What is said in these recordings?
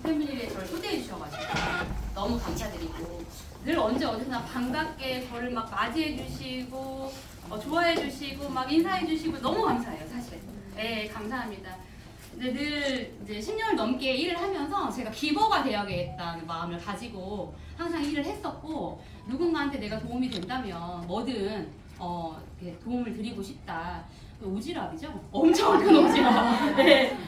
패밀리에 저를 초대해 주셔가지고 너무 감사드리고 늘 언제 어디서나 반갑게 저를 막 맞이해 주시고 좋아해 주시고 막 인사해 주시고 너무 감사해요 사실. 네 감사합니다. 근데 늘 이제 10년을 넘게 일을 하면서 제가 기버가 되어야겠다는 마음을 가지고 항상 일을 했었고 누군가한테 내가 도움이 된다면 뭐든 이렇게 도움을 드리고 싶다. 오지랖이죠? 엄청 큰 오지랖. 네.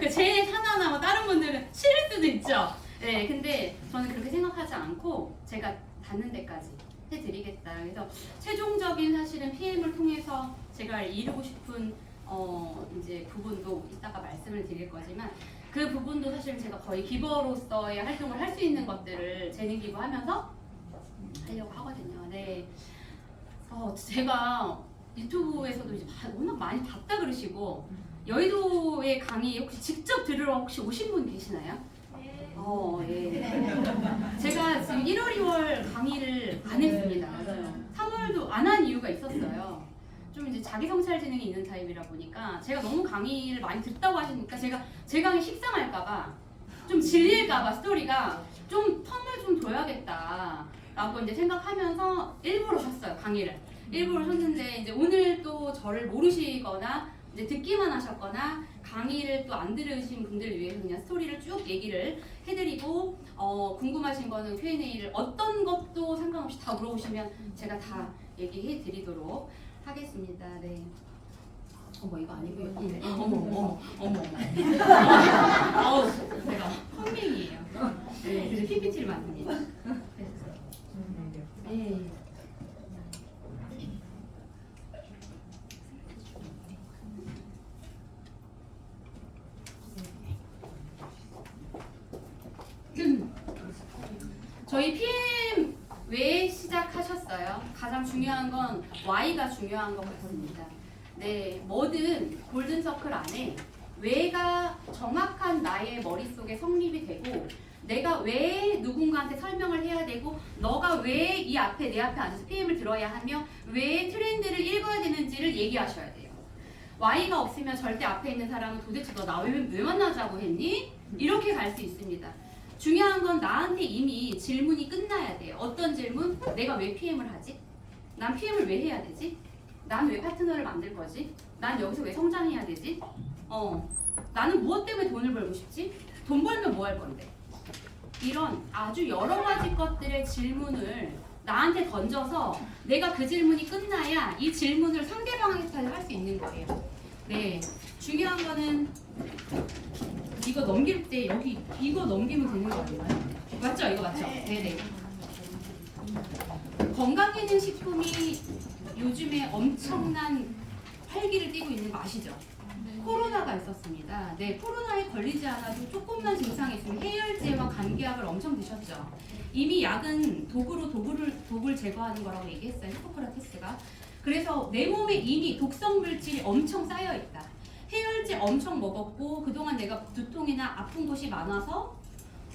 제 하나나 뭐 다른 분들은 싫을 수도 있죠. 네. 근데 저는 그렇게 생각하지 않고 제가 닿는 데까지 해드리겠다. 그래서 최종적인 사실은 PM을 통해서 제가 이루고 싶은 이제 부분도 이따가 말씀을 드릴 거지만 그 부분도 사실 제가 거의 기버로서의 활동을 할 수 있는 것들을 재능 기부하면서 하려고 하거든요. 네. 제가 유튜브에서도 이제 워낙 많이 봤다 그러시고 여의도의 강의 혹시 직접 들으러 혹시 오신 분 계시나요? 네. 예. 제가 지금 1월, 2월 강의를 안 했습니다. 맞아요. 3월도 안 한 이유가 있었어요. 좀 이제 자기 성찰 지능이 있는 타입이라 보니까 제가 너무 강의를 많이 듣다고 하시니까 제 강의 식상할까봐 좀 질릴까봐 스토리가 좀 텀을 좀 둬야겠다라고 이제 생각하면서 일부러 셨어요 강의를. 일부러 셨는데 이제 오늘 또 저를 모르시거나 이제 듣기만 하셨거나 강의를 또 안 들으신 분들을 위해서 그냥 스토리를 쭉 얘기를 해드리고 궁금하신 거는 Q&A를 어떤 것도 상관없이 다 물어보시면 제가 다 얘기해 드리도록 하겠습니다. 네. 어머 이거 아니고요. 네. 어머. 제가 펀딩이에요. 네, 그래서 PPT를 만듭니다. 네. 저희 PM 왜 시작하셨어요? 가장 중요한 건 Y가 중요한 것 같습니다. 네, 뭐든 골든서클 안에 왜가 정확한 나의 머릿속에 성립이 되고 내가 왜 누군가한테 설명을 해야 되고 너가 왜 이 앞에 내 앞에 앉아서 PM을 들어야 하며 왜 트렌드를 읽어야 되는지를 얘기하셔야 돼요. Y가 없으면 절대 앞에 있는 사람은 도대체 너 나 왜 만나자고 했니? 이렇게 갈 수 있습니다. 중요한 건 나한테 이미 질문이 끝나야 돼요. 어떤 질문? 내가 왜 PM을 하지? 난 PM을 왜 해야 되지? 난 왜 파트너를 만들 거지? 난 여기서 왜 성장해야 되지? 나는 무엇 때문에 돈을 벌고 싶지? 돈 벌면 뭐 할 건데? 이런 아주 여러 가지 것들의 질문을 나한테 던져서 내가 그 질문이 끝나야 이 질문을 상대방한테 할 수 있는 거예요. 네, 중요한 거는 이거 넘길 때 여기 이거 넘기면 되는 거 아닌가요? 맞죠? 이거 맞죠? 네네. 건강기능식품이 요즘에 엄청난 활기를 띠고 있는 거 아시죠? 코로나가 있었습니다. 네, 코로나에 걸리지 않아도 조금만 증상이 있으면 해열제와 감기약을 엄청 드셨죠. 이미 약은 독을 제거하는 거라고 얘기했어요. 히포크라테스가. 그래서 내 몸에 이미 독성 물질이 엄청 쌓여 있다. 해열제 엄청 먹었고 그동안 내가 두통이나 아픈 곳이 많아서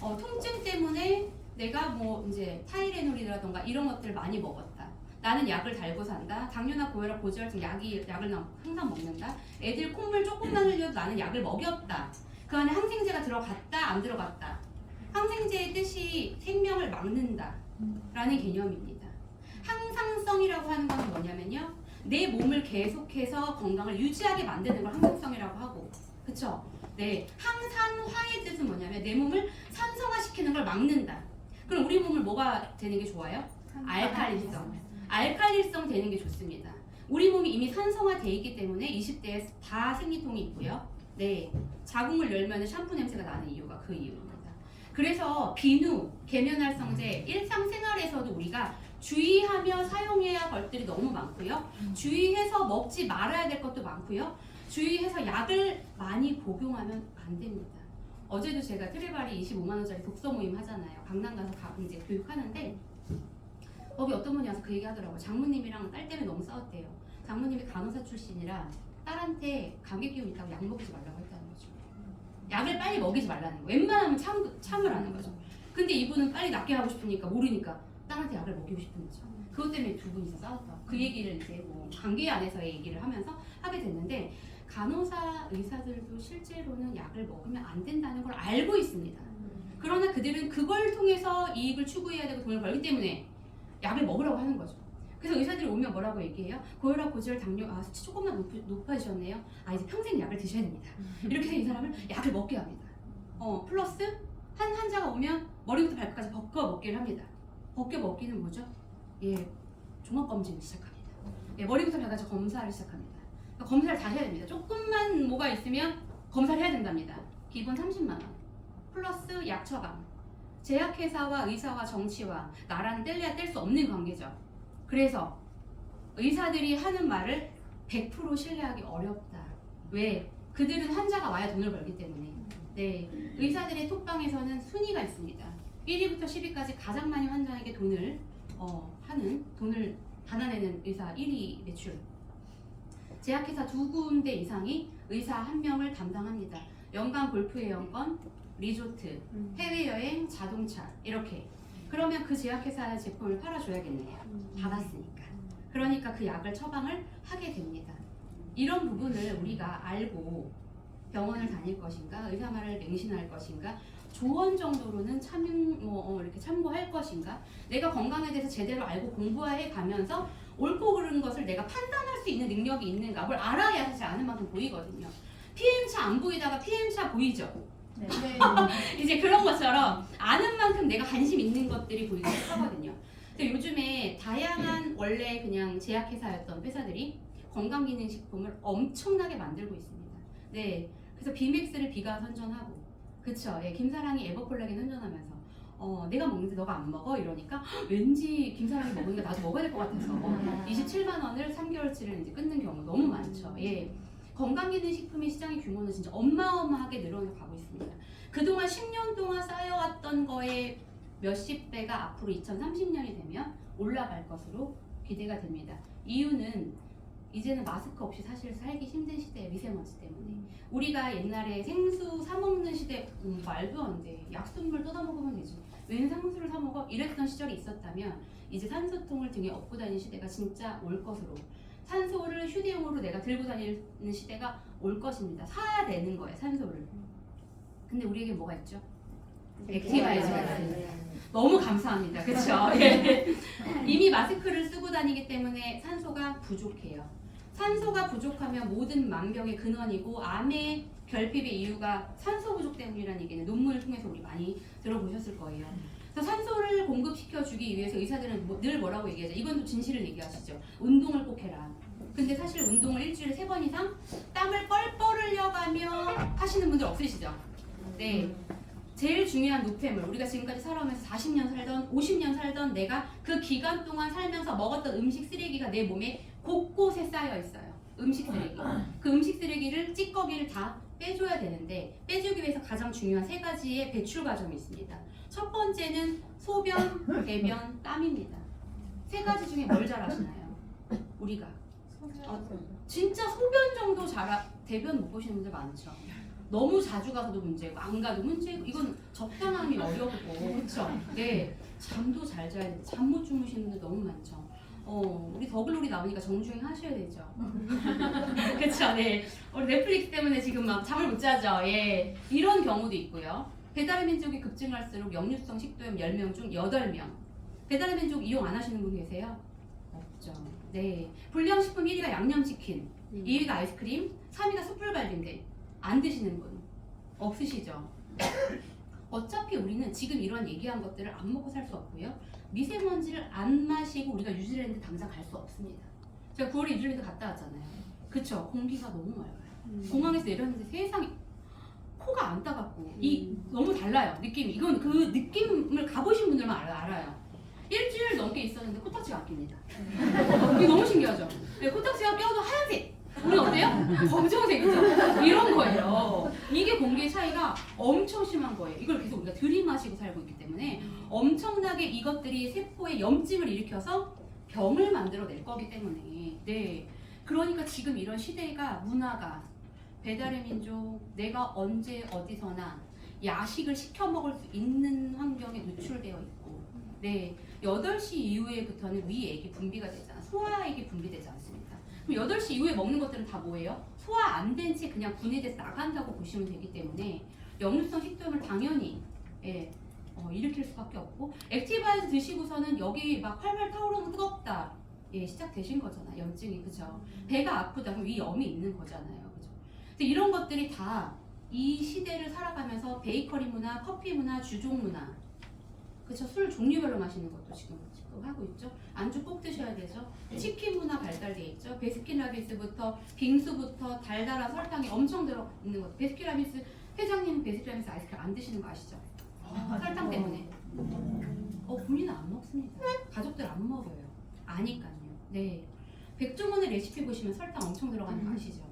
통증 때문에 내가 뭐 이제 타이레놀이라던가 이런 것들 많이 먹었다. 나는 약을 달고 산다. 당뇨나 고혈압, 고지혈증 약을 항상 먹는다. 애들 콧물 조금만 흘려도 나는 약을 먹였다. 그 안에 항생제가 들어갔다, 안 들어갔다. 항생제의 뜻이 생명을 막는다 라는 개념입니다. 항상성이라고 하는 건 뭐냐면요, 내 몸을 계속해서 건강을 유지하게 만드는 걸 항상성이라고 하고, 그쵸? 네, 항산화의 뜻은 뭐냐면 내 몸을 산성화시키는 걸 막는다. 그럼 우리 몸을 뭐가 되는 게 좋아요? 알칼리성. 알칼리성 되는 게 좋습니다. 우리 몸이 이미 산성화돼 있기 때문에 20대에 다 생리통이 있고요. 네, 자궁을 열면 샴푸 냄새가 나는 이유가 그 이유입니다. 그래서 비누, 계면활성제, 일상생활에서도 우리가 주의하며 사용해야 할 것들이 너무 많고요. 주의해서 먹지 말아야 될 것도 많고요. 주의해서 약을 많이 복용하면 안 됩니다. 어제도 제가 트레바리 25만 원짜리 독서 모임 하잖아요. 강남 가서 이제 교육하는데 거기 어떤 분이 와서 그 얘기 하더라고요. 장모님이랑 딸 때문에 너무 싸웠대요. 장모님이 간호사 출신이라 딸한테 감기 기운 있다고 약 먹이지 말라고 했다는 거죠. 약을 빨리 먹이지 말라는 거예요. 웬만하면 참으라는 거죠. 근데 이분은 빨리 낫게 하고 싶으니까 모르니까 딸한테 약을 먹이고 싶은 거죠. 그것 때문에 두 분이서 싸웠다. 그 얘기를 이제 뭐 관계 안에서의 얘기를 하면서 하게 됐는데, 간호사 의사들도 실제로는 약을 먹으면 안 된다는 걸 알고 있습니다. 그러나 그들은 그걸 통해서 이익을 추구해야 되고 돈을 벌기 때문에 약을 먹으라고 하는 거죠. 그래서 의사들이 오면 뭐라고 얘기해요? 고혈압, 고지혈, 당뇨, 수치 조금만 높아지셨네요. 이제 평생 약을 드셔야 됩니다. 이렇게 해서 이 사람을 약을 먹게 합니다. 플러스 한 환자가 오면 머리부터 발끝까지 벗겨 먹기를 합니다. 벗겨 먹기는 뭐죠? 종합검진을 시작합니다. 머리부터 발끝까지 검사를 시작합니다. 그러니까 검사를 다 해야 됩니다. 조금만 뭐가 있으면 검사를 해야 된답니다. 기본 30만 원. 플러스 약 처방. 제약회사와 의사와 정치와 나라는 뗄래야 뗄 수 없는 관계죠. 그래서 의사들이 하는 말을 100% 신뢰하기 어렵다. 왜? 그들은 환자가 와야 돈을 벌기 때문에. 네, 의사들의 톡방에서는 순위가 있습니다. 1위부터 10위까지 가장 많이 환자에게 돈을 받아내는 의사 1위 매출. 제약회사 2군데 이상이 의사 1명을 담당합니다. 연간 골프 회원권, 리조트, 해외여행, 자동차 이렇게. 그러면 그 제약회사의 제품을 팔아줘야겠네요. 받았으니까. 그러니까 그 약을 처방을 하게 됩니다. 이런 부분을 우리가 알고 병원을 다닐 것인가, 의사 말을 맹신할 것인가, 조언 정도로는 이렇게 참고할 것인가, 내가 건강에 대해서 제대로 알고 공부해 가면서 옳고 그른 것을 내가 판단할 수 있는 능력이 있는가, 뭘 알아야 사실 아는 만큼 보이거든요. PM차 안 보이다가 PM차 보이죠. 네. 이제 그런 것처럼 아는 만큼 내가 관심 있는 것들이 보이기 시작하거든요. 근데 요즘에 다양한 원래 그냥 제약회사였던 회사들이 건강기능식품을 엄청나게 만들고 있습니다. 네, 그래서 비맥스를 비가 선전하고, 그쵸? 김사랑이 에버콜라겐 선전하면서 내가 먹는데 너가 안 먹어? 이러니까 왠지 김사랑이 먹으니까 나도 먹어야 될 것 같아서 27만 원을 3개월치를 이제 끊는 경우 너무 많죠. 건강기능식품의 시장의 규모는 진짜 어마어마하게 늘어나고 있습니다. 그동안 10년 동안 쌓여왔던 거에 몇십 배가 앞으로 2030년이 되면 올라갈 것으로 기대가 됩니다. 이유는 이제는 마스크 없이 사실 살기 힘든 시대에 미세먼지 때문에. 우리가 옛날에 생수 사 먹는 시대 말도 안 돼. 약수물 떠다 먹으면 되지. 웬 생수를 사 먹어? 이랬던 시절이 있었다면 이제 산소통을 등에 업고 다니는 시대가 진짜 올 것으로. 산소를 휴대용으로 내가 들고 다니는 시대가 올 것입니다. 사야 되는 거예요, 산소를. 근데 우리에게 뭐가 있죠? 액티바이저가 있습니다. 너무 감사합니다. 그렇죠? 이미 마스크를 쓰고 다니기 때문에 산소가 부족해요. 산소가 부족하면 모든 만병의 근원이고 암의 결핍의 이유가 산소 부족 때문이라는 얘기는 논문을 통해서 우리 많이 들어보셨을 거예요. 그래서 산소를 공급시켜주기 위해서 의사들은 늘 뭐라고 얘기하죠? 이건 또 진실을 얘기하시죠. 운동을 꼭 해라. 근데 사실 운동을 일주일에 3번 이상 땀을 뻘뻘 흘려가며 하시는 분들 없으시죠? 네. 제일 중요한 노폐물, 우리가 지금까지 살아오면서 40년 살던 50년 살던 내가 그 기간 동안 살면서 먹었던 음식 쓰레기가 내 몸에 곳곳에 쌓여 있어요. 음식 쓰레기. 그 음식 쓰레기를 찌꺼기를 다 빼줘야 되는데 빼주기 위해서 가장 중요한 3가지의 배출 과정이 있습니다. 첫 번째는 소변, 배변, 땀입니다. 3가지 중에 뭘 잘하시나요? 우리가 진짜 소변 정도 대변 못 보시는 분들 많죠. 너무 자주 가서도 문제고 안 가도 문제고, 이건 적당함이 어렵고, 그렇죠? 네, 잠도 잘 자야 돼. 잠 못 주무시는 분들 너무 많죠. 우리 더글로리 나오니까 정주행 하셔야 되죠. 그렇죠? 네, 우리 넷플릭스 때문에 지금 막 잠을 못 자죠. 이런 경우도 있고요. 배달의 민족이 급증할수록 역류성 식도염 10명 중 8명. 배달의 민족 이용 안 하시는 분 계세요? 없죠. 네, 불량식품 1위가 양념치킨, 2위가 아이스크림, 3위가 숯불갈비인데 안 드시는 분 없으시죠? 어차피 우리는 지금 이런 얘기한 것들을 안 먹고 살 수 없고요. 미세먼지를 안 마시고 우리가 뉴질랜드 당장 갈 수 없습니다. 제가 9월에 뉴질랜드 갔다 왔잖아요. 그쵸? 공기가 너무 맑아요. 공항에서 내렸는데 세상에 코가 안 따갑고 너무 달라요. 느낌이. 이건 그 느낌을 가보신 분들만 알아요. 일주일 넘게 있었는데 코딱지가 안 낍니다. 이게 너무 신기하죠? 네, 코딱지가 껴도 하얀색! 우리 어때요? 검정색이죠? 이런 거예요. 이게 공기의 차이가 엄청 심한 거예요. 이걸 계속 우리가 들이마시고 살고 있기 때문에 엄청나게 이것들이 세포에 염증을 일으켜서 병을 만들어낼 거기 때문에. 네. 그러니까 지금 이런 시대가 문화가 배달의 민족, 내가 언제 어디서나 야식을 시켜 먹을 수 있는 환경에 노출되어 있고, 네, 8시 이후에부터는 위액이 분비가 되잖아. 소화액이 분비되지 않습니까? 그럼 8시 이후에 먹는 것들은 다 뭐예요? 소화 안 된 채 그냥 분해돼서 나간다고 보시면 되기 때문에 역류성 식도염을 당연히 예, 일으킬 수밖에 없고 액티바이즈 드시고서는 여기 막 활활 타오르는 뜨겁다. 예, 시작되신 거잖아. 염증이 그죠? 배가 아프다 그럼 위 염이 있는 거잖아요. 그죠? 근데 이런 것들이 다 이 시대를 살아가면서 베이커리 문화, 커피 문화, 주종 문화 그쵸? 술 종류별로 마시는 것도 지금 하고 있죠. 안주 꼭 드셔야 되죠. 치킨 문화 발달돼 있죠. 베스킨라빈스부터 빙수부터 달달한 설탕이 엄청 들어 있는 것. 베스킨라빈스 회장님 베스킨라빈스 아이스크림 안 드시는 거 아시죠? 설탕 때문에. 본인은 안 먹습니다. 가족들 안 먹어요. 아니까요. 네. 백종원의 레시피 보시면 설탕 엄청 들어가는 거 아시죠?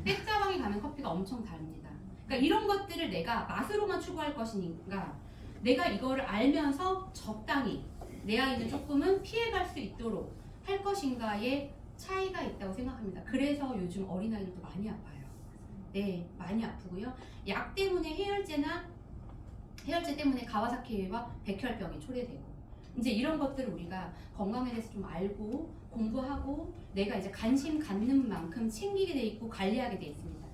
백다방에 가면 커피가 엄청 다릅니다. 그러니까 이런 것들을 내가 맛으로만 추구할 것인가 내가 이거를 알면서 적당히 내 아이는 조금은 피해갈 수 있도록 할 것인가의 차이가 있다고 생각합니다. 그래서 요즘 어린아이들도 많이 아파요. 네, 많이 아프고요. 약 때문에 해열제 때문에 가와사키와 백혈병이 초래되고 이제 이런 것들을 우리가 건강에 대해서 좀 알고 공부하고 내가 이제 관심 갖는 만큼 챙기게 돼 있고 관리하게 돼 있습니다.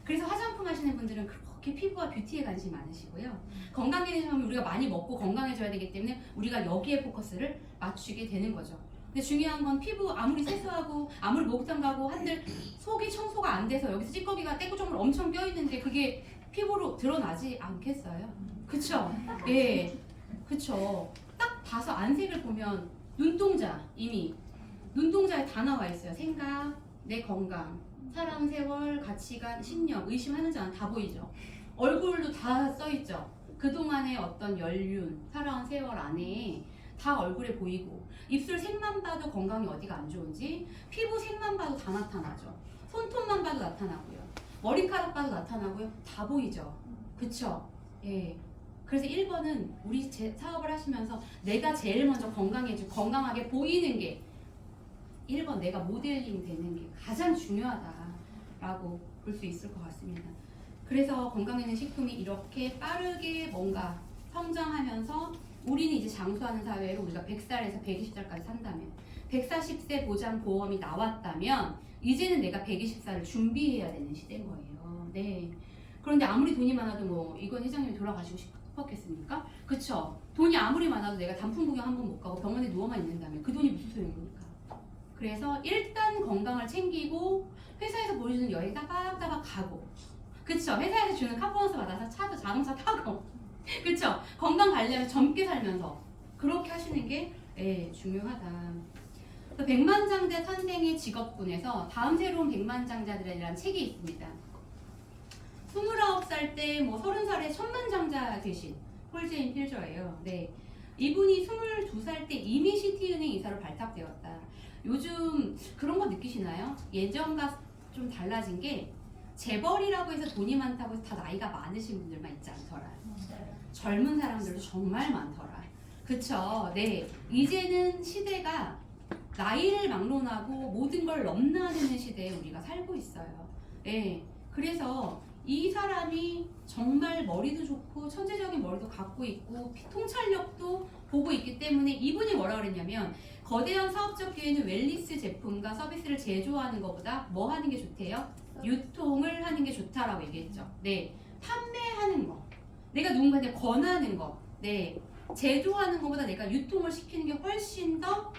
그래서 화장품 하시는 분들은 그렇게 피부와 뷰티에 관심이 많으시고요. 건강에 대해서 우리가 많이 먹고 건강해져야 되기 때문에 우리가 여기에 포커스를 맞추게 되는 거죠. 근데 중요한 건 피부 아무리 세수하고 아무리 목욕탕 가고 한들 속이 청소가 안 돼서 여기서 찌꺼기가 떼구정물 엄청 껴있는데 그게 피부로 드러나지 않겠어요? 그쵸? 예, 그쵸. 딱 봐서 안색을 보면 눈동자 이미 눈동자에 다 나와 있어요. 생각, 내 건강, 사랑, 세월, 가치관, 신념, 의심하는지 안 다 보이죠. 얼굴도 다 써있죠. 그동안의 어떤 연륜, 살아온 세월 안에 다 얼굴에 보이고 입술 색만 봐도 건강이 어디가 안 좋은지 피부 색만 봐도 다 나타나죠. 손톱만 봐도 나타나고요. 머리카락 봐도 나타나고요. 다 보이죠. 그쵸? 예. 그래서 1번은 우리 사업을 하시면서 내가 제일 먼저 건강하게 보이는 게 1번 내가 모델링 되는 게 가장 중요하다라고 볼 수 있을 것 같습니다. 그래서 건강에는 식품이 이렇게 빠르게 뭔가 성장하면서 우리는 이제 장수하는 사회로 우리가 100살에서 120살까지 산다면 140세 보장 보험이 나왔다면 이제는 내가 120살을 준비해야 되는 시대인 거예요. 네. 그런데 아무리 돈이 많아도 뭐 이건 회장님이 돌아가시고 싶었겠습니까? 그쵸? 돈이 아무리 많아도 내가 단풍 구경 한 번 못 가고 병원에 누워만 있는다면 그 돈이 무슨 소용입니까? 그래서 일단 건강을 챙기고 회사에서 보여주는 여행 따박따박 가고 그쵸? 회사에서 주는 카보너스 받아서 차도 자동차 타고 그쵸? 건강 관리하면서 젊게 살면서 그렇게 하시는 게 중요하다. 백만장자 탄생의 직업군에서 다음 새로운 백만장자들이라는 책이 있습니다. 29살 때 뭐 30살에 천만장자 되신 폴제인 필저예요. 네. 이분이 22살 때 이미 시티은행 이사로 발탁되었다. 요즘 그런 거 느끼시나요? 예전과 좀 달라진 게 재벌이라고 해서 돈이 많다고 해서 다 나이가 많으신 분들만 있지 않더라. 젊은 사람들도 정말 많더라. 그쵸? 네. 이제는 시대가 나이를 막론하고 모든 걸 넘나드는 시대에 우리가 살고 있어요. 네. 그래서 이 사람이 정말 머리도 좋고 천재적인 머리도 갖고 있고 통찰력도 보고 있기 때문에 이분이 뭐라 그랬냐면 거대한 사업적 기회는 웰니스 제품과 서비스를 제조하는 것보다 뭐 하는 게 좋대요? 유통을 하는 게 좋다라고 얘기했죠. 네, 판매하는 거, 내가 누군가한테 권하는 거, 네, 제조하는 것보다 내가 유통을 시키는 게 훨씬 더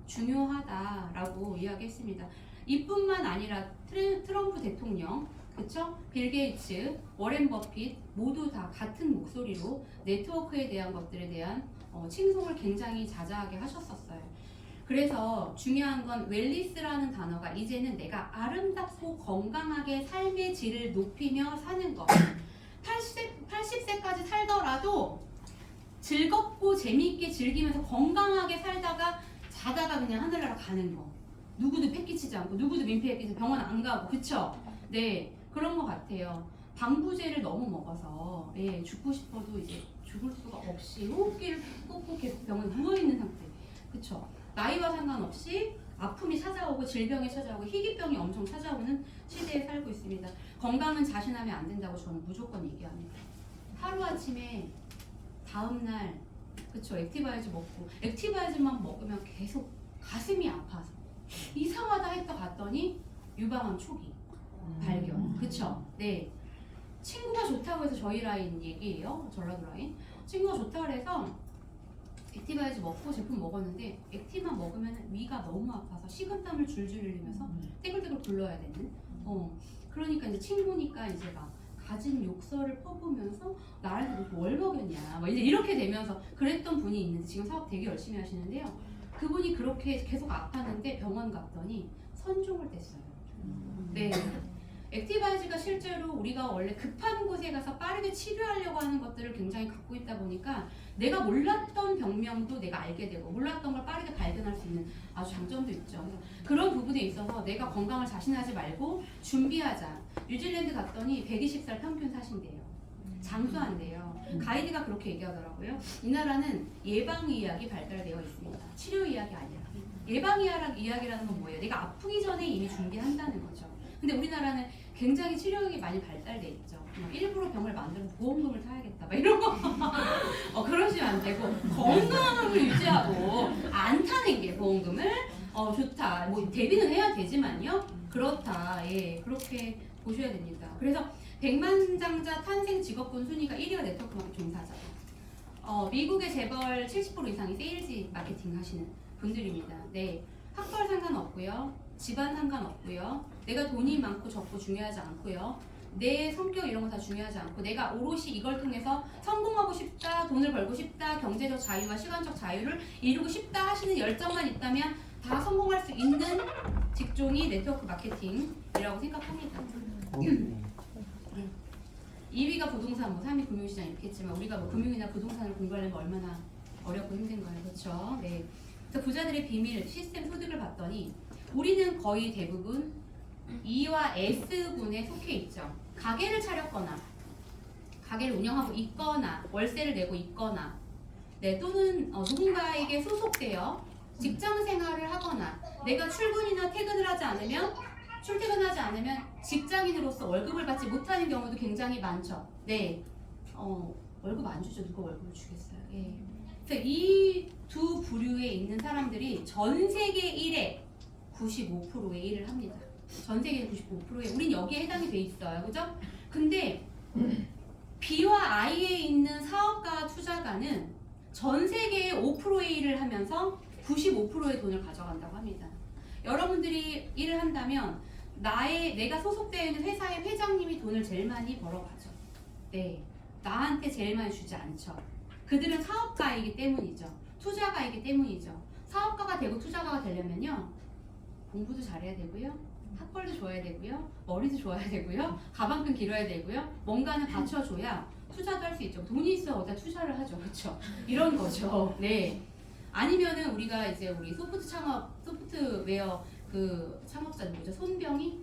중요하다라고 이야기했습니다. 이뿐만 아니라 트럼프 대통령, 그쵸? 빌 게이츠, 워렌 버핏 모두 다 같은 목소리로 네트워크에 대한 것들에 대한 칭송을 굉장히 자자하게 하셨었어요. 그래서 중요한 건 웰니스라는 단어가 이제는 내가 아름답고 건강하게 삶의 질을 높이며 사는 것. 80세까지 살더라도 즐겁고 재미있게 즐기면서 건강하게 살다가 자다가 그냥 하늘나라 가는 거. 누구도 패기치지 않고 누구도 민폐했기지 병원 안 가고 그쵸? 네, 그런 것 같아요. 방부제를 너무 먹어서 죽고 싶어도 이제 죽을 수가 없이 호흡기를 꾹꾹 계속 병원에 누워있는 상태. 그쵸? 나이와 상관없이 아픔이 찾아오고 질병이 찾아오고 희귀병이 엄청 찾아오는 시대에 살고 있습니다. 건강은 자신하면 안 된다고 저는 무조건 얘기합니다. 하루아침에 다음날 그쵸? 액티바이즈 먹고 액티바이즈만 먹으면 계속 가슴이 아파서 이상하다 했다 갔더니 유방암 초기 발견. 그쵸? 네. 친구가 좋다고 해서 저희 라인 얘기예요. 전라도 라인. 친구가 좋다고 해서 액티바이즈 먹고 제품 먹었는데 액티만 먹으면 위가 너무 아파서 식은땀을 줄줄 흘리면서 떼굴떼굴 굴러야 되는. 그러니까 이제 친구니까 이제 막 가진 욕설을 퍼부으면서 나한테 뭘 먹였냐 뭐 이제 이렇게 되면서 그랬던 분이 있는데 지금 사업 되게 열심히 하시는데요. 그분이 그렇게 계속 아팠는데 병원 갔더니 선종을 뗐어요. 네. 액티바이즈가 실제로 우리가 원래 급한 곳에 가서 빠르게 치료하려고 하는 것들을 굉장히 갖고 있다 보니까 내가 몰랐던 병명도 내가 알게 되고 몰랐던 걸 빠르게 발견할 수 있는 아주 장점도 있죠. 그런 부분에 있어서 내가 건강을 자신하지 말고 준비하자. 뉴질랜드 갔더니 120살 평균 사신대요. 장수한대요. 가이드가 그렇게 얘기하더라고요. 이 나라는 예방의학이 발달되어 있습니다. 치료의학이 아니라. 예방의학이라는 건 뭐예요? 내가 아프기 전에 이미 준비한다는 거죠. 근데 우리나라는 굉장히 치료력이 많이 발달돼 있죠. 일부러 병을 만들어 보험금을 타야겠다. 막 이런 거. 그러시면 안 되고 건강을 유지하고 안 타는 게 보험금을 좋다. 뭐 대비는 해야 되지만요. 그렇다. 예, 그렇게 보셔야 됩니다. 그래서 백만장자 탄생 직업군 순위가 1위가 네트워크 마케팅 종사자예요. 미국의 재벌 70% 이상이 세일즈 마케팅 하시는 분들입니다. 네, 학벌 상관없고요. 집안 상관없고요. 내가 돈이 많고 적고 중요하지 않고요. 내 성격 이런 거 다 중요하지 않고 내가 오롯이 이걸 통해서 성공하고 싶다, 돈을 벌고 싶다, 경제적 자유와 시간적 자유를 이루고 싶다 하시는 열정만 있다면 다 성공할 수 있는 직종이 네트워크 마케팅이라고 생각합니다. 2위가 부동산, 3위 금융시장 이렇게 했지만 우리가 금융이나 부동산을 공부하려면 얼마나 어렵고 힘든가요, 그렇죠? 네. 그래서 부자들의 비밀 시스템 소득을 봤더니 우리는 거의 대부분 E와 S군에 속해 있죠. 가게를 차렸거나 가게를 운영하고 있거나 월세를 내고 있거나 네, 또는 누군가에게 소속되어 직장 생활을 하거나 내가 출근이나 출퇴근하지 않으면 직장인으로서 월급을 받지 못하는 경우도 굉장히 많죠. 네, 월급 안 주죠. 누가 월급을 주겠어요. 예. 그래서 이 두 부류에 있는 사람들이 전 세계 1에 95%의 일을 합니다. 전 세계 95%에 우린 여기에 해당이 돼 있어요. 그죠? 근데 B와 I에 있는 사업가와 투자가는 전 세계의 5%의 일을 하면서 95%의 돈을 가져간다고 합니다. 여러분들이 일을 한다면 내가 소속되어 있는 회사의 회장님이 돈을 제일 많이 벌어가죠. 네, 나한테 제일 많이 주지 않죠. 그들은 사업가이기 때문이죠. 투자가이기 때문이죠. 사업가가 되고 투자가가 되려면요. 공부도 잘해야 되고요. 학벌도 좋아야 되고요. 머리도 좋아야 되고요. 가방끈 길어야 되고요. 뭔가는 받쳐줘야 투자도 할 수 있죠. 돈이 있어야 어디다 투자를 하죠. 그렇죠? 이런 거죠. 네. 아니면은 우리가 이제 우리 소프트웨어 그 창업자 누구죠? 손병희?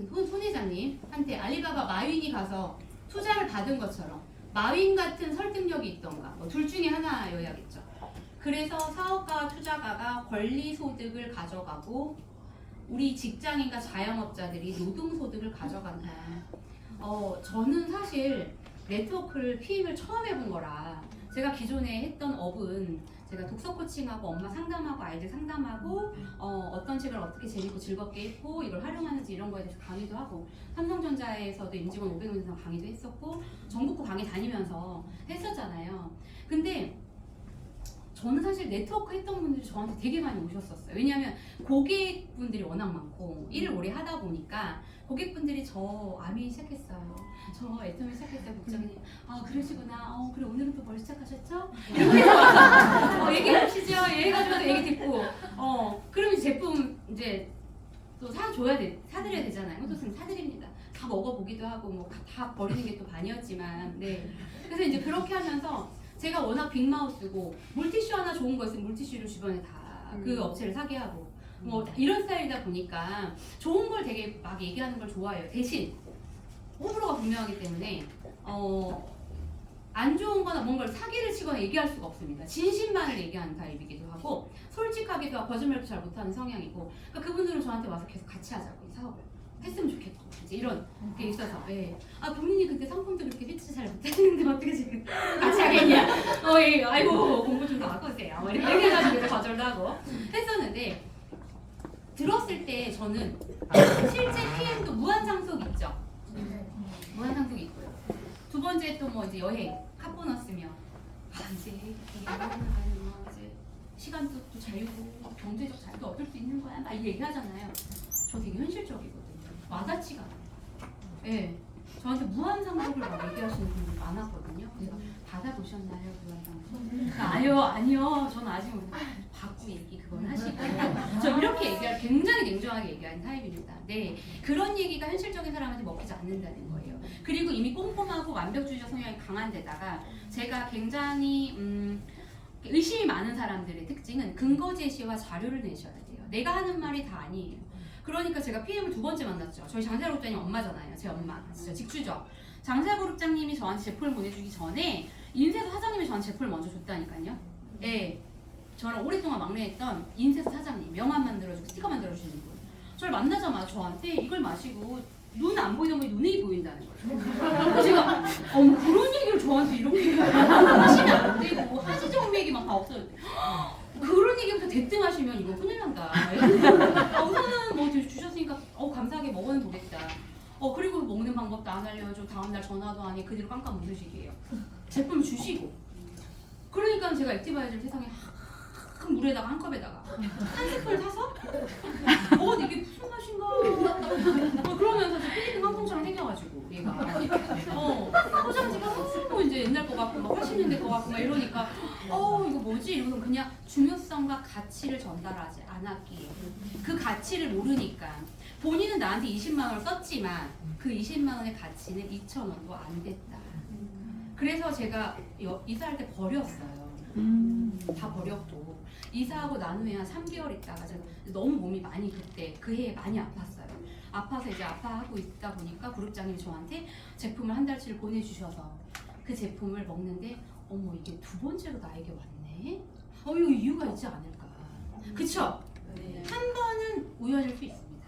손 회장님한테 알리바바 마윈이 가서 투자를 받은 것처럼 마윈 같은 설득력이 있던가 둘 중에 하나여야겠죠. 그래서 사업가와 투자가가 권리소득을 가져가고 우리 직장인과 자영업자들이 노동소득을 가져간다. 저는 사실 네트워크를 PM을 처음 해본 거라 제가 기존에 했던 업은 제가 독서 코칭하고 엄마 상담하고 아이들 상담하고 어떤 책을 어떻게 재밌고 즐겁게 읽고 이걸 활용하는지 이런 거에 대해서 강의도 하고 삼성전자에서도 임직원 500명 이상 강의도 했었고 전국구 강의 다니면서 했었잖아요. 근데 저는 사실 네트워크 했던 분들이 저한테 되게 많이 오셨었어요. 왜냐하면 고객분들이 워낙 많고 일을 오래 하다 보니까 고객분들이 저 아미 시작했어요. 저 애터미 시작했어요. 국장님. 아 그러시구나. 그래 오늘은 또 뭘 시작하셨죠? 이렇게 해서 얘기하시죠. 얘기해가지고 얘기 듣고 그러면 제품 이제 또 사드려야 되잖아요. 또 사드립니다. 다 먹어보기도 하고 뭐 다 버리는 게 또 반이었지만 네. 그래서 이제 그렇게 하면서 제가 워낙 빅마우스고 물티슈 하나 좋은 거 있으면 물티슈를 주변에 다 그 업체를 사게 하고 뭐 이런 스타일이다 보니까 좋은 걸 되게 막 얘기하는 걸 좋아해요. 대신 호불호가 분명하기 때문에 안 좋은 거나 뭔가를 사기를 치거나 얘기할 수가 없습니다. 진심만을 얘기하는 타입이기도 하고 솔직하기도 하고 거짓말도 잘 못하는 성향이고 그러니까 그분들은 저한테 와서 계속 같이 하자고 이 사업을 했으면 좋겠고 이제 이런 게 있어서 네. 아 본인이 그때 상품도 그렇게 피치 잘 못했는데 어떻게 지금 같이 하겠냐 예. 아이고 공부 좀 더 하고 오세요 이렇게 얘기해가지고 거절도 하고 했었는데 들었을 때 저는 실제 PM도 무한장속 있죠. 무한상속이 있고요. 두 번째 또 뭐 이제 여행, 핫보너스며 이제 이제 시간도 또 자유고 경제적 자유도 얻을 수 있는 거야 막 얘기하잖아요. 저 되게 현실적이거든요. 와닿지가 않아요. 예. 저한테 무한상속을 막 얘기하시는 분들이 많았거든요. 그래서 받아보셨나요, 무한상속? 아니요. 저는 아직 받고 얘기 그건 하시고 저 이렇게 얘기할 굉장히 냉정하게 얘기하는 타입입니다. 네, 그런 얘기가 현실적인 사람한테 먹히지 않는다는 거예요. 그리고 이미 꼼꼼하고 완벽주의적 성향이 강한 데다가 제가 굉장히 의심이 많은 사람들의 특징은 근거 제시와 자료를 내셔야 돼요. 내가 하는 말이 다 아니에요. 그러니까 제가 PM을 두 번째 만났죠. 저희 장사그룹장님 엄마잖아요. 제 엄마. 진짜 직주죠. 장사그룹장님이 저한테 제품을 보내주기 전에 인쇄소 사장님이 저한테 제품을 먼저 줬다니까요. 네. 저랑 오랫동안 막내했던 인쇄소 사장님. 명함 만들어주고 스티커 만들어주시는 분. 저를 만나자마자 저한테 이걸 마시고 눈 안 보이던 분이 눈이 보인다는 거예요. 제가 그런 얘기를 저한테 이렇게 하시면 안 되고 하지정맥이 막 다 없어졌대. 그런 얘기부터 대뜸하시면 이거 큰일 난다. 우선은 뭐 주셨으니까 감사하게 먹어는 보겠다. 그리고 먹는 방법도 안 알려줘. 다음날 전화도 안 해. 그 뒤로 깜깜 무소식이에요. 제품 주시고. 그러니까 제가 액티바이저를 세상에 큰 물에다가 한 컵에다가 한 스푼을 사서 이게 무슨 맛인가 그러면서 필리핀 항공처럼 생겨가지고 얘가 포장지가 너무 이제 옛날 거 같고 막 80년대 거 같고 막 이러니까 이거 뭐지? 이러면 그냥 중요성과 가치를 전달하지 않았기에 그 가치를 모르니까 본인은 나한테 20만 원을 썼지만 그 20만 원의 가치는 2,000원도 안 됐다. 그래서 제가 이사할 때 버렸어요. 다 버렸고 이사하고 난 후에 한 3개월 있다가 제가 너무 몸이 많이 그때 그 해에 많이 아팠어요. 아파서 이제 아파하고 있다 보니까 그룹장님이 저한테 제품을 한 달치를 보내주셔서 그 제품을 먹는데 이게 두 번째로 나에게 왔네? 이거 이유가 있지 않을까? 그쵸? 네. 한 번은 우연일 수 있습니다.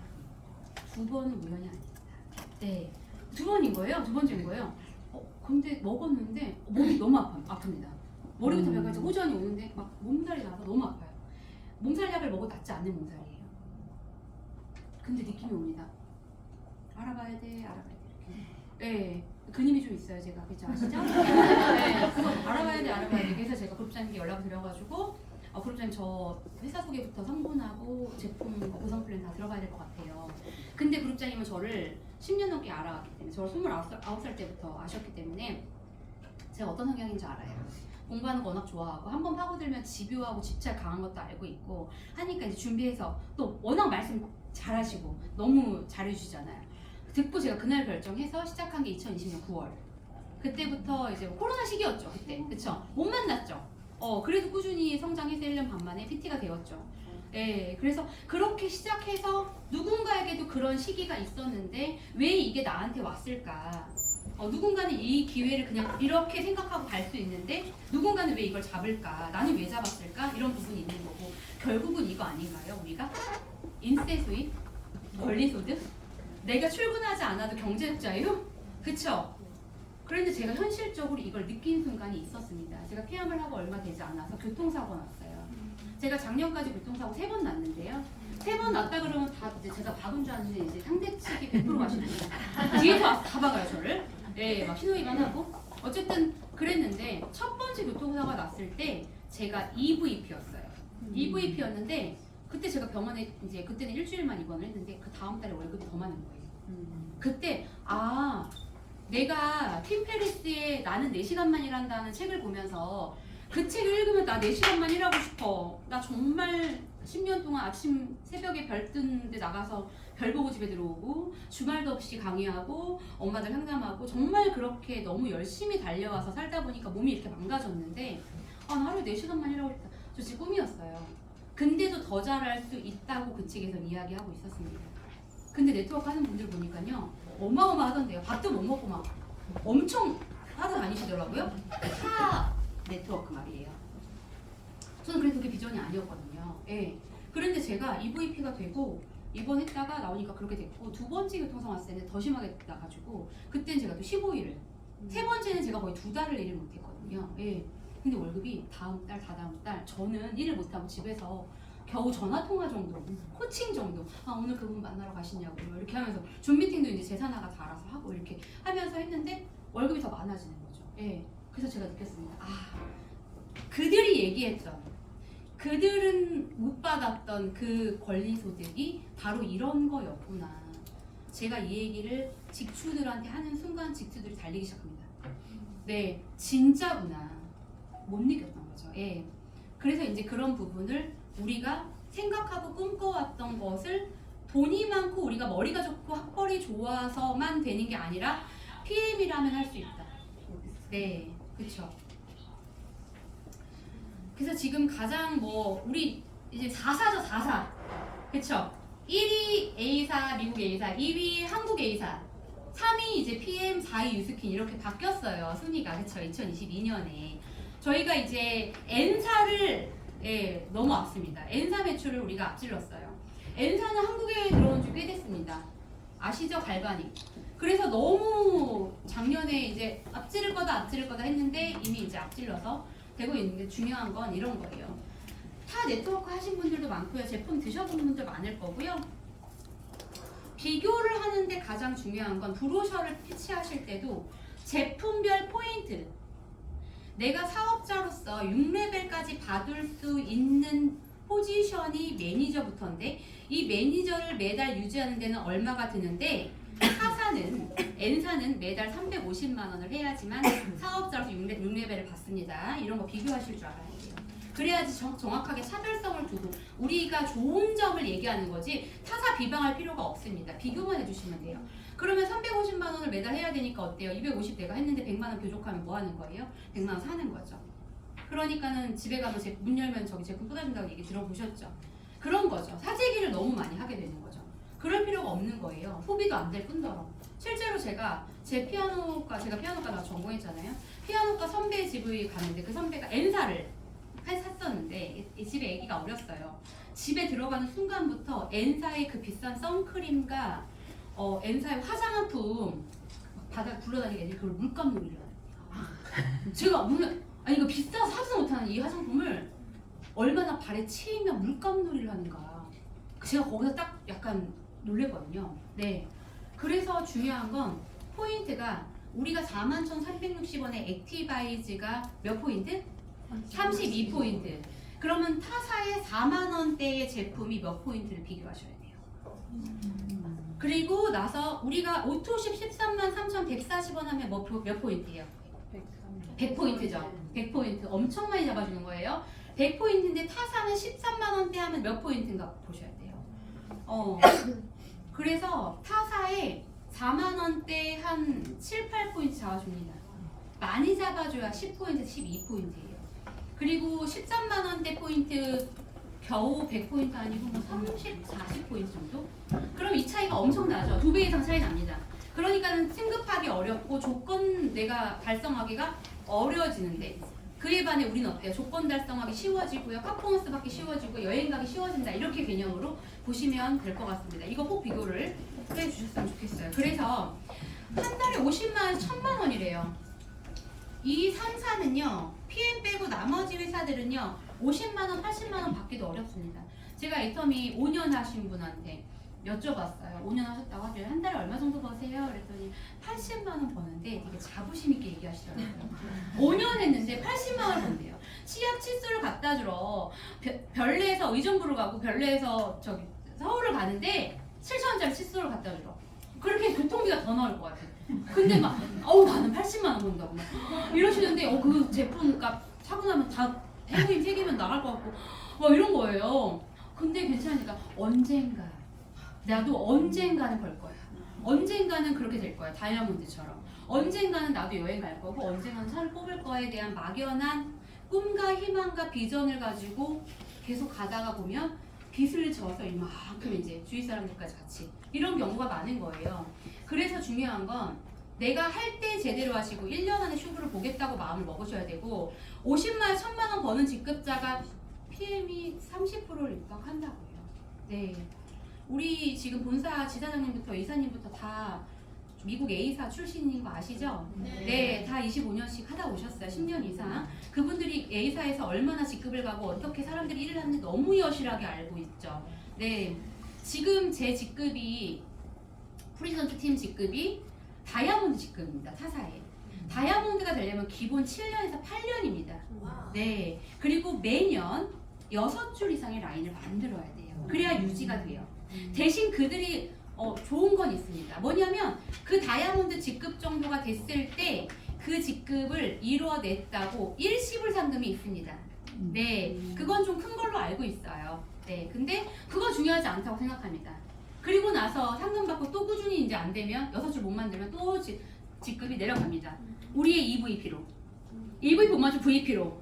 두 번은 우연이 아닙니다. 네, 두 번인 거예요. 두 번째인 거예요. 근데 먹었는데 몸이 너무 아픕니다. 머리부터 배까지 호전이 오는데 막 몸살이 나서 너무 아파요. 몸살약을 먹어도 낫지 않는 몸살이에요. 근데 느낌이 옵니다. 알아봐야 돼. 네, 근육이 좀 있어요. 제가 그죠 아시죠? 네, 그거 알아봐야 돼. 그래서 제가 그룹장님께 연락을 드려가지고 그룹장님 저 회사 소개부터 성분하고 제품 구성 플랜 다 들어가야 될 것 같아요. 근데 그룹장님은 저를 10년 넘게 알아왔기 때문에 저를 29살 때부터 아셨기 때문에 제가 어떤 성향인지 알아요. 공부하는 거 워낙 좋아하고 한번 파고들면 집요하고 집착 강한 것도 알고 있고 하니까 이제 준비해서 또 워낙 말씀 잘하시고 너무 잘해주시잖아요. 듣고 제가 그날 결정해서 시작한 게 2020년 9월. 그때부터 이제 코로나 시기였죠. 그때 그쵸? 못 만났죠. 그래도 꾸준히 성장해서 1년 반 만에 PT가 되었죠. 네, 그래서 그렇게 시작해서 누군가에게도 그런 시기가 있었는데 왜 이게 나한테 왔을까? 누군가는 이 기회를 그냥 이렇게 생각하고 갈 수 있는데 누군가는 왜 이걸 잡을까? 나는 왜 잡았을까? 이런 부분이 있는 거고 결국은 이거 아닌가요? 우리가 인세 수입, 권리소득, 내가 출근하지 않아도 경제적 자유? 그쵸? 그런데 제가 현실적으로 이걸 느낀 순간이 있었습니다. 제가 폐암을 하고 얼마 되지 않아서 교통사고 났어요. 제가 작년까지 교통사고 3번 났는데요. 3번 났다 그러면 다 이제 제가 박은 줄 아는데 이제 상대 측이 100% 가시는 거예요. 뒤에서 와서 다 박아요 저를. 네, 막 신호위반하고 어쨌든 그랬는데 첫 번째 교통사고가 났을 때 제가 EVP였어요. EVP였는데 그때 제가 병원에 이제 그때는 일주일만 입원을 했는데 그 다음 달에 월급이 더 많은 거예요. 그때 내가 팀 페리스의 나는 4시간만 일한다는 책을 보면서 그 책을 읽으면 나 4시간만 일하고 싶어. 나 정말 10년 동안 아침 새벽에 별 뜨는데 나가서 별 보고 집에 들어오고 주말도 없이 강의하고 엄마들 상담하고 정말 그렇게 너무 열심히 달려와서 살다 보니까 몸이 이렇게 망가졌는데 나 하루에 4시간만 일하고 싶다. 저 진짜 꿈이었어요. 근데도 더 잘할 수 있다고 그 책에서 이야기하고 있었습니다. 근데 네트워크 하는 분들 보니까요 어마어마하던데요. 밥도 못 먹고 막 엄청 하러 다니시더라고요. 타 네트워크 말이에요. 저는 그래도 그게 비전이 아니었거든요. 예. 그런데 제가 EVP가 되고 입원했다가 나오니까 그렇게 됐고 두 번째 교통사고 왔을 때는 더 심하게 나가지고 그때는 제가 또 15일을 세 번째는 제가 거의 2달을 일을 못했거든요. 예. 근데 월급이 다음 달, 다다음 달 저는 일을 못하고 집에서 겨우 전화 통화 정도, 코칭 정도. 아 오늘 그분 만나러 가시냐고요. 이렇게 하면서 줌 미팅도 이제 제사나가 다 알아서 하고 이렇게 하면서 했는데 월급이 더 많아지는 거죠. 예. 그래서 제가 느꼈습니다. 아 그들이 얘기했던, 그들은 못 받았던 그 권리 소득이 바로 이런 거였구나. 제가 이 얘기를 직추들한테 하는 순간 직추들이 달리기 시작합니다. 네, 진짜구나. 못 느꼈던 거죠. 예. 그래서 이제 그런 부분을 우리가 생각하고 꿈꿔왔던 것을 돈이 많고 우리가 머리가 좋고 학벌이 좋아서만 되는 게 아니라 PM이라면 할 수 있다. 네, 그렇죠. 그래서 지금 가장 뭐 우리 이제 4사죠, 4사. 그쵸? 1위 A사, 미국 A사, 2위 한국 A사, 3위 이제 PM, 4위 유스킨 이렇게 바뀌었어요. 순위가. 그쵸? 2022년에. 저희가 이제 N사를 너무 앞섭니다. N사 매출을 우리가 앞질렀어요. N사는 한국에 들어온 지 꽤 됐습니다. 아시죠? 갈바닉. 그래서 너무 작년에 이제 앞지를 거다 했는데 이미 이제 앞질러서 되고 있는데 중요한 건 이런 거예요. 타 네트워크 하신 분들도 많고요. 제품 드셔본 분들 많을 거고요. 비교를 하는데 가장 중요한 건 브로셔를 피치하실 때도 제품별 포인트. 내가 사업자로서 6레벨까지 받을 수 있는 포지션이 매니저부터인데 이 매니저를 매달 유지하는 데는 얼마가 드는데 타사는 N사는 매달 350만 원을 해야지만 사업자로서 6레벨을 받습니다. 이런 거 비교하실 줄 알아야 돼요. 그래야지 정확하게 차별성을 두고 우리가 좋은 점을 얘기하는 거지 타사 비방할 필요가 없습니다. 비교만 해주시면 돼요. 그러면 350만 원을 매달 해야 되니까 어때요? 250 내가 했는데 100만 원 부족하면 뭐 하는 거예요? 100만 원 사는 거죠. 그러니까는 집에 가면 문 열면 저기 제품 쏟아진다고 얘기 들어보셨죠? 그런 거죠. 사재기를 너무 많이 하게 되는 거죠. 그럴 필요가 없는 거예요. 소비도 안 될 뿐더러. 실제로 제가 제가 피아노과 나 전공했잖아요. 피아노과 선배 집에 가는데 그 선배가 N사를 샀었는데 집에 아기가 어렸어요. 집에 들어가는 순간부터 N사의 그 비싼 선크림과 N사의 화장품 바닥 굴러다니는 애들이 그걸 물감놀이를 하는. 제가 아니 이거 비싸서 사지도 못하는 이 화장품을 얼마나 발에 치이면 물감놀이를 하는가. 제가 거기서 딱 약간 놀랬거든요. 네. 그래서 중요한 건 포인트가 우리가 41,360원의 액티바이즈가 몇 포인트? 32포인트. 그러면 타사의 4만 원대의 제품이 몇 포인트를 비교하셔야 돼요. 그리고 나서 우리가 오토십 13만 3,140원 하면 몇 포인트예요? 100포인트죠. 100포인트. 엄청 많이 잡아주는 거예요. 100포인트인데 타사는 13만 원대 하면 몇 포인트인가 보셔야 돼요. 그래서 타사에 4만 원대 한 7, 8포인트 잡아줍니다. 많이 잡아줘야 10포인트, 12포인트예요. 그리고 13만 원대 포인트 겨우 100포인트 아니고 뭐 30, 40포인트 정도? 그럼 이 차이가 엄청 나죠. 2배 이상 차이 납니다. 그러니까는 승급하기 어렵고 조건 내가 달성하기가 어려워지는데 그에 반해 우리는 어때요? 조건 달성하기 쉬워지고요. 퍼포먼스 받기 쉬워지고 여행 가기 쉬워진다. 이렇게 개념으로 보시면 될 것 같습니다. 이거 꼭 비교를 해주셨으면 좋겠어요. 그래서 한 달에 50만 원, 1000만 원이래요. 이 3사는요. PM 빼고 나머지 회사들은요. 50만 원, 80만 원 받기도 어렵습니다. 제가 애터미 5년 하신 분한테 여쭤봤어요. 5년 하셨다고 하죠. 한 달에 얼마 정도 버세요? 그랬더니 80만 원 버는데 되게 자부심 있게 얘기하시더라고요. 5년 했는데 80만 원 번대요. 치약 칫솔을 갖다 주러 별내에서 의정부로 가고 별내에서 저기 서울을 가는데 7,000원짜리 칫솔을 갖다 주러. 그렇게 교통비가 더 나올 것 같아요. 근데 막 나는 80만 원 번다고 막 이러시는데 그 제품 값 사고 나면 다 해고임 3개면 나갈 것 같고 막 이런 거예요. 근데 괜찮으니까 언젠가 나도 언젠가는 벌 거야. 언젠가는 그렇게 될 거야. 다이아몬드처럼. 언젠가는 나도 여행 갈 거고 언젠가는 차를 뽑을 거에 대한 막연한 꿈과 희망과 비전을 가지고 계속 가다가 보면 빚을 져서 이만큼 이제 주위 사람들까지 같이 이런 경우가 많은 거예요. 그래서 중요한 건 내가 할 때 제대로 하시고 1년 안에 슈브를 보겠다고 마음을 먹으셔야 되고 50만 원, 1000만 원 버는 직급자가 PM이 30%를 입각한다고요. 네. 우리 지금 본사 지사장님부터 이사님부터 다 미국 A사 출신인 거 아시죠? 네, 다 25년씩 하다 오셨어요. 10년 이상. 그분들이 A사에서 얼마나 직급을 가고 어떻게 사람들이 일을 하는지 너무 여실하게 알고 있죠. 네, 지금 제 직급이 프리전트 팀 직급이 다이아몬드 직급입니다. 타사에. 다이아몬드가 되려면 기본 7년에서 8년입니다. 네, 그리고 매년 6줄 이상의 라인을 만들어야 돼요. 그래야 유지가 돼요. 대신 그들이 좋은 건 있습니다. 뭐냐면 그 다이아몬드 직급 정도가 됐을 때 그 직급을 이루어냈다고 일시불 상금이 있습니다. 네, 그건 좀 큰 걸로 알고 있어요. 네, 근데 그거 중요하지 않다고 생각합니다. 그리고 나서 상금 받고 또 꾸준히 이제 안 되면 6줄 못 만들면 또 직급이 내려갑니다. 우리의 EVP로. EVP 못 맞추면 VP로.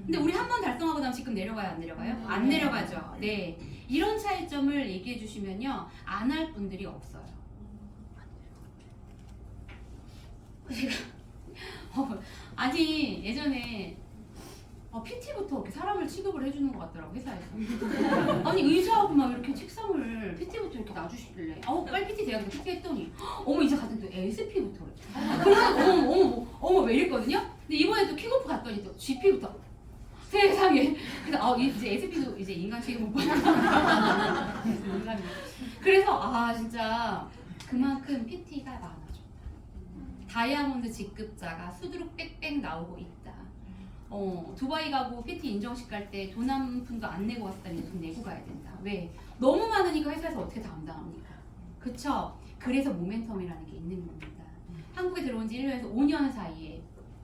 근데 우리 한 번 달성하고 나면 직급 내려가요? 안 내려가요? 안 내려가죠. 네. 이런 차이점을 얘기해 주시면요. 안 할 분들이 없어요. 제가 아니 예전에 PT부터 이렇게 사람을 취급을 해주는 것 같더라고 회사에서. 아니 의자하고 막 이렇게 책상을 PT부터 이렇게 놔주시길래 빨리 PT 돼야 돼. PT 했더니 어머 이제 갔더니 또 SP부터 그래서 어머 왜 이랬거든요. 근데 이번에 또 킥오프 갔더니 또 GP부터 세상에. 그래서 이제 SP도 이제 인간 취급 못 받아. 그래서 진짜 그만큼 PT가 많아졌다. 다이아몬드 직급자가 수두룩 빽빽 나오고 있다. 두바이 가고 PT 인정식 갈 때 돈 한 푼도 안 내고 갔다니 돈 내고 가야 된다. 왜? 너무 많으니까 회사에서 어떻게 감당합니까? 그쵸? 그래서 모멘텀이라는 게 있는 겁니다. 한국에 들어온 지 1년에서 5년 사이에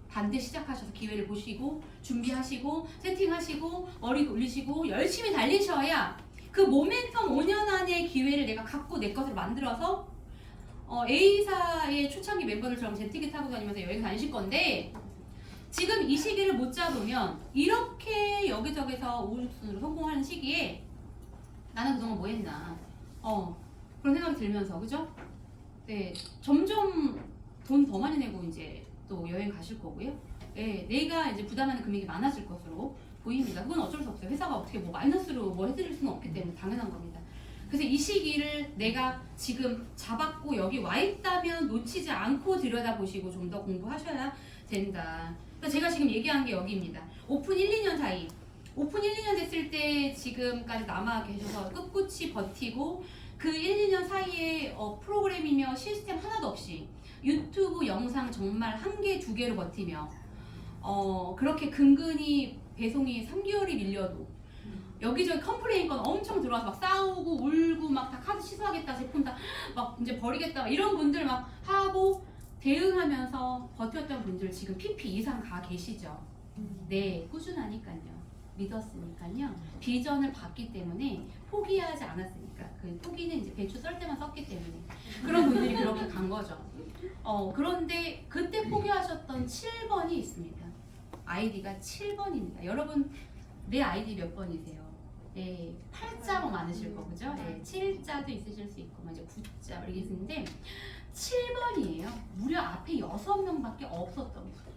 반드시 시작하셔서 기회를 보시고 준비하시고 세팅하시고 머리 돌리시고 열심히 달리셔야 그 모멘텀 5년 안의 기회를 내가 갖고 내 것을 만들어서 A사의 초창기 멤버들처럼 제트기 타고 다니면서 여행 다니실 건데 지금 이 시기를 못 잡으면 이렇게 여기저기서 우후죽순으로 성공하는 시기에 나는 그동안 뭐 했나 그런 생각이 들면서 그죠? 네, 점점 돈 더 많이 내고 이제 또 여행 가실 거고요. 네, 내가 이제 부담하는 금액이 많아질 것으로 보입니다. 그건 어쩔 수 없어요. 회사가 어떻게 뭐 마이너스로 뭐 해드릴 수는 없기 때문에 당연한 겁니다. 그래서 이 시기를 내가 지금 잡았고 여기 와 있다면 놓치지 않고 들여다보시고 좀 더 공부하셔야 된다. 그래서 제가 지금 얘기한 게 여기입니다. 오픈 1, 2년 사이. 오픈 1, 2년 됐을 때 지금까지 남아 계셔서 꿋꿋이 버티고 그 1, 2년 사이에 프로그램이며 시스템 하나도 없이 유튜브 영상 정말 1개, 2개로 버티며 그렇게 근근히 배송이 3개월이 밀려도 여기저기 컴플레인 건 엄청 들어와서 막 싸우고 울고 막 다 카드 취소하겠다 제품 다 막 이제 버리겠다 이런 분들 막 하고 대응하면서 버텼던 분들 지금 PP 이상 가 계시죠? 네, 꾸준하니까요. 믿었으니까요. 비전을 봤기 때문에 포기하지 않았으니까 그 포기는 이제 배추 썰 때만 썼기 때문에 그런 분들이 그렇게 간 거죠. 그런데 그때 포기하셨던 7번이 있습니다. 아이디가 7번입니다. 여러분 내 아이디 몇 번이세요? 네, 8자 많으실 거 그죠? 네, 7자도 있으실 수 있고 이제 9자 이렇게 있는데 7번이에요. 무려 앞에 6명밖에 없었던 거예요.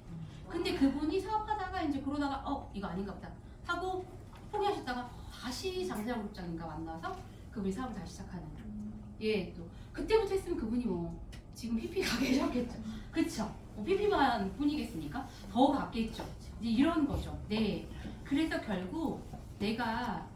근데 그분이 사업하다가 이제 그러다가 이거 아닌가 보다 하고 포기하셨다가 다시 장사장국장인가 만나서 그분이 사업을 다시 시작하는 예, 또 그때부터 했으면 그분이 뭐 지금 PP 가 계셨겠죠. 그쵸? PP만 뿐이겠습니까? 더 갔겠죠. 이제 이런 거죠. 네. 그래서 결국 내가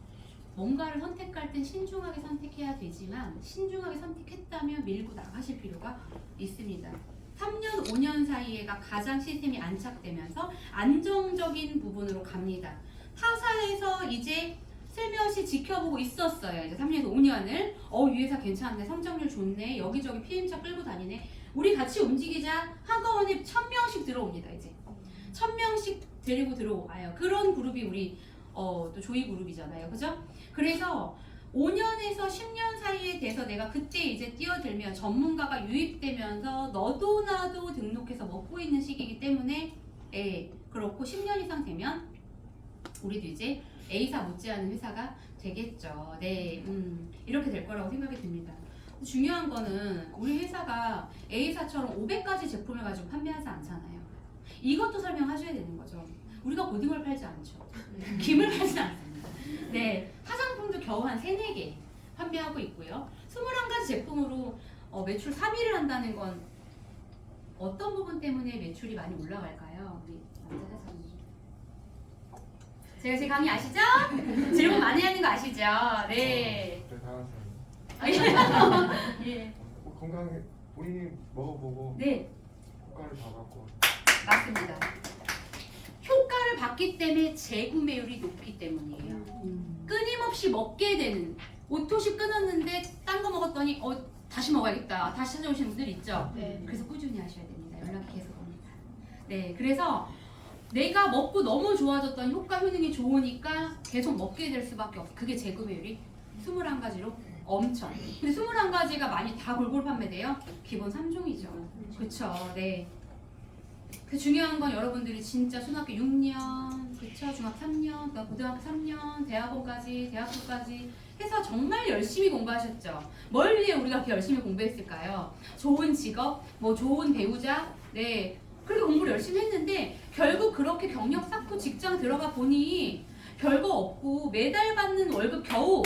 뭔가를 선택할 땐 신중하게 선택해야 되지만 신중하게 선택했다면 밀고 나가실 필요가 있습니다. 3년, 5년 사이에가 가장 시스템이 안착되면서 안정적인 부분으로 갑니다. 타사에서 이제 슬며시 지켜보고 있었어요. 이제 3년에서 5년을 이 회사 괜찮네, 성장률 좋네, 여기저기 PM차 끌고 다니네. 우리 같이 움직이자. 한꺼번에 1000명씩 들어옵니다. 이제 1000명씩 데리고 들어와요. 그런 그룹이 우리 또 조이 그룹이잖아요. 그죠? 그래서 5년에서 10년 사이에 돼서 내가 그때 이제 뛰어들면 전문가가 유입되면서 너도 나도 등록해서 먹고 있는 시기이기 때문에 그렇고 10년 이상 되면 우리도 이제 A사 못지않은 회사가 되겠죠. 네, 이렇게 될 거라고 생각이 듭니다. 중요한 거는 우리 회사가 A사처럼 500가지 제품을 가지고 판매하지 않잖아요. 이것도 설명하셔야 되는 거죠. 우리가 고등어를 팔지 않죠. 김을 팔지 않습니다. 네, 화장품도 겨우 한 3, 4개 판매하고 있고요. 21가지 제품으로 매출 3위를 한다는 건 어떤 부분 때문에 매출이 많이 올라갈까요? 우리 남자 사장님. 제가 제 강의 아시죠? 질문 많이 하는 거 아시죠? 네. 예. 건강하게 본인이 먹어보고 네. 효과를 봐갖고 맞습니다. 효과를 봤기 때문에 재구매율이 높기 때문이에요. 끊임없이 먹게 되는 오토시 끊었는데 딴 거 먹었더니 다시 먹어야겠다. 다시 찾아오시는 분들 있죠? 네. 그래서 꾸준히 하셔야 됩니다. 연락이 계속 옵니다. 네, 그래서 내가 먹고 너무 좋아졌던 효과 효능이 좋으니까 계속 먹게 될 수밖에 없어. 그게 재구매율이 21가지로 엄청. 근데 21가지가 많이 다 골고루 판매돼요? 기본 3종이죠. 그쵸? 네. 그 중요한 건 여러분들이 진짜 초등학교 6년, 그쵸? 중학교 3년, 고등학교 3년, 대학원까지, 대학교까지 해서 정말 열심히 공부하셨죠. 뭘 위해 우리가 그렇게 열심히 공부했을까요? 좋은 직업, 뭐 좋은 배우자, 네. 그렇게 공부를 열심히 했는데 결국 그렇게 경력 쌓고 직장 들어가 보니 별거 없고 매달 받는 월급 겨우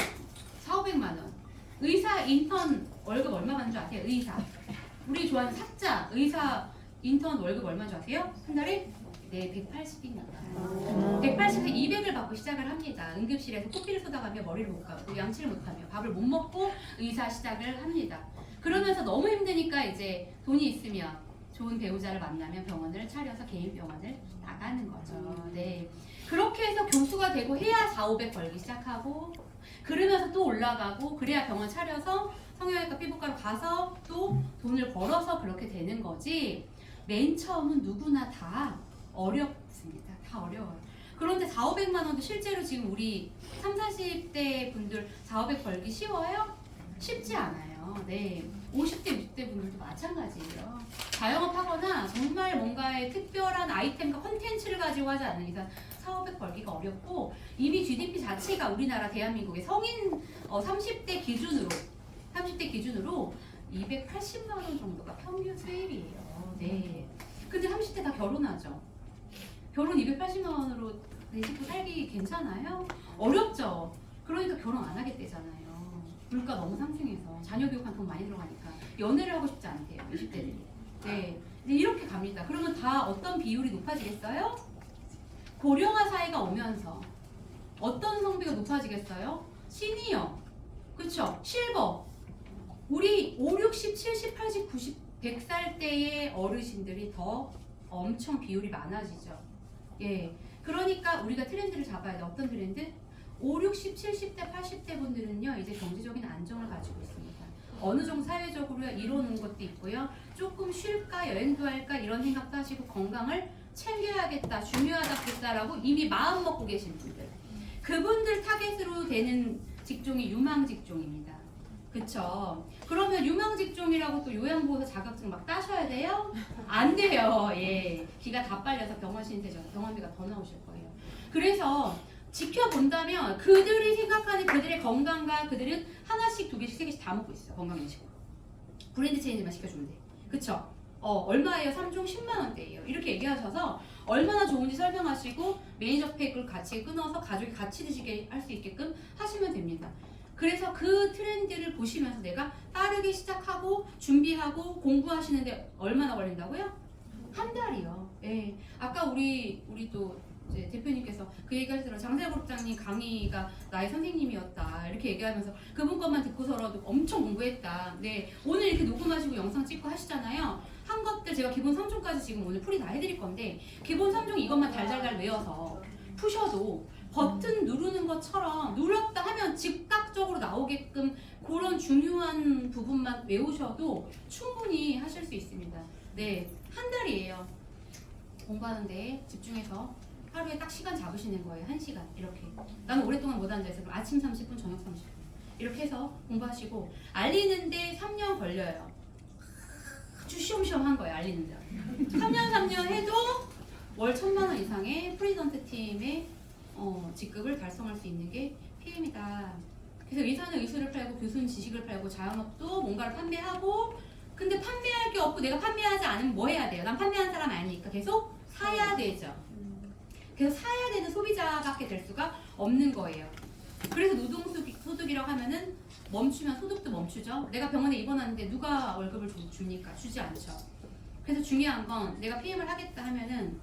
4,500만 원. 의사 인턴 월급 얼마 받는 줄 아세요? 의사. 우리 좋아하는 사자 의사 인턴 월급 얼마 줄 아세요? 한 달에? 네, 180입니다. 180에서 200을 받고 시작을 합니다. 응급실에서 코피를 쏟아가며 머리를 못 감고 양치를 못하며 밥을 못 먹고 의사 시작을 합니다. 그러면서 너무 힘드니까 이제 돈이 있으면 좋은 배우자를 만나면 병원을 차려서 개인 병원을 나가는 거죠. 네, 그렇게 해서 교수가 되고 해야 4,500 벌기 시작하고 그러면서 또 올라가고 그래야 병원 차려서 성형외과 피부과로 가서 또 돈을 벌어서 그렇게 되는 거지. 맨 처음은 누구나 다 어렵습니다. 다 어려워요. 그런데 4,500만 원도 실제로 지금 우리 30, 40대 분들 4,500 벌기 쉬워요? 쉽지 않아요. 네, 50대, 60대 분들도 마찬가지예요. 자영업 하거나 정말 뭔가의 특별한 아이템과 컨텐츠를 가지고 하지 않는 이상 4,500 벌기가 어렵고 이미 GDP 자체가 우리나라 대한민국의 성인 30대 기준으로 280만 원 정도가 평균 수입이에요. 네. 근데 30대 다 결혼하죠. 결혼 280만 원으로 내 식구 살기 괜찮아요? 어렵죠. 그러니까 결혼 안 하겠대잖아요. 물가 너무 상승해서 자녀 교육한 돈 많이 들어가니까 연애를 하고 싶지 않대요. 20대들이. 네. 이렇게 갑니다. 그러면 다 어떤 비율이 높아지겠어요? 고령화 사회가 오면서 어떤 성비가 높아지겠어요? 시니어, 그쵸? 실버. 우리 5, 60, 70, 80, 90, 100살 때의 어르신들이 더 엄청 비율이 많아지죠. 예. 그러니까 우리가 트렌드를 잡아야 돼. 어떤 트렌드? 5, 60, 70대, 80대 분들은요, 이제 경제적인 안정을 가지고 있습니다. 어느 정도 사회적으로 이뤄놓은 것도 있고요. 조금 쉴까, 여행도 할까, 이런 생각도 하시고 건강을 챙겨야겠다, 중요하다겠다라고 이미 마음 먹고 계신 분들. 그분들 타겟으로 되는 직종이 유망 직종입니다. 그쵸? 그러면 유망 직종이라고 또 요양보호사 자격증 막 따셔야 돼요? 안 돼요. 예. 기가 다 빨려서 병원 신세죠. 병원비가 더 나오실 거예요. 그래서 지켜본다면 그들이 생각하는 그들의 건강과 그들은 하나씩, 두 개씩, 세 개씩 다 먹고 있어요. 건강식으로. 브랜드 체인지만 시켜주면 돼. 그쵸? 얼마예요? 3종 10만 원대예요. 이렇게 얘기하셔서 얼마나 좋은지 설명하시고 매니저 팩을 같이 끊어서 가족이 같이 드시게 할 수 있게끔 하시면 됩니다. 그래서 그 트렌드를 보시면서 내가 빠르게 시작하고 준비하고 공부하시는데 얼마나 걸린다고요? 한 달이요. 예. 아까 우리 또 이제 대표님께서 그 얘기하시더라고요. 장세골장님 강의가 나의 선생님이었다 이렇게 얘기하면서 그분 것만 듣고서라도 엄청 공부했다. 네, 오늘 이렇게 녹음하시고 영상 찍고 하시잖아요. 한 것들 제가 기본 3종까지 지금 오늘 풀이 다 해드릴 건데 기본 3종 이것만 달달달 외워서 푸셔도 버튼 누르는 것처럼 눌렀다 하면 즉각적으로 나오게끔 그런 중요한 부분만 외우셔도 충분히 하실 수 있습니다. 네, 한 달이에요. 공부하는데 집중해서 하루에 딱 시간 잡으시는 거예요. 1시간 이렇게. 나는 오랫동안 못 앉아있어요. 그럼 아침 30분, 저녁 30분 이렇게 해서 공부하시고 알리는데 3년 걸려요. 아주 쉬엄쉬엄한 거예요. 알리는데 3년 해도 월 1,000만 원 이상의 프리던트 팀의 직급을 달성할 수 있는 게 PM이다. 그래서 의사는 의술을 팔고 교수는 지식을 팔고 자영업도 뭔가를 판매하고 근데 판매할 게 없고 내가 판매하지 않으면 뭐 해야 돼요? 난 판매하는 사람 아니니까 계속 사야 되죠. 그래서 사야 되는 소비자밖에 될 수가 없는 거예요. 그래서 노동소득이라고 하면은 멈추면 소득도 멈추죠. 내가 병원에 입원하는데 누가 월급을 줍니까? 주지 않죠. 그래서 중요한 건 내가 PM을 하겠다 하면은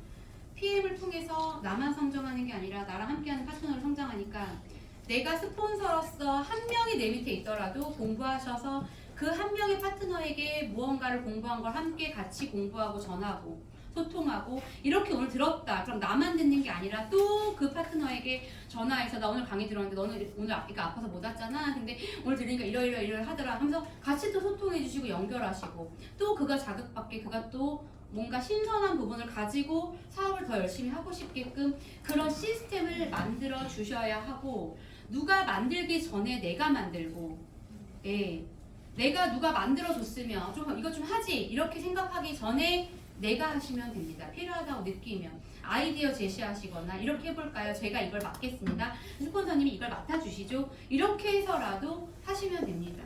PM을 통해서 나만 성장하는 게 아니라 나랑 함께하는 파트너를 성장하니까 내가 스폰서로서 한 명이 내 밑에 있더라도 공부하셔서 그 한 명의 파트너에게 무언가를 공부한 걸 함께 같이 공부하고 전하고 소통하고 이렇게 오늘 들었다. 그럼 나만 듣는 게 아니라 또 그 파트너에게 전화해서 나 오늘 강의 들었는데 너는 오늘 아파서 못 왔잖아. 근데 오늘 들으니까 이러 하더라 하면서 같이 또 소통해 주시고 연결하시고 또 그가 자극받게 그가 또 뭔가 신선한 부분을 가지고 사업을 더 열심히 하고 싶게끔 그런 시스템을 만들어 주셔야 하고 누가 만들기 전에 내가 만들고 예. 내가 누가 만들어줬으면 좀 이거 좀 하지 이렇게 생각하기 전에 내가 하시면 됩니다. 필요하다고 느끼면 아이디어 제시하시거나 이렇게 해볼까요? 제가 이걸 맡겠습니다. 스폰서님이 이걸 맡아주시죠. 이렇게 해서라도 하시면 됩니다.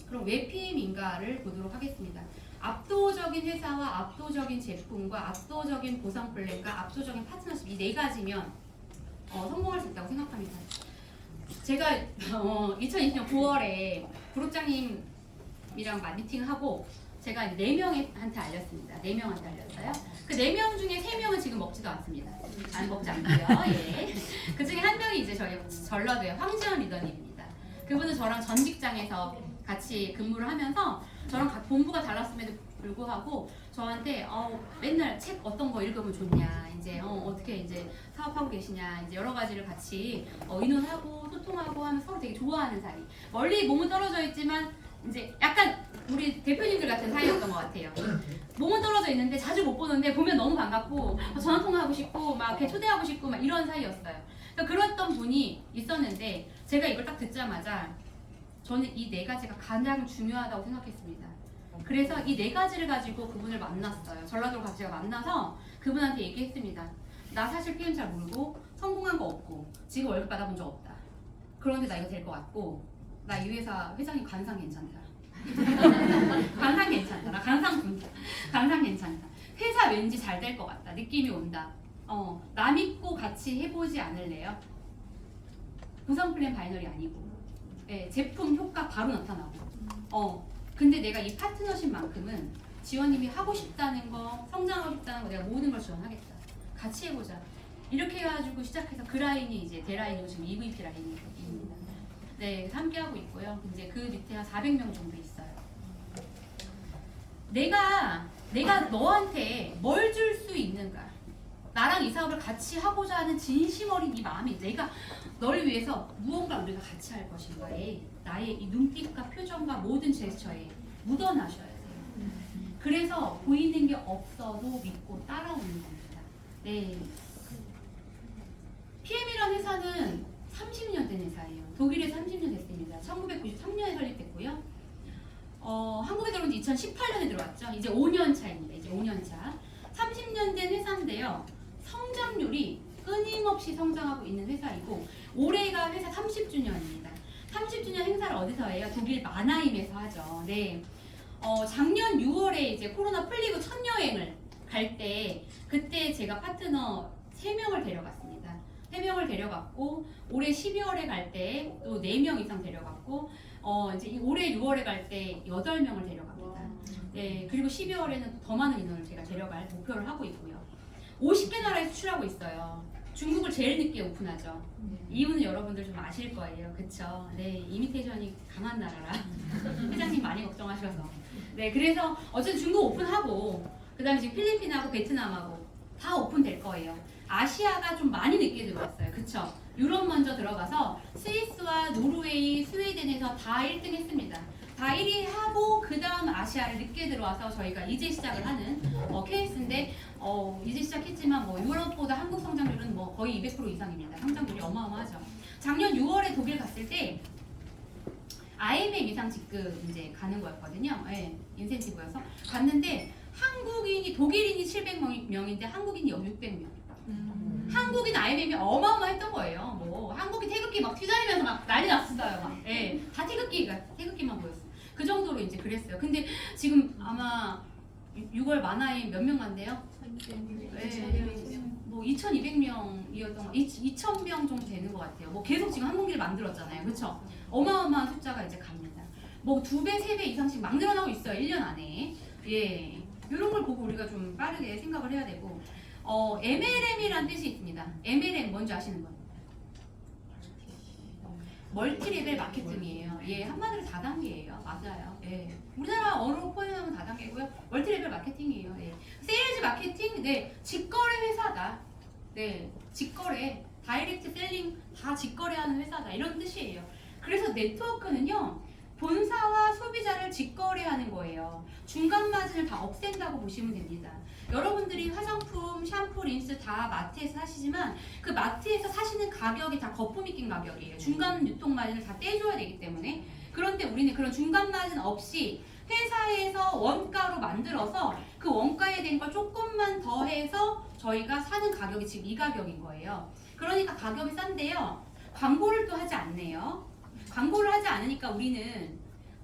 그럼 왜 PM인가를 보도록 하겠습니다. 압도적인 회사와 압도적인 제품과 압도적인 보상 플랜과 압도적인 파트너십 이 네 가지면 성공할 수 있다고 생각합니다. 제가 2020년 9월에 부록장님이랑 미팅하고 제가 4명한테 알렸습니다. 4명한테 알렸어요. 그 4명 중에 3명은 지금 먹지도 않습니다. 안 먹지 않고요. 예. 그 중에 한 명이 이제 저희 전라도의 황지연 리더님입니다. 그분은 저랑 전 직장에서 같이 근무를 하면서 저랑 본부가 달랐음에도 불구하고 저한테 맨날 책 어떤 거 읽으면 좋냐, 이제 어떻게 이제 사업하고 계시냐, 이제 여러 가지를 같이 의논하고 소통하고 하면 서로 되게 좋아하는 사이. 멀리 몸은 떨어져 있지만 이제 약간 우리 대표님들 같은 사이였던 것 같아요. 몸은 떨어져 있는데 자주 못 보는데 보면 너무 반갑고 전화 통화하고 싶고 막 이렇게 초대하고 싶고 막 이런 사이였어요. 그러니까 그랬던 분이 있었는데 제가 이걸 딱 듣자마자 저는 이 4가지가 가장 중요하다고 생각했습니다. 그래서 이 4가지를 가지고 그분을 만났어요. 전라도로 가서 제가 만나서 그분한테 얘기했습니다. 나 사실 PM 잘 모르고 성공한 거 없고 지금 월급 받아본 적 없다. 그런데 나 이거 될 것 같고 나 이 회사 회장님 관상 괜찮다. 관상 괜찮다. 나 관상 괜찮다. 회사 왠지 잘 될 것 같다. 느낌이 온다. 나 믿고 같이 해보지 않을래요? 보상 플랜 바이너리 아니고 네, 제품 효과 바로 나타나고 근데 내가 이 파트너십만큼은 지원님이 하고 싶다는 거 성장하고 싶다는 거 내가 모든 걸 지원하겠다. 같이 해보자. 이렇게 해가지고 시작해서 그 라인이 이제 대라인이고 지금 EVP 라인입니다. 네, 함께 하고 있고요. 이제 그 밑에 한 400명 정도 있어요. 내가 너한테 뭘 줄 수 있는가? 나랑 이 사업을 같이 하고자 하는 진심 어린 이 마음이 내가 너를 위해서 무언가 우리가 같이 할 것인가에 나의 이 눈빛과 표정과 모든 제스처에 묻어나셔야 돼요. 그래서 보이는 게 없어도 믿고 따라오는 겁니다. 네. PM이라는 회사는 30년 된 회사예요. 독일에서 30년 됐습니다. 1993년에 설립됐고요. 한국에 들어온 지 2018년에 들어왔죠. 이제 5년 차입니다. 이제 5년 차. 30년 된 회사인데요. 성장률이 끊임없이 성장하고 있는 회사이고 올해가 회사 30주년입니다. 30주년 행사를 어디서 해요? 독일 마나임에서 하죠. 네. 작년 6월에 이제 코로나 풀리고 첫 여행을 갈 때 그때 제가 파트너 3명을 데려갔습니다. 3명을 데려갔고 올해 12월에 갈 때 또 4명 이상 데려갔고 이제 올해 6월에 갈 때 8명을 데려갑니다. 네. 그리고 12월에는 더 많은 인원을 제가 데려갈 목표를 하고 있고요. 50개 나라에 수출하고 있어요. 중국을 제일 늦게 오픈하죠. 이유는 여러분들 좀 아실 거예요. 그쵸? 네, 이미테이션이 강한 나라라. 회장님 많이 걱정하셔서. 네, 그래서 어쨌든 중국 오픈하고 그 다음에 지금 필리핀하고 베트남하고 다 오픈될 거예요. 아시아가 좀 많이 늦게 들어왔어요. 그쵸? 유럽 먼저 들어가서 스위스와 노르웨이, 스웨덴에서 다 1등 했습니다. 다 1위 하고 그 다음 아시아를 늦게 들어와서 저희가 이제 시작을 하는 케이스인데 이제 시작했지만 뭐 유럽보다 한국 성장률은 뭐 거의 200% 이상입니다. 성장률이 어마어마하죠. 작년 6월에 독일 갔을 때 IMM 이상 직급 이제 가는 거였거든요. 네, 인센티브여서 갔는데 한국인이 독일인이 700명인데 한국인이 600명. 한국인 IMM이 어마어마했던 거예요. 뭐 한국인 태극기 막 튀다니면서 막 난리 났었어요. 막. 네, 다 태극기만 보였어요. 그 정도로 이제 그랬어요. 근데 지금 아마 6월 마나임 몇 명 간대요? 네, 뭐 2,200명이었던 거, 2,000명 정도 되는 것 같아요. 뭐 계속 지금 항공기를 만들었잖아요. 그렇죠? 어마어마한 숫자가 이제 갑니다. 뭐 2배, 3배 이상씩 막 늘어나고 있어요. 1년 안에. 예, 이런 걸 보고 우리가 좀 빠르게 생각을 해야 되고 MLM이라는 뜻이 있습니다. MLM 뭔지 아시는 분? 멀티레벨 마케팅이에요. 예, 한마디로 4단계예요. 맞아요. 예. 우리나라 언어로 표현하면 4단계고요. 멀티레벨 마케팅이에요. 예. 세일즈 마케팅, 네, 직거래 회사다. 네, 직거래, 다이렉트 셀링 다 직거래하는 회사다. 이런 뜻이에요. 그래서 네트워크는요, 본사와 소비자를 직거래하는 거예요. 중간 마진을 다 없앤다고 보시면 됩니다. 여러분들이 화장품, 샴푸, 린스 다 마트에서 사시지만 그 마트에서 사시는 가격이 다 거품이 낀 가격이에요. 중간 유통 마진을 다 떼줘야 되기 때문에. 그런데 우리는 그런 중간 마진 없이 회사에서 원가로 만들어서 그 원가에 대한 걸 조금만 더해서 저희가 사는 가격이 지금 이 가격인 거예요. 그러니까 가격이 싼데요. 광고를 또 하지 않네요. 광고를 하지 않으니까 우리는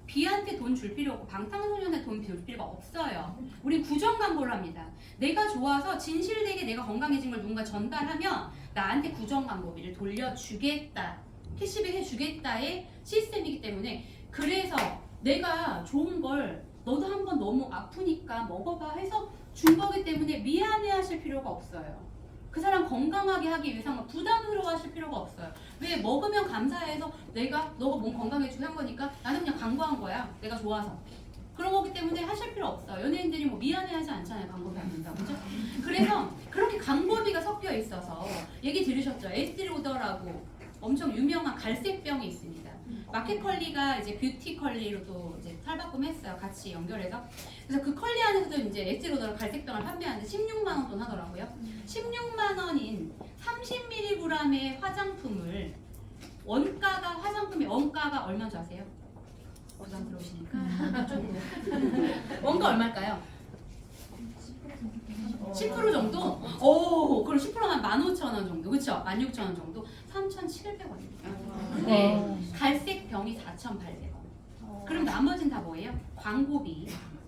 B한테 돈 줄 필요 없고 방탄소년단에 돈 줄 필요가 없어요. 우린 구정 광고를 합니다. 내가 좋아서 진실되게 내가 건강해진 걸 누군가 전달하면 나한테 구정 광고비를 돌려주겠다. 캐시백 해주겠다의 시스템이기 때문에 그래서 내가 좋은 걸 너도 한번 너무 아프니까 먹어봐 해서 준 거기 때문에 미안해 하실 필요가 없어요. 그 사람 건강하게 하기 위해서 부담스러워 하실 필요가 없어요. 왜? 먹으면 감사해서 너가 몸 건강해지고 한 거니까 나는 그냥 광고한 거야. 내가 좋아서. 그런 거기 때문에 하실 필요 없어요. 연예인들이 뭐 미안해 하지 않잖아요. 광고비 안 된다고. 그죠? 그래서 그렇게 광고비가 섞여 있어서 얘기 들으셨죠? 에스티로더라고 엄청 유명한 갈색병이 있습니다. 마켓컬리가 이제 뷰티 컬리로 또 이제 탈바꿈했어요. 같이 연결해서. 그래서 그 컬리 안에서도 이제 에스티로더로 갈색병을 판매하는데 16만 원 돈 하더라고요. 16만 원인 30mg의 화장품을 화장품의 원가가 얼마인 줄 아세요? 부담스러우시니까. 원가 얼마일까요? 10% 정도? 오, 그럼 10%면 15,000원 정도, 그쵸? 16,000원 정도? 3,700원입니다. 네, 갈색 병이 4,800원. 그럼 나머지는 다 뭐예요? 광고비,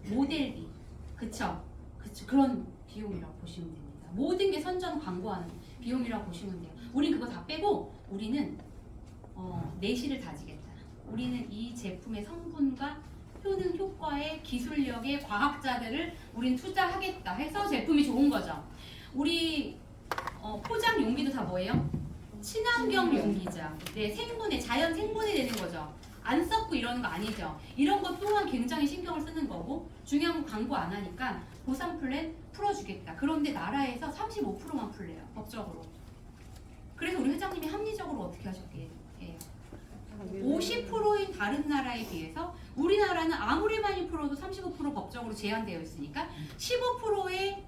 모델비, 그쵸? 그런 비용이라고 보시면 됩니다. 모든 게 선전 광고하는 비용이라고 보시면 돼요. 우린 그거 다 빼고 우리는 내실을 다지겠다. 우리는 이 제품의 성분과 효능 효과의 기술력의 과학자들을 우린 투자하겠다 해서 제품이 좋은 거죠. 우리 포장 용기도 다 뭐예요? 친환경 용기죠. 네, 자연 생분해 되는 거죠. 안 썩고 이러는 거 아니죠. 이런 것 또한 굉장히 신경을 쓰는 거고 중요한 건 광고 안 하니까 보상 플랜 풀어주겠다. 그런데 나라에서 35%만 풀래요. 법적으로. 그래서 우리 회장님이 합리적으로 어떻게 하셨게요? 50%인 다른 나라에 비해서 우리나라는 아무리 많이 풀어도 35% 법적으로 제한되어 있으니까 15%의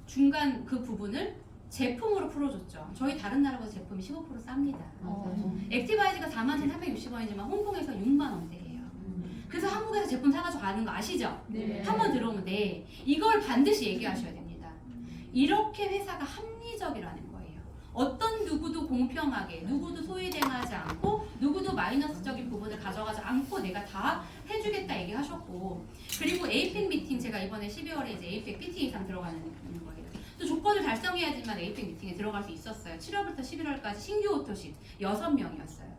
중간 그 부분을 제품으로 풀어줬죠. 저희 다른 나라보다 제품이 15% 쌉니다. 액티바이즈가 41,360원이지만 홍콩에서 6만 원대예요. 그래서 한국에서 제품 사가지고 가는 거 아시죠? 네. 한번 들어오면 네. 이걸 반드시 얘기하셔야 됩니다. 이렇게 회사가 합리적이라는 거예요. 어떤 누구도 공평하게, 누구도 소외당하지 않고, 누구도 마이너스적인 부분을 가져가지 않고 내가 다 해주겠다 얘기하셨고, 그리고 에이펙 미팅 제가 이번에 12월에 이제 에이펙 PT 이상 들어가는 거예요. 또 조건을 달성해야지만 에이펙 미팅에 들어갈 수 있었어요. 7월부터 11월까지 신규 오토십 6명이었어요.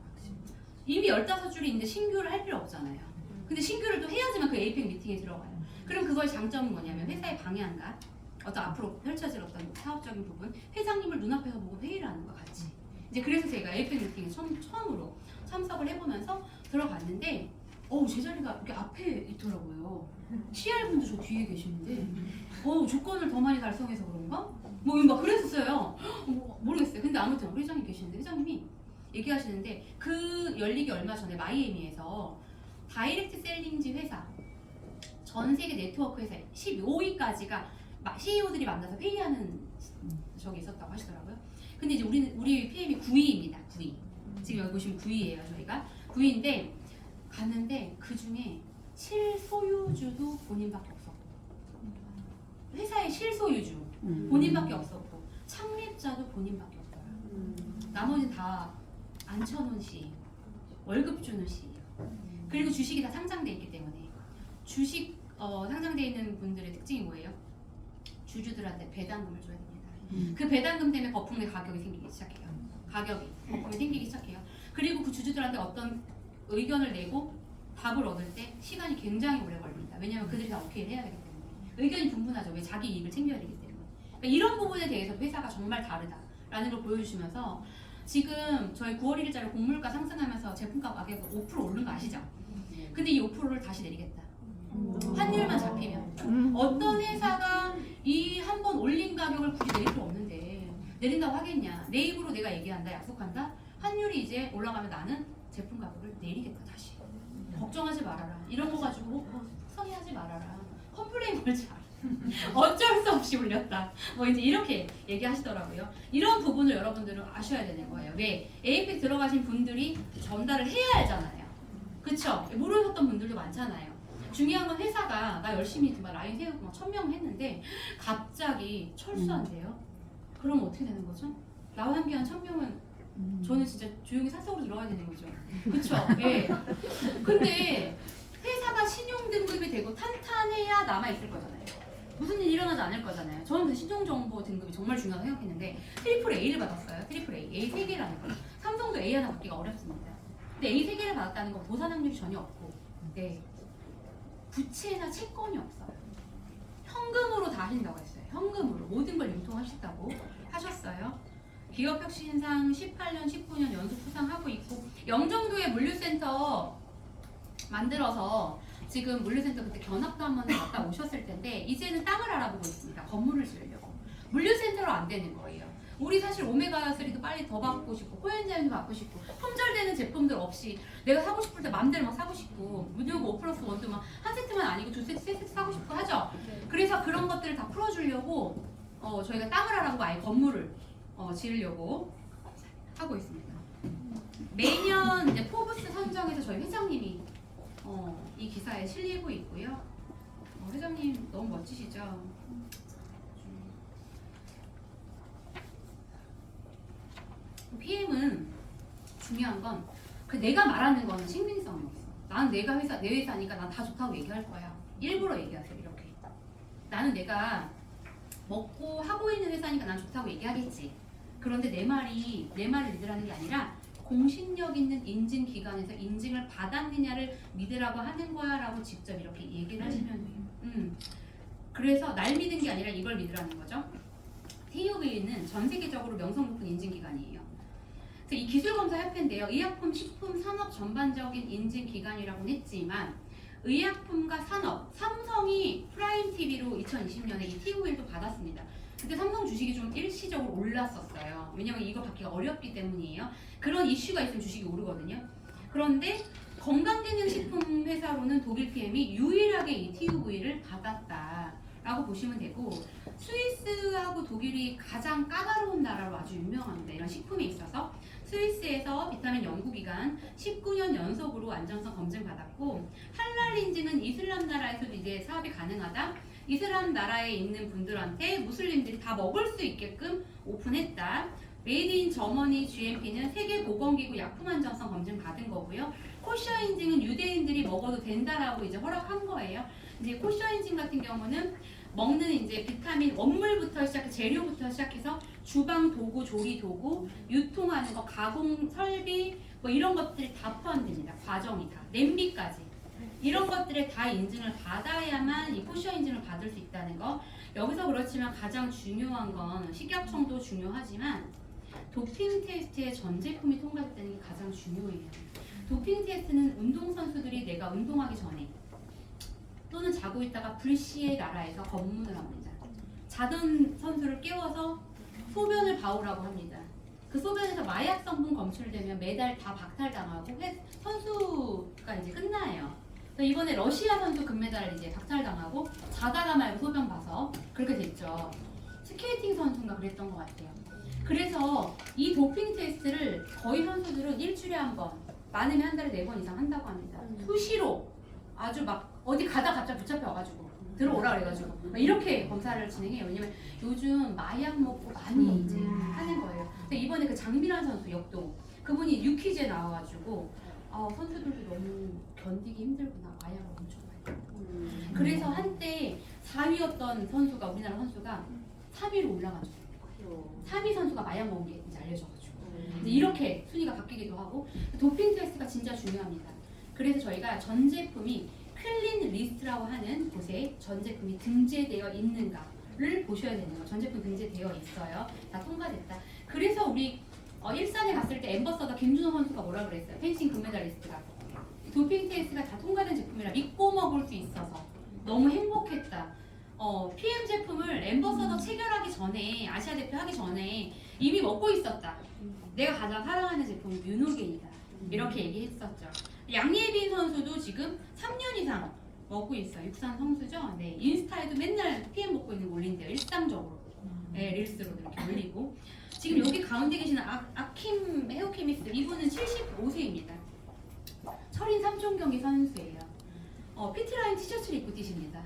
이미 15줄이 있는데 신규를 할 필요 없잖아요. 근데 신규를 또 해야지만 그 에이펙 미팅에 들어가요. 그럼 그거의 장점은 뭐냐면 회사의 방향과 어떤 앞으로 펼쳐질 어떤 사업적인 부분, 회장님을 눈앞에서 보고 회의를 하는 것 같이. 이제 그래서 제가 에이펙 미팅에 처음으로 참석을 해보면서 들어갔는데, 제 자리가 이렇게 앞에 있더라고요. CR 분도 저 뒤에 계시는데, 조건을 더 많이 달성해서 그런가? 막 그랬었어요. 모르겠어요. 근데 아무튼 우리 회장님 계시는데 회장님이 얘기하시는데 그 열리기 얼마 전에 마이애미에서 다이렉트 셀링지 회사, 전 세계 네트워크 회사 15위까지가 CEO들이 만나서 회의하는 적이 있었다고 하시더라고요. 근데 이제 우리 PM이 9위입니다. 9위. 지금 여기 보시면 9위예요. 저희가 9위인데 갔는데 그 중에 실소유주도 본인밖에 없었고, 회사의 실소유주 본인밖에 없었고, 창립자도 본인밖에 없어요. 나머지는 다 앉혀놓은 시, 월급 주는 시, 그리고 주식이 다 상장돼 있기 때문에 주식 상장돼 있는 분들의 특징이 뭐예요? 주주들한테 배당금을 줘야 됩니다. 그 배당금 때문에 거품의 가격이 생기기 시작해요. 거품이 생기기 시작해요. 그리고 그 주주들한테 어떤 의견을 내고 답을 얻을 때 시간이 굉장히 오래 걸립니다. 왜냐하면 그들이 다 오케이를 해야 되기 때문에. 의견이 분분하죠. 왜 자기 이익을 챙겨야 되기 때문에. 그러니까 이런 부분에 대해서 회사가 정말 다르다라는 걸 보여주시면서 지금 저희 9월 1일자리 곡물가 상승하면서 제품가 가격 5% 오른 거 아시죠? 근데 이 5%를 다시 내리겠다. 환율만 잡히면. 어떤 회사가 이 한 번 올린 가격을 굳이 내릴 필요 없는데 내린다고 하겠냐. 내 입으로 내가 얘기한다, 약속한다. 환율이 이제 올라가면 나는 제품 가격을 내리겠다 다시. 걱정하지 말아라. 이런 거 가지고 속상해하지 말아라. 컴플레인 걸지 마라. 어쩔 수 없이 올렸다. 뭐 이제 이렇게 얘기하시더라고요. 이런 부분을 여러분들은 아셔야 되는 거예요. 왜? 에이펙 들어가신 분들이 전달을 해야 알잖아요. 그쵸? 모르셨던 분들도 많잖아요. 중요한 건 회사가 나 열심히 막 라인 세우고 막 1000명 했는데 갑자기 철수한대요. 그럼 어떻게 되는 거죠? 나와 함께한 1000명은 저는 진짜 조용히 사석으로 들어가야 되는 거죠. 그쵸? 예. 근데 회사가 신용 등급이 되고 탄탄해야 남아있을 거잖아요. 무슨 일 일어나지 않을 거잖아요. 저는 그 신용정보 등급이 정말 중요하다고 생각했는데 트리플 A를 받았어요. 트리플 A. A 3개라는 거. 삼성도 A 하나 받기가 어렵습니다. 근데 A 3개를 받았다는 건 보상 확률이 전혀 없고 네. 부채나 채권이 없어요. 현금으로 다 하신다고 했어요. 현금으로 모든 걸 융통하셨다고 하셨어요. 기업혁신상 18년, 19년 연속 수상하고 있고 영종도에 물류센터 만들어서 지금 물류센터 그때 견학도 한번 갔다 오셨을 텐데 이제는 땅을 알아보고 있습니다. 건물을 지으려고. 물류센터로 안 되는 거예요. 우리 사실 오메가3도 빨리 더 받고 싶고 코엔자임도 받고 싶고 품절되는 제품들 없이 내가 사고 싶을 때 마음대로 막 사고 싶고 무료고 5+1도 막 한 세트만 아니고 두 세트, 세 세트 사고 싶고 하죠. 그래서 그런 것들을 다 풀어주려고 저희가 땅을 알아보고 아예 건물을 지으려고 하고 있습니다. 매년 이제 포브스 선정에서 저희 회장님이 이 기사에 실리고 있고요. 회장님 너무 멋지시죠? PM은 중요한 건 내가 말하는 거는 신빙성이 없어. 난 내가 내 회사니까 난 다 좋다고 얘기할 거야. 일부러 얘기하세요. 이렇게. 나는 내가 먹고 하고 있는 회사니까 난 좋다고 얘기하겠지. 그런데 내 말을 믿으라는 게 아니라 공신력 있는 인증 기관에서 인증을 받았느냐를 믿으라고 하는 거야 라고 직접 이렇게 얘기를 하시면 돼요. 그래서 날 믿은 게 아니라 이걸 믿으라는 거죠. TUV는 전 세계적으로 명성 높은 인증 기관이에요. 그래서 이 기술검사협회인데요. 의약품, 식품, 산업 전반적인 인증 기관이라고는 했지만 의약품과 산업, 삼성이 프라임 TV로 2020년에 이 TUV를 또 받았습니다. 그때 삼성 주식이 좀 일시적으로 올랐었어요. 왜냐면 이거 받기가 어렵기 때문이에요. 그런 이슈가 있으면 주식이 오르거든요. 그런데 건강기능식품 회사로는 독일 PM이 유일하게 이 TUV를 받았다라고 보시면 되고 스위스하고 독일이 가장 까다로운 나라로 아주 유명합니다. 이런 식품에 있어서 스위스에서 비타민 연구기관 19년 연속으로 안전성 검증받았고 할랄 인증은 이슬람 나라에서도 이제 사업이 가능하다. 이슬람 나라에 있는 분들한테 무슬림들이 다 먹을 수 있게끔 오픈했다. 메이드 인 저머니 GMP는 세계보건기구 약품 안전성 검증 받은 거고요. 코셔 인증은 유대인들이 먹어도 된다라고 이제 허락한 거예요. 이제 코셔 인증 같은 경우는 먹는 이제 비타민 원물부터 시작해 재료부터 시작해서 주방 도구, 조리 도구, 유통하는 거, 가공 설비 뭐 이런 것들이 다 포함됩니다. 과정이 다 냄비까지 이런 것들에 다 인증을 받아야만 이 코셔 인증을 받을 수 있다는 거. 여기서 그렇지만 가장 중요한 건 식약청도 중요하지만 도핑 테스트에 전 제품이 통과됐다는 게 가장 중요해요. 도핑 테스트는 운동선수들이 내가 운동하기 전에 또는 자고 있다가 불시의 나라에서 검문을 합니다. 자던 선수를 깨워서 소변을 봐오라고 합니다. 그 소변에서 마약 성분 검출되면 매달 다 박탈당하고 선수가 이제 끝나요. 이번에 러시아 선수 금메달을 이제 박탈당하고 자다가 말고 소변 봐서 그렇게 됐죠. 스케이팅 선수인가 그랬던 것 같아요. 그래서 이 도핑 테스트를 거의 선수들은 일주일에 한 번, 많으면 한 달에 4번 이상 한다고 합니다. 수시로 아주 막 어디 가다 갑자기 붙잡혀가지고 들어오라 그래가지고 이렇게 검사를 진행해요. 왜냐면 요즘 마약 먹고 많이 이제 하는 거예요. 근데 이번에 그 장민환 선수 역도 그분이 유퀴즈에 나와가지고 선수들도 너무 견디기 힘들구나. 마약을 엄청 많이. 그래서 한때 4위였던 선수가 우리나라 선수가 3위로 올라가죠. 3위 선수가 마약 먹은 게 이제 알려져가지고 이제 이렇게 순위가 바뀌기도 하고 도핑 테스트가 진짜 중요합니다. 그래서 저희가 전 제품이 퀼린 리스트라고 하는 곳에 전 제품이 등재되어 있는가를 보셔야 되는 거예요. 전 제품 등재되어 있어요. 다 통과됐다. 그래서 우리 일산에 갔을 때 엠버서더 김준호 선수가 뭐라 그랬어요? 펜싱 금메달리스트가 도핑 테스트가 다 통과된 제품이라 믿고 먹을 수 있어서 너무 행복했다. PM 제품을 엠버서더 체결하기 전에 아시아 대표 하기 전에 이미 먹고 있었다. 내가 가장 사랑하는 제품은 윤호겐이다. 이렇게 얘기했었죠. 양예빈 선수도 지금 3년 이상 먹고 있어요. 육상 선수죠. 네, 인스타에도 맨날 PM 먹고 있는 거 올린대요. 일상적으로. 네, 릴스로 이렇게 올리고. 지금 여기 가운데 계시는 아킴 헤어케미스 이분은 75세입니다. 철인 3종 경기 선수예요. 피트라인 티셔츠를 입고 뛰십니다.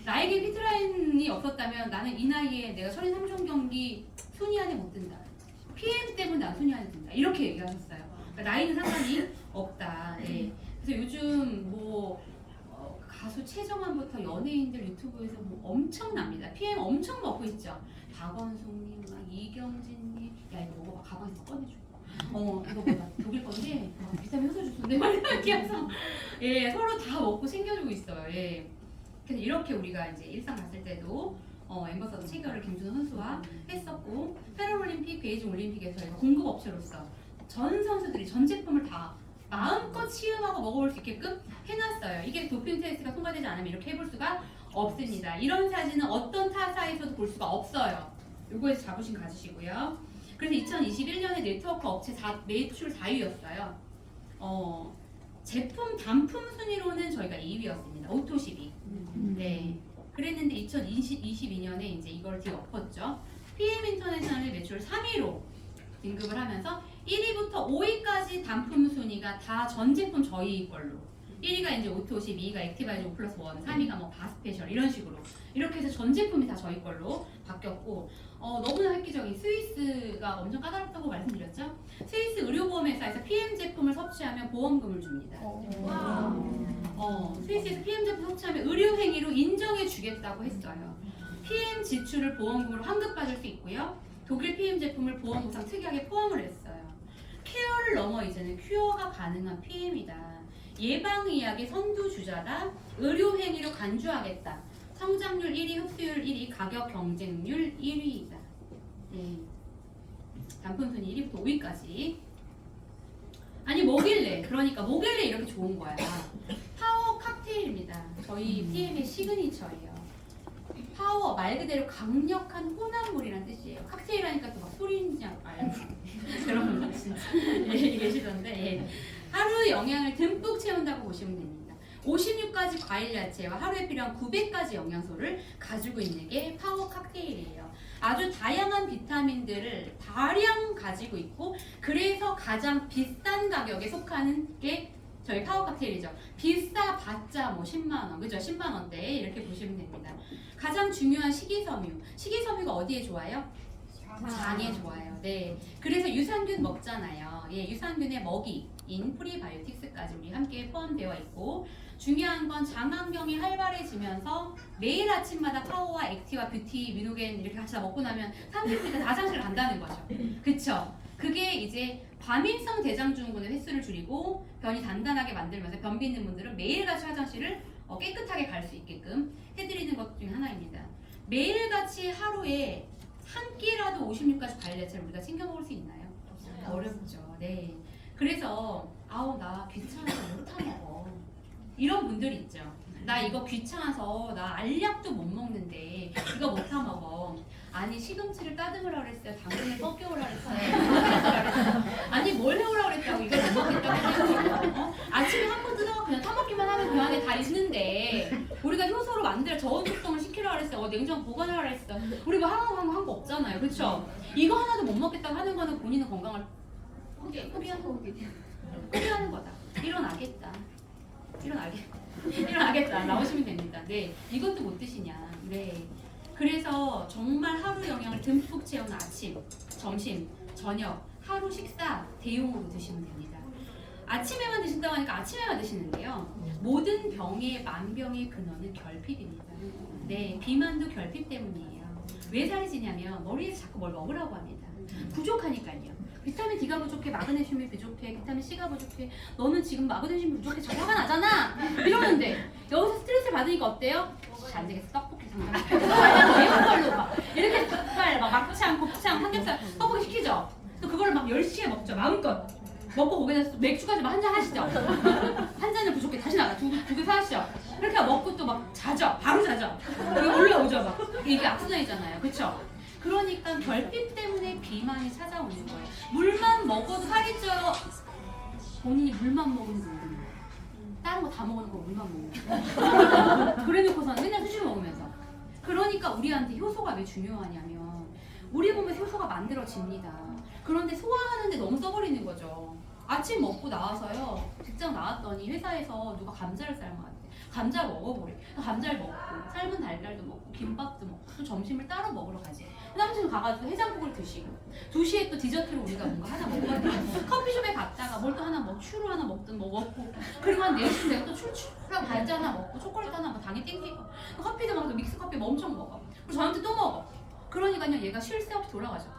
나에게 피트라인이 없었다면 나는 이 나이에 내가 철인 3종 경기 순위 안에 못 든다. PM 때문에 난 순위 안에 든다. 이렇게 얘기하셨어요. 그러니까 나이는 상관이 없다. 네. 그래서 요즘 가수 최정환부터 연예인들 유튜브에서 엄청납니다. PM 엄청 먹고 있죠. 박원숙님, 막 이경진님, 야 이거 먹어봐. 가방에서 꺼내줘. 이거 뭐야? 독일 건데 비타민 효소 주스인데 막 이렇게 해서 예 서로 다 먹고 챙겨주고 있어요. 예. 그래서 이렇게 우리가 이제 일상 갔을 때도 엠버서더 체결을 김준호 선수와 했었고 패럴올림픽, 베이징 올림픽에서 저희가 공급업체로서 전 선수들이 전 제품을 다 마음껏 시음하고 먹어볼 수 있게끔 해놨어요. 이게 도핑 테스트가 통과되지 않으면 이렇게 해볼 수가 없습니다. 이런 사진은 어떤 타사에서도 볼 수가 없어요. 요거에서 자부심 가지시고요. 그래서 2021년에 네트워크 업체 매출 4위였어요. 제품 단품 순위로는 저희가 2위였습니다. 오토12. 네. 그랬는데 2022년에 이제 이걸 뒤엎었죠. PM 인터내셔널 매출 3위로 진급을 하면서 1위부터 5위까지 단품 순위가 다 전 제품 저희 걸로. 1위가 이제 오토10, 2위가 액티바이즈 5+1, 3위가 뭐 바스페셜 이런 식으로 이렇게 해서 전 제품이 다 저희 걸로 바뀌었고 너무나 획기적인 스위스가 엄청 까다롭다고 말씀드렸죠. 스위스 의료보험회사에서 PM 제품을 섭취하면 보험금을 줍니다. 스위스에서 PM 제품 섭취하면 의료행위로 인정해 주겠다고 했어요. PM 지출을 보험금으로 환급받을 수 있고요. 독일 PM 제품을 보험보상 특약에 포함을 했어요. 케어를 넘어 이제는 큐어가 가능한 PM이다. 예방의학의 선두주자다. 의료행위로 간주하겠다. 성장률 1위, 흡수율 1위, 가격 경쟁률 1위이다. 네. 단품 순위 1위부터 5위까지. 아니 뭐길래? 그러니까 뭐길래 이렇게 좋은 거야. 파워 칵테일입니다. 저희 PM의 시그니처예요. 파워 말 그대로 강력한 혼합물이란 뜻이에요. 칵테일 하니까 또 막 소리인지 알고 그런 분 진짜 계시던데 예. 하루 영양을 듬뿍 채운다고 보시면 됩니다. 56가지 과일 야채와 하루에 필요한 900가지 영양소를 가지고 있는 게 파워 칵테일이에요. 아주 다양한 비타민들을 다량 가지고 있고 그래서 가장 비싼 가격에 속하는 게 저희 파워 칵테일이죠. 비싸봤자 뭐 10만원, 그죠? 10만원대 이렇게 보시면 됩니다. 가장 중요한 식이섬유. 식이섬유가 어디에 좋아요? 장에 좋아요. 네. 그래서 유산균 먹잖아요. 예, 유산균의 먹이인 프리바이오틱스까지 우리 함께 포함되어 있고 중요한 건 장환경이 활발해지면서 매일 아침마다 파워와 액티와 뷰티, 미노겐 이렇게 같이 다 먹고 나면 30분 있다 화장실 간다는 거죠. 그쵸? 그게 이제 과민성 대장증후군의 횟수를 줄이고 변이 단단하게 만들면서 변비 있는 분들은 매일같이 화장실을 깨끗하게 갈 수 있게끔 해드리는 것 중에 하나입니다. 매일같이 하루에 한 끼라도 56가지 과일 야채를 우리가 챙겨 먹을 수 있나요? 어렵죠. 네. 그래서 나 귀찮아서 못 타먹어. 이런 분들이 있죠. 나 이거 귀찮아서 나 알약도 못 먹는데 이거 못 타먹어. 아니 시금치를 따듬으라 그랬어요. 당근을 꺾여오라 그랬어요. 아니 뭘 해오라 그랬다고 이걸 못 먹겠다고 했어요. 아침에 한 번 뜯어 그냥 타먹기만 하면 그 안에 다 있는데 우리가 효소로 만들어 저온 숙성을 시키라 그랬어요. 냉장 보관하라 그랬어. 우리 뭐 하나도 한 거 없잖아요. 그렇죠? 이거 하나도 못 먹겠다고 하는 거는 본인의 건강을 포기하는 거다. 일어나겠다. 나오시면 됩니다. 네, 이것도 못 드시냐. 네. 그래서 정말 하루 영양을 듬뿍 채우는 아침, 점심, 저녁, 하루 식사 대용으로 드시면 됩니다. 아침에만 드신다고 하니까 아침에만 드시는데요. 모든 병의 만병의 근원은 결핍입니다. 네, 비만도 결핍 때문이에요. 왜 살이 찌냐면 머리에서 자꾸 뭘 먹으라고 합니다. 부족하니까요. 비타민 D가 부족해, 마그네슘이 부족해, 비타민 C가 부족해. 너는 지금 마그네슘이 부족해서 화가 나잖아. 이러는데 여기서 스트레스 받으니까 어때요? 안 되겠어. 떡볶이 당장 시켜서 매운 걸로 막 이렇게 닭발, 막 막창, 곱창, 삼겹살 떡볶이 시키죠. 또 그거를 막 10시에 먹죠. 마음껏. 먹고 거기다 맥주까지 막 한 잔 하시죠. 한 잔을 부족해 다시 나가 두 개 사시죠. 그렇게 먹고 또 막 자죠. 바로 자죠. 여기 올라오죠. 막 이게 악순환이잖아요. 그렇죠? 그러니까 결핍 때문에 비만이 찾아오는 거예요. 물만 먹어도 살이 쪄요. 본인이 물만 먹으면 모르는 거예요. 다른 거 다 먹는 거 물만 먹는 그래놓고서는 맨날 수시 먹으면서. 그러니까 우리한테 효소가 왜 중요하냐면 우리 몸에서 효소가 만들어집니다. 그런데 소화하는데 너무 써버리는 거죠. 아침 먹고 나와서요. 직장 나왔더니 회사에서 누가 감자를 삶아왔대. 감자 먹어버려. 감자를 먹고 삶은 달걀도 먹고 김밥도 먹고 또 점심을 따로 먹으러 가지. 남친 가가지고 해장국을 드시고 2시에 또 디저트로 우리가 뭔가 하나 먹어야 돼. 커피숍에 갔다가 뭘 또 하나 먹고 추루 하나 먹든 뭐 먹고 그리고 한 4시쯤 되면 또 추루랑 과자 하나 먹고 초콜릿 하나 뭐 당이 땡기고 커피도 막 믹스 커피 뭐 엄청 먹어. 그리고 저한테 또 먹어. 그러니까요 얘가 쉴 새 없이 돌아가죠.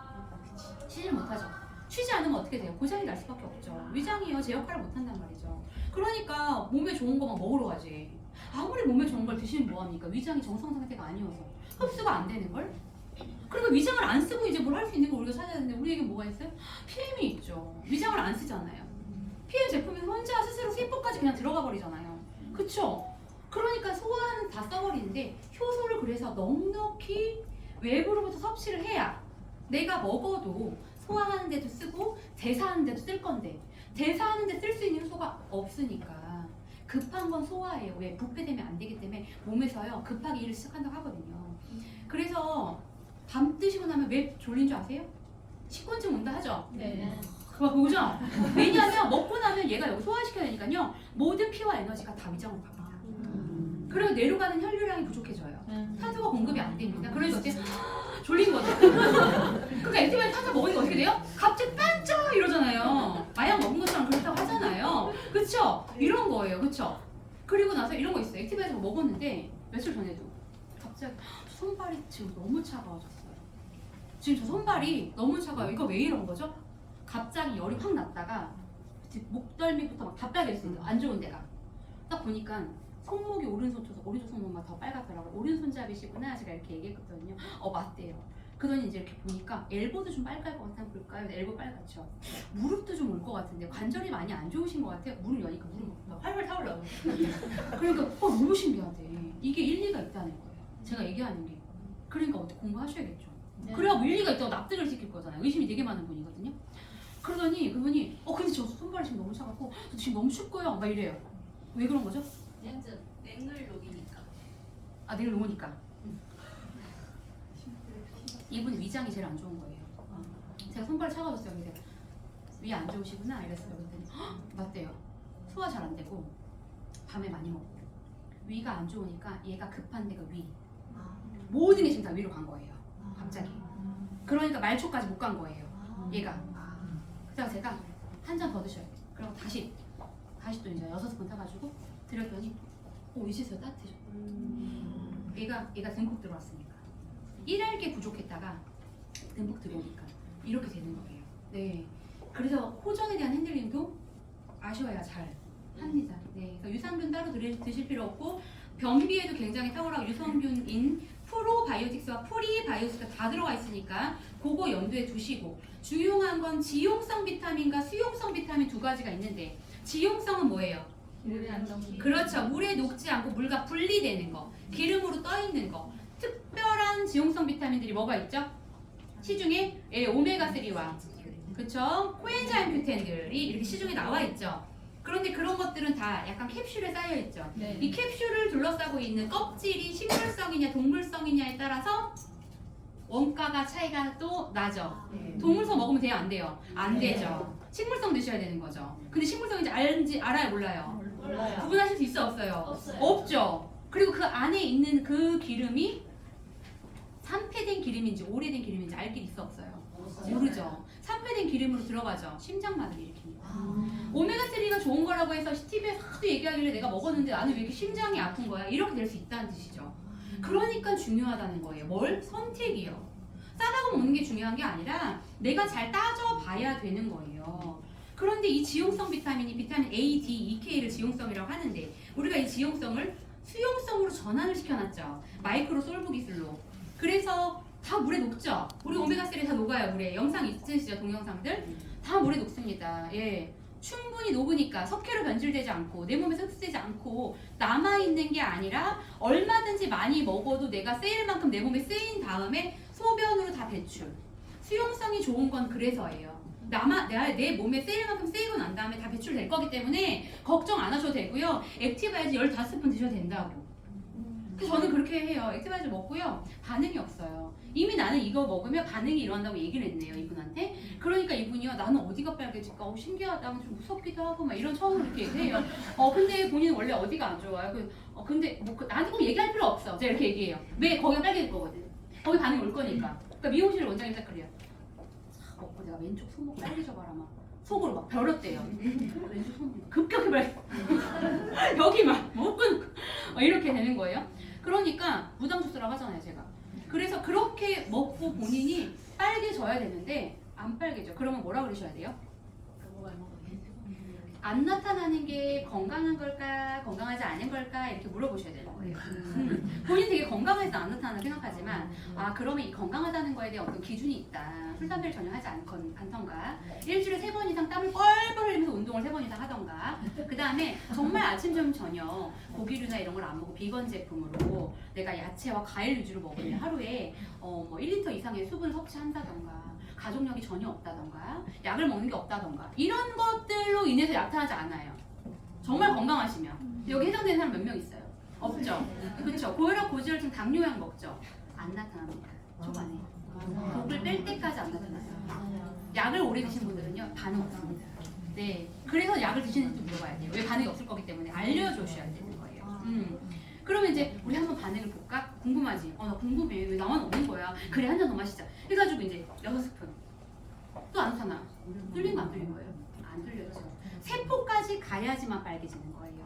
쉬질 못하죠. 쉬지 않으면 어떻게 돼요? 고장이 날 수밖에 없죠. 위장이요. 제 역할을 못한단 말이죠. 그러니까 몸에 좋은 거만 먹으러 가지. 아무리 몸에 좋은 걸 드시면 뭐합니까? 위장이 정상 상태가 아니어서 흡수가 안 되는 걸? 그리고 위장을 안 쓰고 이제 뭘 할 수 있는 걸 우리가 찾아야 되는데 우리에게 뭐가 있어요? PM이 있죠. 위장을 안 쓰잖아요. PM 제품이 혼자 스스로 세포까지 그냥 들어가 버리잖아요. 그쵸? 그러니까 소화는 다 써버리는데 효소를 그래서 넉넉히 외부로부터 섭취를 해야 내가 먹어도 소화하는 데도 쓰고 대사하는 데도 쓸 건데 대사하는 데 쓸 수 있는 효소가 없으니까 급한 건 소화예요. 왜? 부패되면 안 되기 때문에 몸에서요 급하게 일을 시작한다고 하거든요. 그래서 밤 드시고 나면 왜 졸린 줄 아세요? 식곤증 온다 하죠? 네. 그거 보죠? 왜냐하면 먹고 나면 얘가 여기 소화시켜야 되니까요 모든 피와 에너지가 다 위장으로 갑니다. 그리고 내려가는 혈류량이 부족해져요. 산소가 공급이 안 됩니다. 그래서 이제 졸린 거죠. 그러니까 액티바이트 탄산 먹으니까 어떻게 돼요? 갑자기 반짝 이러잖아요. 마약 먹은 것처럼 그렇다고 하잖아요. 그쵸? 이런 거예요. 그쵸? 그리고 나서 이런 거 있어요. 액티바이트 먹었는데 며칠 전에도 갑자기 손발이 지금 너무 차가워졌어요. 지금 저 손발이 너무 차가워요. 이거 왜 이런 거죠? 갑자기 열이 확 났다가 목덜미부터 막 답답해 있어요. 안 좋은 데가. 딱 보니까 손목이 오른쪽 손목만 더 빨갛더라고요. 오른손잡이시구나. 제가 이렇게 얘기했거든요. 맞대요. 그러더니 이제 이렇게 보니까 엘보도 좀 빨갈 것 같아 볼까요? 엘보 빨갛죠. 무릎도 좀 올 것 같은데 관절이 많이 안 좋으신 것 같아요. 무릎 여니까 무릎 막 활활 타올라요. 그러니까 너무 신기하대. 이게 일리가 있다는 거예요. 제가 얘기하는 게. 그러니까 어떻게 공부하셔야겠죠. 그래야 뭐 일리가 있다고 납득을 시킬 거잖아요. 의심이 되게 많은 분이거든요. 그러더니 그분이 근데 저 손발이 지금 너무 차갑고 저 지금 너무 춥고요. 막 이래요. 왜 그런 거죠? 냉을 녹이니까. 내일 놓으니까. 이분 위장이 제일 안 좋은 거예요. 제가 손발 차가워졌어요. 그래서 위 안 좋으시구나 이랬어요. 그랬더니 맞대요. 소화 잘 안 되고 밤에 많이 먹고 위가 안 좋으니까 얘가 급한 데가 위. 모든 게 지금 다 위로 간 거예요. 갑자기. 그러니까 말초까지 못 간 거예요. 얘가. 그래서 제가 한 잔 더 드셔야 돼. 그리고 다시 또 이제 6번 타가지고 드렸더니 이제서야 따뜻해져. 얘가 듬뿍 들어왔으니까. 일할 게 부족했다가 듬뿍 들어오니까 이렇게 되는 거예요. 네. 그래서 호전에 대한 핸들링도 아셔야 잘 합니다. 네. 그러니까 유산균 따로 드실 필요 없고 변비에도 굉장히 탁월하고 유산균인 프로바이오틱스와 프리바이오틱스가 다 들어가 있으니까 그거 염두에 두시고 중요한 건 지용성 비타민과 수용성 비타민 두 가지가 있는데 지용성은 뭐예요? 물에 안 녹이. 그렇죠. 물에 녹지 않고 물과 분리되는 거, 기름으로 떠 있는 거. 특별한 지용성 비타민들이 뭐가 있죠? 시중에 오메가3와 그쵸? 코엔자임 큐텐들이 이렇게 시중에 나와 있죠. 그런데 그런 것들은 다 약간 캡슐에 쌓여 있죠. 네. 이 캡슐을 둘러싸고 있는 껍질이 식물성이냐 동물성이냐에 따라서 원가가 차이가 또 나죠. 동물성 먹으면 돼요? 안 돼요? 안 되죠. 식물성 드셔야 되는 거죠. 근데 식물성인지 알아요? 몰라요? 몰라요. 구분하실 수 있어? 없어요? 없어요. 없죠. 그리고 그 안에 있는 그 기름이 산패된 기름인지 오래된 기름인지 알 길 있어? 없어요? 모르죠. 산패된 기름으로 들어가죠. 심장마비를 일으킵니다. 오메가3가 좋은 거라고 해서 TV에서 하도 얘기하길래 내가 먹었는데 나는 왜 이렇게 심장이 아픈 거야? 이렇게 될 수 있다는 뜻이죠. 그러니까 중요하다는 거예요. 뭘? 선택이요. 싸다고 먹는 게 중요한 게 아니라 내가 잘 따져봐야 되는 거예요. 그런데 이 지용성 비타민 A, D, E, K를 지용성이라고 하는데 우리가 이 지용성을 수용성으로 전환을 시켜놨죠. 마이크로 솔브 기술로. 그래서 다 물에 녹죠. 우리 오메가3 다 녹아요. 물에. 영상 있으시죠? 동영상들. 다 물에 녹습니다. 예. 충분히 녹으니까 석회로 변질되지 않고 내 몸에서 흡수되지 않고 남아있는 게 아니라 얼마든지 많이 먹어도 내가 쓰일 만큼 내 몸에 쓰인 다음에 소변으로 다 배출. 수용성이 좋은 건 그래서예요. 내 몸에 쓰일 만큼 쓰이고 난 다음에 다 배출될 거기 때문에 걱정 안 하셔도 되고요. 액티바이즈 15스푼 드셔도 된다고. 그래서 저는 그렇게 해요. 액티바이즈 먹고요. 반응이 없어요. 이미 나는 이거 먹으면 반응이 일어난다고 얘기를 했네요. 이분한테. 그러니까 이분이요. 나는 어디가 빨개질까? 신기하다. 좀 무섭기도 하고 막 이런 처음으로 이렇게 얘기해요. 근데 본인은 원래 어디가 안 좋아요? 근데 뭐 나한테 꼭 얘기할 필요 없어. 제가 이렇게 얘기해요. 왜? 거기가 빨개질 거거든. 거기 반응이 올 거니까. 그러니까 미용실 원장님 딱 그래요. 먹고 내가 왼쪽 손목 빨개져봐라 막. 속으로 막 벼렸대요. 왼쪽 손목 급격히 빨개. 여기 막 목은 이렇게 되는 거예요. 그러니까 무당주스라고 하잖아요, 제가. 그래서 그렇게 먹고 본인이 빨개져야 되는데 안 빨개져. 그러면 뭐라 그러셔야 돼요? 안 나타나는 게 건강한 걸까, 건강하지 않은 걸까 이렇게 물어보셔야 되는 거예요. 본인 되게 건강해서 안 나타나는 생각하지만 그러면 이 건강하다는 거에 대한 어떤 기준이 있다. 술, 담배를 전혀 하지 않던가 일주일에 3번 이상 땀을 뻘뻘 흘리면서 운동을 3번 이상 하던가 그 다음에 정말 아침, 점심, 저녁 고기류나 이런 걸 안 먹고 비건 제품으로 내가 야채와 과일 위주로 먹으면 하루에 뭐 1리터 이상의 수분 섭취한다던가 가족력이 전혀 없다던가 약을 먹는 게 없다던가 이런 것들로 인해서 나타나지 않아요. 정말 건강하시면. 여기 해당되는 사람 몇 명 있어요? 없죠? 그렇죠. 고혈압, 고지혈증, 당뇨약 먹죠? 안 나타납니다. 초반에. 독을 뺄 때까지 안 나타나요. 약을 오래 드신 분들은요 반응 없습니다. 네, 그래서 약을 드시는지 물어봐야 돼요. 왜 반응이 없을 거기 때문에 알려주셔야 되는 거예요. 그러면 이제 우리 한번 반응을 볼까? 궁금하지? 나 궁금해. 왜 나만 없는 거야? 그래, 한 잔 더 마시자. 해가지고 이제 6스푼. 또 안 타나? 뚫린 거 안 뚫린 거예요? 안 뚫렸죠. 세포까지 가야지만 빨개지는 거예요.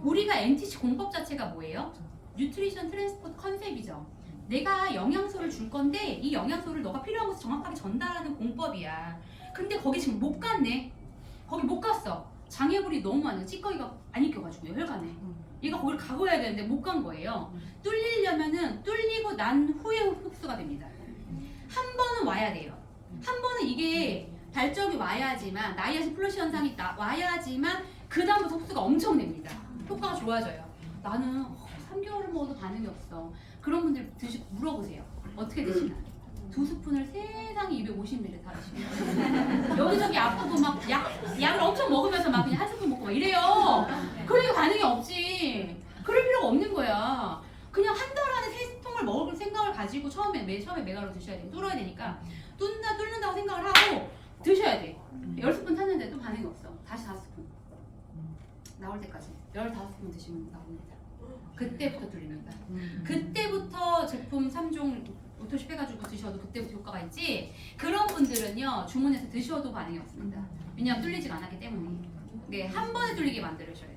우리가 MTC 공법 자체가 뭐예요? 뉴트리션 트랜스포트 컨셉이죠. 내가 영양소를 줄 건데 이 영양소를 너가 필요한 곳에 정확하게 전달하는 공법이야. 근데 거기 지금 못 갔네. 거기 못 갔어. 장애물이 너무 많아요. 찌꺼기가 안 익혀가지고 혈관에. 얘가 거기를 가고야 되는데 못 간 거예요. 뚫리려면은 뚫리고 난 후에 흡수가 됩니다. 한 번은 와야 돼요. 한 번은 이게 발적이 와야지만 나이아신 플러시 현상이 와야지만 그 다음부터 흡수가 엄청 됩니다. 효과가 좋아져요. 나는 3개월을 먹어도 반응이 없어. 그런 분들 물어보세요. 어떻게 드시나? 2스푼을 세상에 250ml 다 드시고 여기저기 아프고 막 약을 엄청 먹으면서 막 그냥 한 스푼 먹고 막 이래요. 그러니까 반응이 없지. 그럴 필요가 없는 거야. 그냥 한 달 안에 3통을 먹을 생각을 가지고 처음에 메가로 드셔야 돼요. 뚫어야 되니까 뚫는다고 생각을 하고 드셔야 돼. 10스푼 탔는데도 반응이 없어. 다시 5스푼 나올 때까지 15스푼 드시면 나옵니다. 그때부터 뚫립니다. 그때부터 제품 3종 오토시 빼가지고 드셔도 그때부터 효과가 있지. 그런 분들은요 주문해서 드셔도 반응이 없습니다. 왜냐하면 뚫리지가 않았기 때문에. 네, 한 번에 뚫리게 만들으셔야 돼요.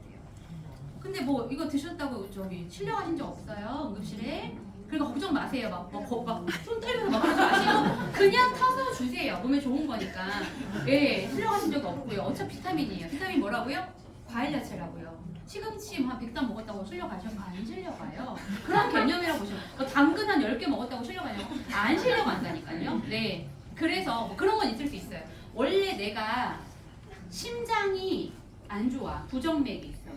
근데 뭐 이거 드셨다고 실려가신 적 없어요? 응급실에? 그러니까 걱정 마세요. 손 털면서 막 그러지 마시고 그냥 타서 주세요. 몸에 좋은 거니까. 예, 실려가신 적 없고요. 어차피 비타민이에요. 비타민 뭐라고요? 과일 야채라고요. 시금치 한 100단 먹었다고 실려가시면 안 실려가요. 그런 개념이라고 보시면 당근 한 10개 먹었다고 실려가냐고? 안 실려간다니까요. 네, 그래서 뭐 그런 건 있을 수 있어요. 원래 내가 심장이 안 좋아. 부정맥이 있어.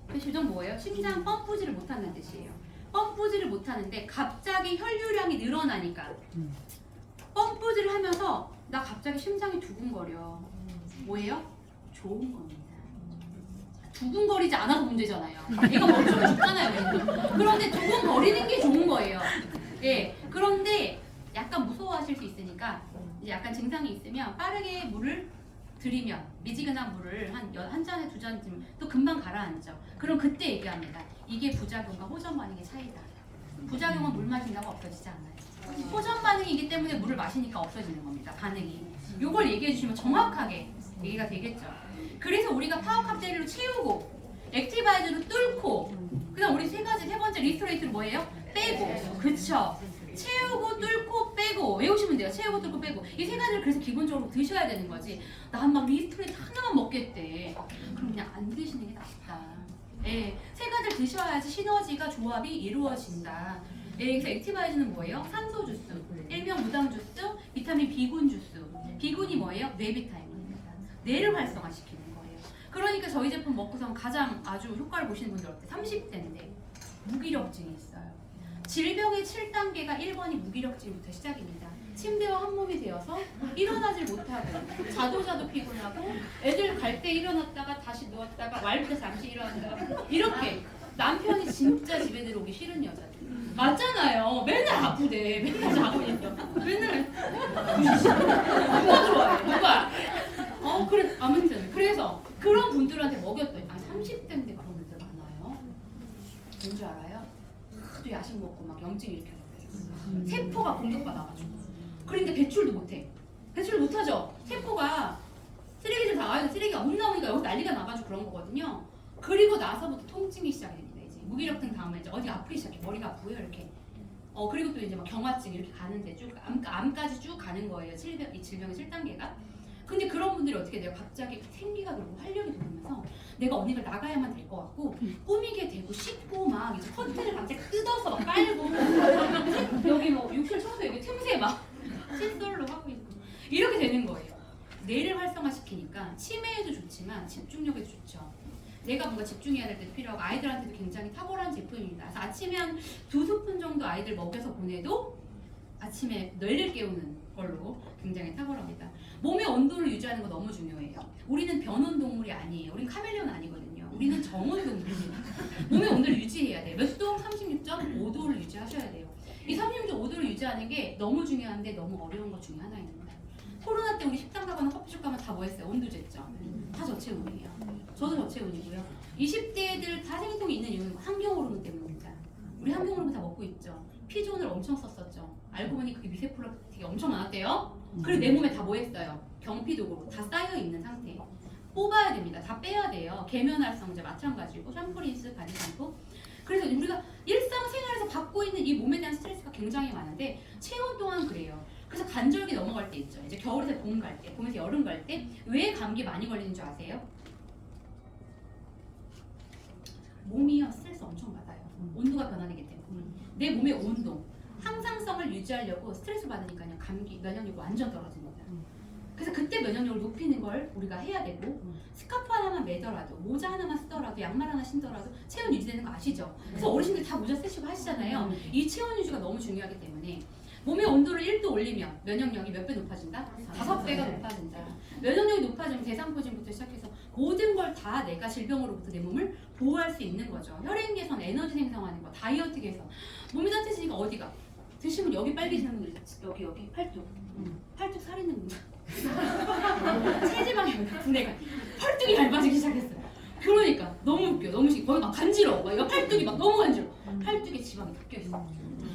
그 부정 뭐예요? 심장 펌프질을 못한다는 뜻이에요. 펌프질을 못하는데 갑자기 혈류량이 늘어나니까 펌프질을 하면서 나 갑자기 심장이 두근거려. 뭐예요? 좋은 겁니다. 두근거리지 않아서 문제잖아요. 얘가 멈추면 죽잖아요. 그런데 두근거리는 게 좋은 거예요. 예. 그런데 약간 무서워하실 수 있으니까 이제 약간 증상이 있으면 빠르게 물을 들이면 미지근한 물을 한 잔에 2잔쯤 또 금방 가라앉죠. 그럼 그때 얘기합니다. 이게 부작용과 호전 반응의 차이다. 부작용은 물 마신다고 없어지지 않아요. 호전 반응이기 때문에 물을 마시니까 없어지는 겁니다. 반응이. 이걸 얘기해 주시면 정확하게 얘기가 되겠죠. 그래서 우리가 파워캅테일로 채우고 액티바이저로 뚫고 그다음 우리 세 번째 리스토레이트로 뭐예요? 빼고. 그쵸? 채우고 뚫고 빼고 빼고 외우시면 돼요. 채우고 뚫고 빼고 이 세 가지를 그래서 기본적으로 드셔야 되는 거지. 난 막 리스트레이트 하나만 먹겠대. 그럼 그냥 안 드시는 게 낫다. 예, 세 가지를 드셔야지 시너지가 조합이 이루어진다. 예, 그래서 액티바이즈는 뭐예요? 산소 주스, 일명 무당 주스, 비타민 B군 주스. B군이 뭐예요? 뇌비타민입니다. 뇌를 활성화시키는 거예요. 그러니까 저희 제품 먹고서 가장 아주 효과를 보시는 분들 어때? 30대인데 무기력증이 있어요. 질병의 7단계가 1번이 무기력증부터 시작입니다. 침대와 한 몸이 되어서 일어나질 못하고 자도 피곤하고 애들 갈 때 일어났다가 다시 누웠다가 말 때 잠시 일어났다가 이렇게 남편이 진짜 집에 들어오기 싫은 여자들 맞잖아요. 맨날 아프대. 맨날 자고 있어. 맨날 누가 좋아해? 누가? 그래 아무튼 그래서 그런 분들한테 먹였더니 30대인데 그런 분들 많아요. 뭔지 알아요? 하도 야식 먹고 막 염증 일으켜서 세포가 공격받아가지고 그러니까 배출도 못해. 배출을 못하죠. 세포가 쓰레기들 다 와요. 쓰레기가 못 나오니까 여기 난리가 나가지고 그런 거거든요. 그리고 나서부터 통증이 시작됩니다. 이제 무기력증 다음에 이제 어디 아프기 시작해. 머리가 아프고요 이렇게. 그리고 또 이제 막 경화증 이렇게 가는데 쭉 암까지 쭉 가는 거예요. 이 질병의 7단계가. 근데 그런 분들이 어떻게 돼요? 갑자기 생기가 돌고 활력이 돌면서 내가 어디를 나가야만 될 것 같고 꾸미게 되고 싶고 막 이제 커튼을 갑자기 뜯어서 막 깔고 여기 뭐 욕실 청소 여기 틈새 막 칫솔로 하고 있고 이렇게 되는 거예요. 뇌를 활성화시키니까 치매에도 좋지만 집중력에도 좋죠. 내가 뭔가 집중해야 될 때도 필요하고 아이들한테도 굉장히 탁월한 제품입니다. 그래서 아침에 한 2스푼 정도 아이들 먹여서 보내도 아침에 뇌를 깨우는 걸로 굉장히 탁월합니다. 몸의 온도를 유지하는 거 너무 중요해요. 우리는 변온 동물이 아니에요. 우리는 카멜레온 아니거든요. 우리는 정온 동물입니다. 몸의 온도를 유지해야 돼요. 몇 도? 36.5도를 유지하셔야 돼요. 이 36.5도를 유지하는 게 너무 중요한데 너무 어려운 것 중에 하나입니다. 코로나 때 우리 식당 가거나 커피숍 가면 다 뭐 했어요? 온도 쟀죠. 다 저체온이에요. 저도 저체온이고요. 20대들 다 생리통이 있는 이유는 환경 호르몬 때문입니다. 우리 환경 호르몬 다 먹고 있죠. 피존을 엄청 썼었죠. 알고 보니 그게 미세플라스틱이 엄청 많았대요. 그리고 내 몸에 다 뭐 했어요? 경피독으로 다 쌓여 있는 상태예요. 뽑아야 됩니다. 다 빼야 돼요. 계면활성제 마찬가지고 샴푸린스, 바디 샴푸. 그래서 우리가 일상생활에서 받고 있는 이 몸에 대한 스트레스가 굉장히 많은데 체온 또한 그래요. 그래서 간절기 넘어갈 때 있죠. 이제 겨울에서 봄 갈 때, 봄에서 여름 갈 때 왜 감기 많이 걸리는 줄 아세요? 몸이요 스트레스 엄청 받아요. 온도가 변화되기 때문에 내 몸의 온도 항상성을 유지하려고 스트레스 받으니까요 감기 면역력이 완전 떨어집니다. 그래서 그때 면역력을 높이는 걸 우리가 해야 되고 스카프 하나만 매더라도 모자 하나만 쓰더라도 양말 하나 신더라도 체온 유지되는 거 아시죠? 그래서 어르신들 다 모자 쓰시고 하시잖아요. 이 체온 유지가 너무 중요하기 때문에 몸의 온도를 1도 올리면 면역력이 몇 배 높아진다? 5배가 높아진다. 면역력이 높아지면 대상포진부터 시작해서 모든 걸 다 내가 질병으로부터 내 몸을 보호할 수 있는 거죠. 혈액 개선, 에너지 생성하는 거, 다이어트 개선. 몸이 따뜻해지니까 어디가? 드시면 여기 빨개지는 분들 있죠. 여기 팔뚝. 팔뚝 살 있는 분들. 체지방이 분해가 팔뚝이 얇아지기 시작했어요. 그러니까 너무 웃겨. 너무 신기해. 거기 막 간지러워. 막 이거 팔뚝이 막 너무 간지러워. 팔뚝에 지방이 덮여 있어.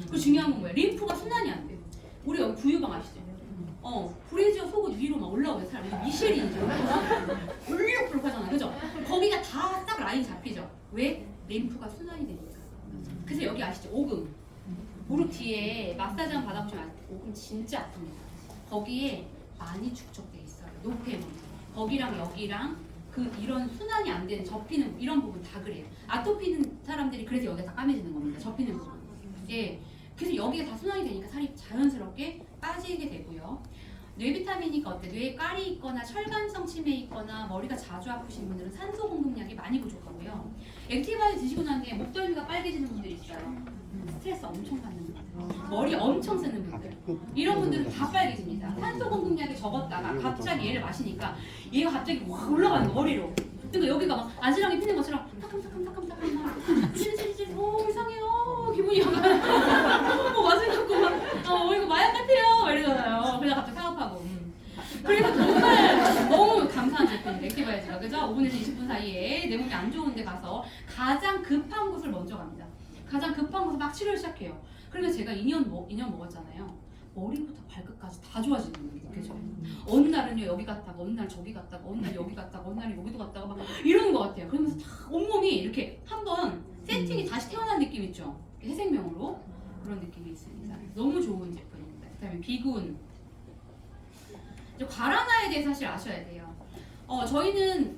그리고 중요한 건 뭐야? 림프가 순환이 안 돼. 우리 여기 부유방 아시죠? 브래지어 속옷 위로 막 올라오는 사람 여기 미쉐린이죠. 볼록볼록 하잖아. 그죠? 거기가 다 딱 라인 잡히죠. 왜? 림프가 순환이 되니까. 그래서 여기 아시죠? 오금. 무릎 뒤에 마사지 한번 받아보시면 오금 진짜 아픕니다. 거기에 많이 축적돼 있어요. 노폐물. 거기랑 여기랑 이런 순환이 안 되는 접히는 이런 부분 다 그래요. 아토피는 사람들이 그래서 여기가 다 까매지는 겁니다. 접히는 부분. 예. 그래서 여기가 다 순환이 되니까 살이 자연스럽게 빠지게 되고요. 뇌비타민이니까 어때? 뇌에 깔이 있거나 혈관성 치매 있거나 머리가 자주 아프신 분들은 산소 공급량이 많이 부족하고요. 액티바이 드시고 난 뒤에 목덜미가 빨개지는 분들이 있어요. 스트레스 엄청 받는 분들, 머리 엄청 쓰는 분들, 이런 분들은 다 빨개집니다. 산소 공급량이 적었다가 갑자기 얘를 마시니까 얘가 갑자기 확 올라가는 거 머리로. 그러니까 여기가 막 아지랑이 피는 것처럼 타끔타끔타끔타끔 막 찔찔찔 이상해요. 기분이 약간 뭐 맞은 것 같고 막 이거 마약 같아요 막 이러잖아요. 그래서 갑자기 사업하고 그래서 정말 너무 감사한 제품인데 액티바이즈가 그죠? 5분에서 20분 사이에 내 몸이 안 좋은 데 가서 가장 급한 곳을 먼저 갑니다. 가장 급한 곳을 막 치료를 시작해요. 그러니까 제가 2년 먹었잖아요. 머리부터 발끝까지 다 좋아지는 거예요. 그죠? 어느 날은요 여기 갔다가 어느 날 저기 갔다가 어느 날 여기 갔다가 어느 날 여기도 갔다가 막 이러는 것 같아요. 그러면서 다 온몸이 이렇게 한번 세팅이 다시 태어난 느낌 있죠? 해생명으로 그런 느낌이 있습니다. 너무 좋은 제품입니다. 그다음에 비군. 이제 과라나에 대해 사실 아셔야 돼요. 저희는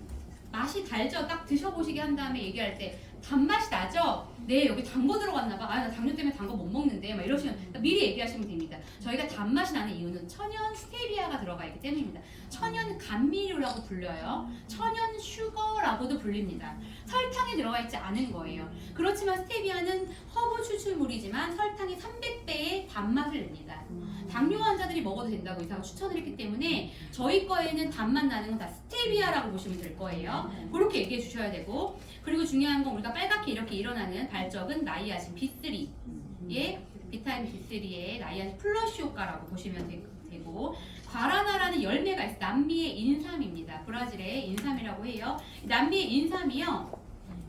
맛이 달죠. 딱 드셔보시게 한 다음에 얘기할 때 단맛이 나죠? 네, 여기 단 거 들어갔나 봐. 아, 나 당뇨 때문에 단 거 못 먹는데. 막 이러시면 미리 얘기하시면 됩니다. 저희가 단맛이 나는 이유는 천연 스테비아가 들어가 있기 때문입니다. 천연 감미료라고 불려요. 천연 슈거라고도 불립니다. 설탕이 들어가 있지 않은 거예요. 그렇지만 스테비아는 허브 추출물이지만 설탕이 300배의 단맛을 냅니다. 당뇨 환자들이 먹어도 된다고 의사가 추천을 했기 때문에 저희 거에는 단맛 나는 건 다 스테비아라고 보시면 될 거예요. 그렇게 얘기해 주셔야 되고, 그리고 중요한 건 우리가 빨갛게 이렇게 일어나는 발적은 나이아신 B3의 비타민 B3의 나이아신 플러시 효과라고 보시면 되고, 과라나라는 열매가 있어요. 남미의 인삼입니다. 브라질의 인삼이라고 해요. 남미의 인삼이요,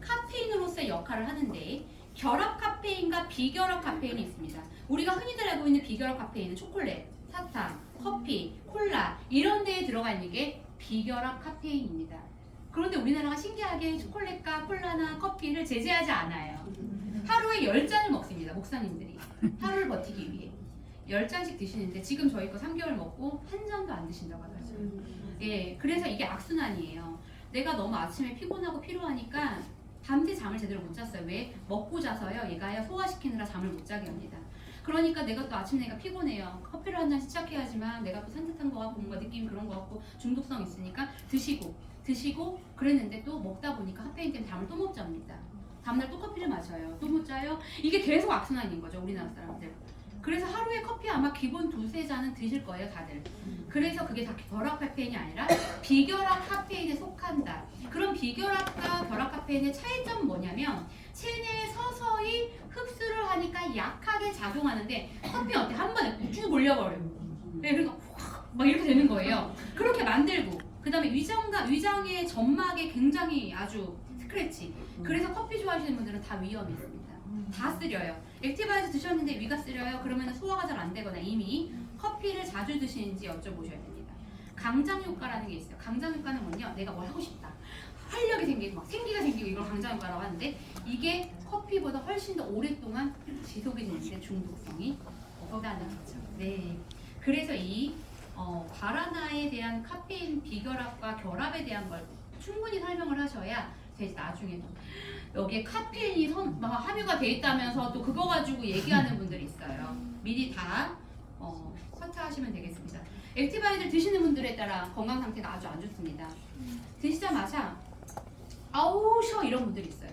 카페인으로서의 역할을 하는데 결합 카페인과 비결합 카페인이 있습니다. 우리가 흔히들 알고 있는 비결합 카페인은 초콜릿, 사탕, 커피, 콜라 이런 데에 들어가 있는 게 비결합 카페인입니다. 그런데 우리나라가 신기하게 초콜릿과 콜라나 커피를 제재하지 않아요. 하루에 10잔을 먹습니다. 목사님들이. 하루를 버티기 위해. 10잔씩 드시는데 지금 저희 거 3개월 먹고 한 잔도 안 드신다고 하더라고요. 예, 그래서 이게 악순환이에요. 내가 너무 아침에 피곤하고 피로하니까 밤새 잠을 제대로 못 잤어요. 왜? 먹고 자서요. 얘가요 소화시키느라 잠을 못 자게 합니다. 그러니까 내가 또 아침에 내가 피곤해요. 커피를 한 잔씩 시작해야지만 내가 또 산뜻한 거 같고 뭔가 느낌이 그런 거 같고 중독성 있으니까 드시고 그랬는데 또 먹다 보니까 카페인 때문에 잠을 또 못 잡니다. 다음날 또 커피를 마셔요. 또 못 자요. 이게 계속 악순환인 거죠. 우리나라 사람들. 그래서 하루에 커피 아마 기본 2-3잔은 드실 거예요, 다들. 그래서 그게 다 결합 카페인이 아니라 비결합 카페인에 속한다. 그럼 비결합과 결합 카페인의 차이점은 뭐냐면 체내에 서서히 흡수를 하니까 약하게 작용하는데 커피 어때? 한 번에 쭉 올려버려요. 네, 그러니까 막 이렇게 되는 거예요. 그렇게 만들고 그 다음에 위장의 점막에 굉장히 아주 스크래치. 그래서 커피 좋아하시는 분들은 다 위험이 있습니다. 다 쓰려요. 액티바이즈 드셨는데 위가 쓰려요. 그러면 소화가 잘 안 되거나 이미 커피를 자주 드시는지 여쭤보셔야 됩니다. 강장 효과라는 게 있어요. 강장 효과는 뭐냐? 내가 뭘 하고 싶다. 활력이 생기고 막 생기가 생기고 이걸 강장 효과라고 하는데 이게 커피보다 훨씬 더 오랫동안 지속이 되는데 중독성이 없다는 거죠. 네. 그래서 이 과라나에 대한 카페인 비결합과 결합에 대한 걸 충분히 설명을 하셔야 제 나중에도 여기에 카페인이 막 함유가 돼 있다면서 또 그거 가지고 얘기하는 분들이 있어요. 미리 다 서차하시면 되겠습니다. 액티바이들 드시는 분들에 따라 건강 상태가 아주 안 좋습니다. 드시자마자 아우 쉬어 이런 분들이 있어요.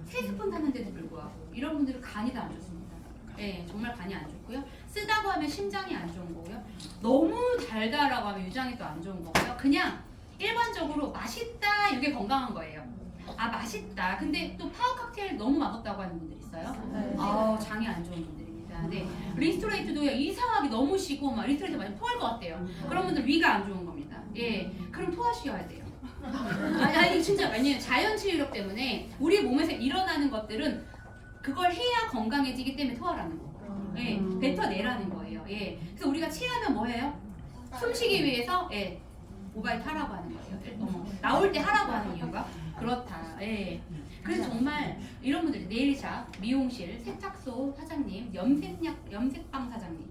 3스푼 타는데도 불구하고 이런 분들은 간이 다 안 좋습니다. 네, 정말 간이 안 좋고요. 쓰다고 하면 심장이 안 좋은 거고요. 너무 달다라고 하면 유장이 또 안 좋은 거고요. 그냥 일반적으로 맛있다 이게 건강한 거예요. 아 맛있다. 근데 또 파워 칵테일 너무 맛없다고 하는 분들 있어요. 아 장이 안 좋은 분들입니다. 네, 리스토레이트도요 이상하게 너무 쉬고 막 리스토레이트 많이 토할 것 같대요. 그런 분들 위가 안 좋은 겁니다. 예, 그럼 토하셔야 돼요. 아니 진짜 왜냐면 자연 치유력 때문에 우리 몸에서 일어나는 것들은 그걸 해야 건강해지기 때문에 토하라는 거. 예, 뱉어내라는 거예요. 예, 그래서 우리가 체하면 뭐해요? 숨쉬기 위해서 모바일 타라고 하는 거예요. 나올 때 하라고 하는 이유가 그렇다. 예. 그래서 정말 이런 분들 네일샵, 미용실, 세탁소 사장님, 염색방 사장님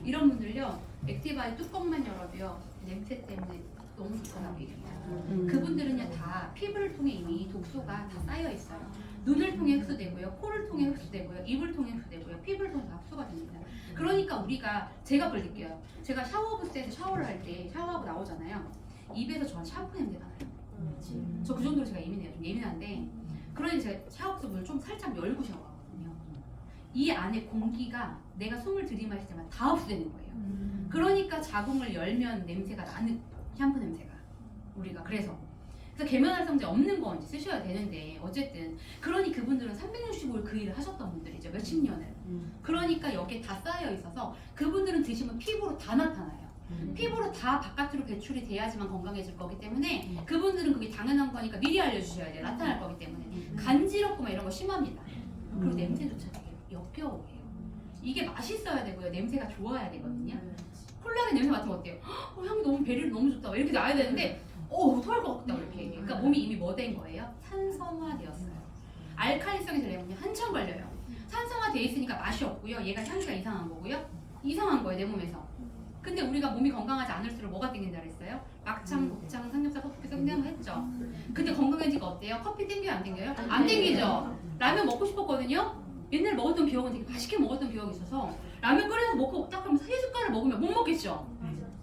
이런 분들요 액티바이 뚜껑만 열어도요 냄새 때문에 너무 좋다고 얘기합니다. 그분들은요 다 피부를 통해 이미 독소가 다 쌓여 있어요. 눈을 통해 흡수되고요, 코를 통해 흡수되고요, 입을 통해 흡수되고요, 피부를 통해 흡수가 됩니다. 그러니까 우리가 제가 그걸 느껴요. 제가 샤워부스에서 샤워를 할 때 샤워하고 나오잖아요. 입에서 저한 샴푸 냄새가 나요. 저 그 정도로 제가 예민해요. 좀 예민한데 그러니 제가 샤워부스 문을 좀 살짝 열고 샤워하거든요. 이 안에 공기가 내가 숨을 들이마실 때마다 다 흡수되는 거예요. 그러니까 자궁을 열면 냄새가 나는 샴푸 냄새가 우리가 그래서 계면활성제 없는 거 이제 쓰셔야 되는데 어쨌든 그러니 그분들은 365일 그 일을 하셨던 분들이죠. 몇십 년을. 그러니까 여기에 다 쌓여 있어서 그분들은 드시면 피부로 다 나타나요. 피부로 다 바깥으로 배출이 돼야지만 건강해질 거기 때문에 그분들은 그게 당연한 거니까 미리 알려주셔야 돼요. 나타날 거기 때문에 간지럽고 막 이런 거 심합니다. 그리고 냄새조차 되게 역겨워해요. 이게 맛있어야 되고요. 냄새가 좋아야 되거든요. 콜라겐 냄새 맡으면 어때요? 향이 너무 베리를 너무 좋다 이렇게 나야 되는데 토할 것 같다 이렇게 얘기해요. 그러니까 몸이 이미 뭐 된 거예요? 산성화되었어요. 알칼리성이 되려면 한참 걸려요. 산성화돼 있으니까 맛이 없고요. 얘가 향기가 이상한 거고요. 이상한 거예요, 내 몸에서. 근데 우리가 몸이 건강하지 않을수록 뭐가 땡긴다 그랬어요? 막창, 곱창, 삼겹살, 커피 땡기는 거 했죠. 근데 건강해지니까 어때요? 커피 땡겨요, 안 땡겨요? 안 땡기죠. 라면 먹고 싶었거든요. 옛날에 먹었던 기억은 되게 맛있게 먹었던 기억이 있어서 라면 끓여서 먹고 딱 하면 3숟가락 먹으면 못 먹겠죠.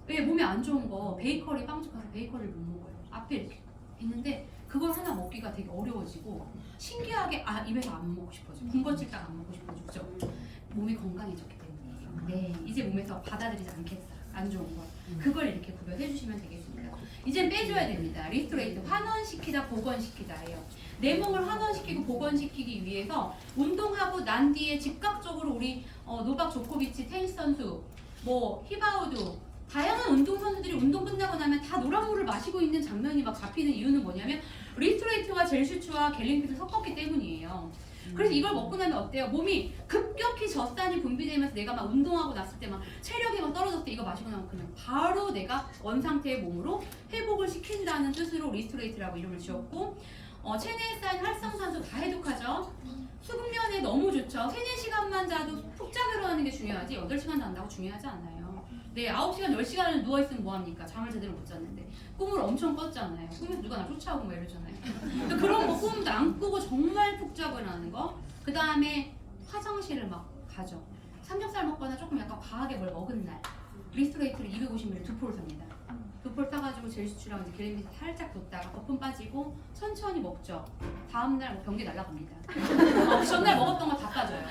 왜 몸에 안 좋은 거 베이커리 빵집 가서 베이커리를 못 먹어요. 앞에 이렇게 있는데 그걸 하나 먹기가 되게 어려워지고 신기하게 입에서 안 먹고 싶어져. 군것질 딱 안 먹고 싶어져. 그죠? 몸이 건강해졌기 때문에 네 이제 몸에서 받아들이지 않겠어요. 안 좋은 걸. 그걸 이렇게 구별해 주시면 되겠습니다. 이젠 빼줘야 됩니다. 리스토레이트 환원시키다 복원시키다예요. 내 몸을 환원시키고 복원시키기 위해서 운동하고 난 뒤에 즉각적으로 우리 노박 조코비치 테니스 선수 뭐 히바우두 다양한 운동 선수들이 운동 끝나고 나면 다 노란 물을 마시고 있는 장면이 막 잡히는 이유는 뭐냐면 리스토레이트와 젤슈츠와 갤링핏을 섞었기 때문이에요. 그래서 이걸 먹고 나면 어때요? 몸이 급격히 젖산이 분비되면서 내가 막 운동하고 났을 때 막 체력이 막 떨어졌을 때 이거 마시고 나면 그냥 바로 내가 원상태의 몸으로 회복을 시킨다는 뜻으로 리스토레이트라고 이름을 지었고 체내에 쌓인 활성산소 다 해독하죠. 수분면에 너무 좋죠. 3-4시간만 자도 푹 자고 일어나는 게 중요하지 8시간 잔다고 중요하지 않아요. 네, 9시간, 10시간을 누워있으면 뭐합니까? 잠을 제대로 못 잤는데 꿈을 엄청 꿨잖아요. 꿈에서 누가 나 쫓아오고 막 이러잖아요. 그러니까 그런 거 꿈도 안 꾸고 정말 푹 자고 일어나는 거. 그 다음에 화장실을 막 가죠. 삼겹살 먹거나 조금 약간 과하게 뭘 먹은 날 리스토레이트를 250ml 2포를 삽니다. 2포를 타가지고 젤슈츠랑 이제 갤링핏 살짝 뒀다가 거품 빠지고 천천히 먹죠. 다음날 뭐 변기 날라갑니다. 전날 먹었던 거 다 빠져요.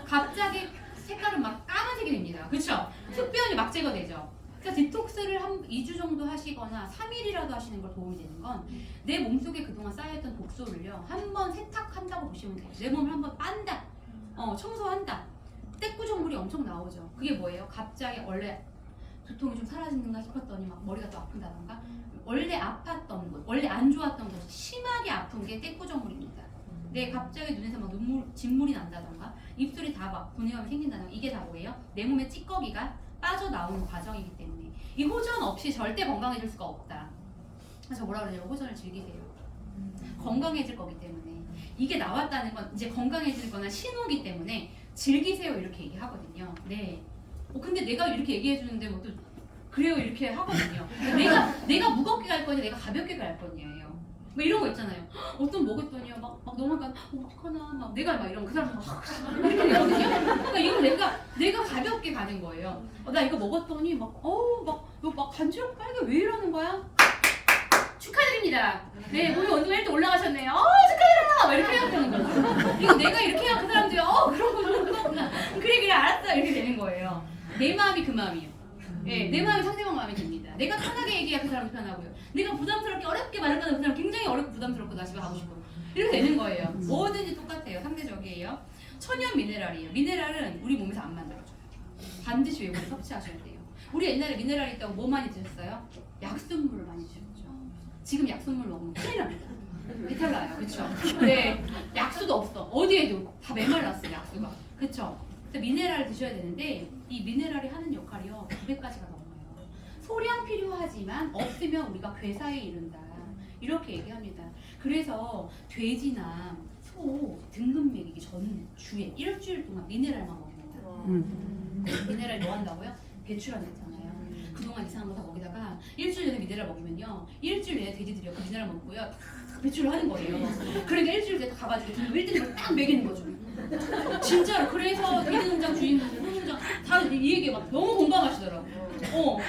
갑자기 색깔은 막 까만색이 됩니다. 그쵸? 흡변이 막 제거되죠. 그러니까 디톡스를 한 2주 정도 하시거나 3일이라도 하시는 걸 도움이 되는 건 내 몸속에 그동안 쌓여있던 독소를요 한번 세탁한다고 보시면 돼요. 내 몸을 한번 빤다. 청소한다. 떼꾸정물이 엄청 나오죠. 그게 뭐예요? 갑자기 원래 두통이 좀 사라지는가 싶었더니 막 머리가 또 아픈다던가 원래 아팠던 곳, 원래 안 좋았던 곳이 심하게 아픈 게 떼꾸정물입니다. 네, 갑자기 눈에서 막 진물이 난다던가 입술이 다 막 분해감이 생긴다던가 이게 다 뭐예요? 내 몸의 찌꺼기가 빠져나오는 과정이기 때문에 이 호전 없이 절대 건강해질 수가 없다. 그래서 뭐라 그러냐면 호전을 즐기세요. 건강해질 거기 때문에 이게 나왔다는 건 이제 건강해질 거나 신호기 때문에 즐기세요 이렇게 얘기하거든요. 네. 근데 내가 이렇게 얘기해 주는데 뭐 또 그래요 이렇게 하거든요. 내가 무겁게 갈 거냐 내가 가볍게 갈 거냐예요. 뭐 이런 거 있잖아요. 어떤 먹었더니요 막 너무 약간 어떡하나 막 내가 막 이런 그 사람 이렇게 되거든요. 그러니까 이건 내가 가볍게 가는 거예요. 나 이거 먹었더니 막 간지럽고 빨개 왜 이러는 거야? 축하드립니다. 네, 몸이 운동 1등 올라가셨네요. 축하드려요. 막 이렇게 해야 되는 거죠. 이거 내가 이렇게 해야 그 사람들이 그런 거 좋구나. 그래 알았어 이렇게 되는 거예요. 내 마음이 그 마음이에요. 네, 내 마음이 상대방 마음이 됩니다. 내가 편하게 얘기해야 그 사람도 편하고요. 내가 부담스럽게 어렵게 말을 하면 그 사람 굉장히 어렵고 부담스럽고 나 집에 가고 싶고 이렇게 되는 거예요. 뭐든지 똑같아요. 상대적이에요. 천연 미네랄이에요. 미네랄은 우리 몸에서 안 만들어져요. 반드시 외부에 섭취하셔야 돼요. 우리 옛날에 미네랄 있다고 뭐 많이 드셨어요? 약순물을 많이 드셨죠. 지금 약순물 먹으면 큰일 납니다. 배탈 나요. 그쵸? 네. 약수도 없어. 어디에도 다 메말랐어요. 약수가. 그쵸? 미네랄을 드셔야 되는데 이 미네랄이 하는 역할이요 900가지가 넘어요. 소량 필요하지만 없으면 우리가 괴사에 이른다 이렇게 얘기합니다. 그래서 돼지나 소 등급매기기 전주에 일주일 동안 미네랄만 먹입니다. 미네랄 뭐 한다고요? 배출하는 거잖아요. 그동안 이상한 거 다 먹이다가 일주일 전에 미네랄 먹이면요 일주일 내에 돼지들이 그 미네랄 먹고요 다 배출을 하는 거예요. 그러니까 일주일 뒤에 가가지고 등급 1등급을 딱 매기는 거죠. 진짜로. 그래서 돼지 농장 주인분들, 소 농장 다 이 얘기에 막 너무 공감하시더라고요.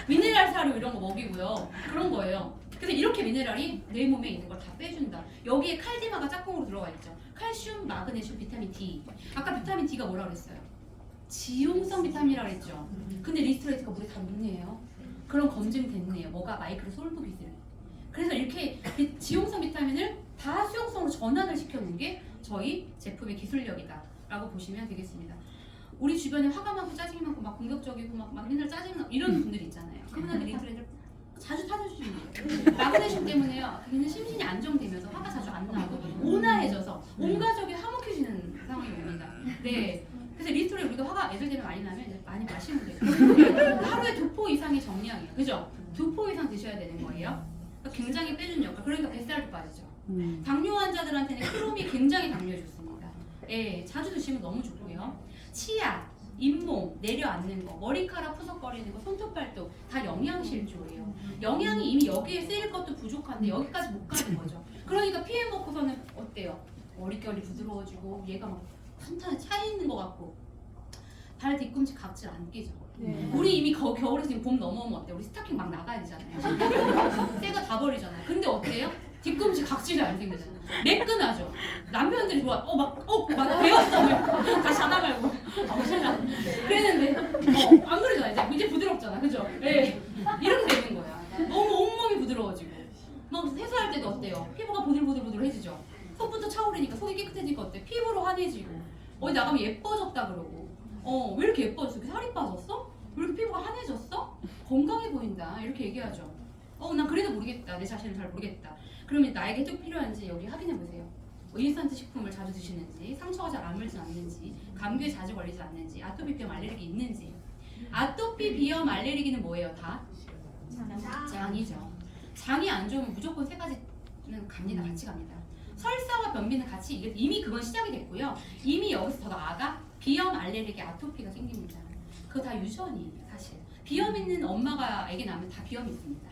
미네랄 사료 이런 거 먹이고요. 그런 거예요. 그래서 이렇게 미네랄이 내 몸에 있는 걸 다 빼준다. 여기에 칼디마가 짝꿍으로 들어가 있죠. 칼슘, 마그네슘, 비타민 D. 아까 비타민 D가 뭐라 그랬어요? 지용성 비타민이라고 그랬죠. 근데 리스토레이트가 물에 다 묻네요. 그럼 검증됐네요. 뭐가 마이크로 솔브 기술. 그래서 이렇게 지용성 비타민을 다 수용성으로 전환을 시켜놓은 게 저희 제품의 기술력이다 라고 보시면 되겠습니다. 우리 주변에 화가 많고 짜증이 많고 막 공격적이고 막 맨날 짜증나 이런 분들 있잖아요. 그분한테 리트레이트를 자주 타주시면 돼요. 마그네슘 때문에요. 걔는 심신이 안정되면서 화가 자주 안 나고 온화해져서 온 가족이 화목해지는 상황이 옵니다. 네. 그래서 리스토레이트 우리가 화가 애들 때문에 많이 나면 이제 많이 마시면 돼요. 하루에 2포 이상이 정량이에요. 그죠? 2포 이상 드셔야 되는 거예요. 굉장히 빼주는 역할. 그러니까 뱃살도 빠지죠. 당뇨 환자들한테는 크롬이 굉장히 당뇨에 좋습니다. 예, 자주 드시면 너무 좋고요. 치아, 잇몸, 내려앉는 거, 머리카락 푸석거리는 거, 손톱 발톱 다 영양실조예요. 영양이 이미 여기에 쓰일 것도 부족한데 여기까지 못 가는 거죠. 그러니까 PM 먹고서는 어때요? 머릿결이 부드러워지고 얘가 막 탄탄히 차있는 것 같고 발 뒤꿈치 각질 안 끼죠. 우리 이미 겨울에 지금 봄 넘어오면 어때요? 우리 스타킹 막 나가야 되잖아요. 때가 다 버리잖아요. 근데 어때요? 뒤꿈치 각질이 안 생기잖아요. 매끈하죠. 남편들이 좋아. 막 배웠어. 다시 하다 말고. 그랬는데 안 그러잖아요. 이제 부드럽잖아. 그죠? 네. 이렇게 되는 거야. 너무 온몸이 부드러워지고. 막 세수할 때도 어때요? 피부가 보들보들보들해지죠. 속부터 차오르니까 속이 깨끗해지니까 어때? 피부로 환해지고. 어디 나가면 예뻐졌다 그러고. 왜 이렇게 예뻐졌어? 이렇게 살이 빠졌어? 왜 이렇게 피부가 환해졌어? 건강해 보인다. 이렇게 얘기하죠. 난 그래도 모르겠다. 내 자신을 잘 모르겠다. 그러면 나에게 또 필요한지 여기 확인해 보세요. 인스턴트 식품을 자주 드시는지, 상처가 잘 아물지 않는지, 감기에 자주 걸리지 않는지, 아토피 비염 알레르기 있는지. 아토피 비염 알레르기는 뭐예요? 다? 장이죠. 장이 안 좋으면 무조건 세 가지는 갑니다. 같이 갑니다. 설사와 변비는 같이 이미 그건 시작이 됐고요. 이미 여기서 더 나아가 비염 알레르기 아토피가 생깁니다. 그거 다 유전이에요. 사실 비염 있는 엄마가 아기 낳으면 다 비염이 있습니다.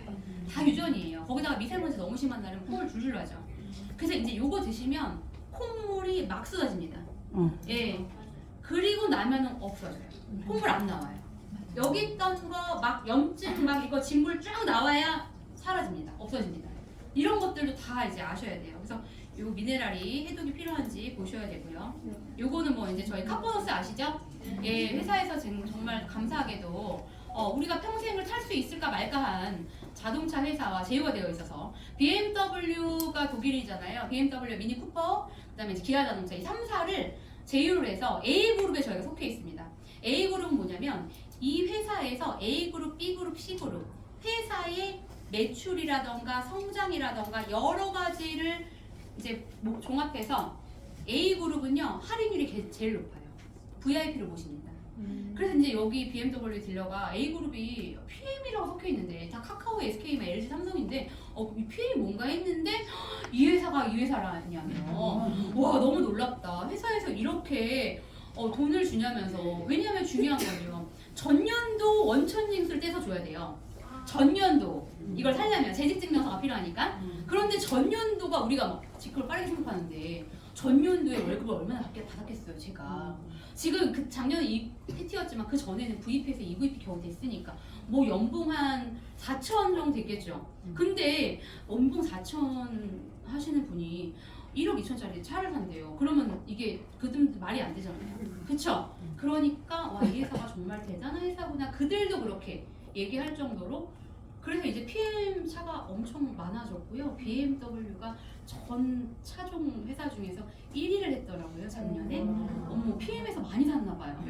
다 유전이에요. 거기다가 미세먼지 너무 심한 날은 콧물 줄줄 나죠. 그래서 이제 요거 드시면 콧물이 막 쏟아집니다. 예. 그리고 나면은 없어져요. 콧물 안 나와요. 여기 있던 거 막 염증 막 이거 진물 쫙 나와야 사라집니다. 없어집니다. 이런 것들도 다 이제 아셔야 돼요. 그래서 요 미네랄이 해독이 필요한지 보셔야 되고요. 요거는 뭐 이제 저희 카포너스 아시죠? 예, 회사에서 지금 정말 감사하게도 우리가 평생을 탈 수 있을까 말까한 자동차 회사와 제휴가 되어 있어서 BMW가 독일이잖아요. BMW, 미니 쿠퍼, 그다음에 기아 자동차 이 3사를 제휴를 해서 A그룹에 저희가 속해 있습니다. A그룹은 뭐냐면 이 회사에서 A그룹, B그룹, C그룹 회사의 매출이라던가 성장이라던가 여러 가지를 이제 종합해서 A그룹은요 할인율이 제일 높아요. VIP를 모십니다. 그래서 이제 여기 BMW 딜러가 A그룹이 PM이라고 섞여 있는데 다 카카오, SK, LG, 삼성인데 이 PM 뭔가 했는데 이 회사가 이 회사라냐면 와 너무 놀랍다. 회사에서 이렇게 돈을 주냐면서. 왜냐하면 중요한 건요. 전년도 원천징수를 떼서 줘야 돼요. 전년도 이걸 살려면 재직증명서가 필요하니까. 그런데 전년도가 우리가 막 지크를 빠르게 생각하는데 전년도에 월급을 얼마나 받았겠어요 제가. 지금 그 작년에 EPT였지만 그 전에는 VP에서 EVP 겨우 됐으니까 뭐 연봉 한 4천 정도 됐겠죠. 근데 연봉 4천 하시는 분이 1억 2천짜리 차를 산대요. 그러면 이게 그들 말이 안 되잖아요. 그쵸? 그러니까 와 이 회사가 정말 대단한 회사구나. 그들도 그렇게 얘기할 정도로. 그래서 이제 PM 차가 엄청 많아졌고요. BMW가 전 차종 회사 중에서 1위를 했더라고요 작년에. 어머 PM에서 많이 샀나 봐요.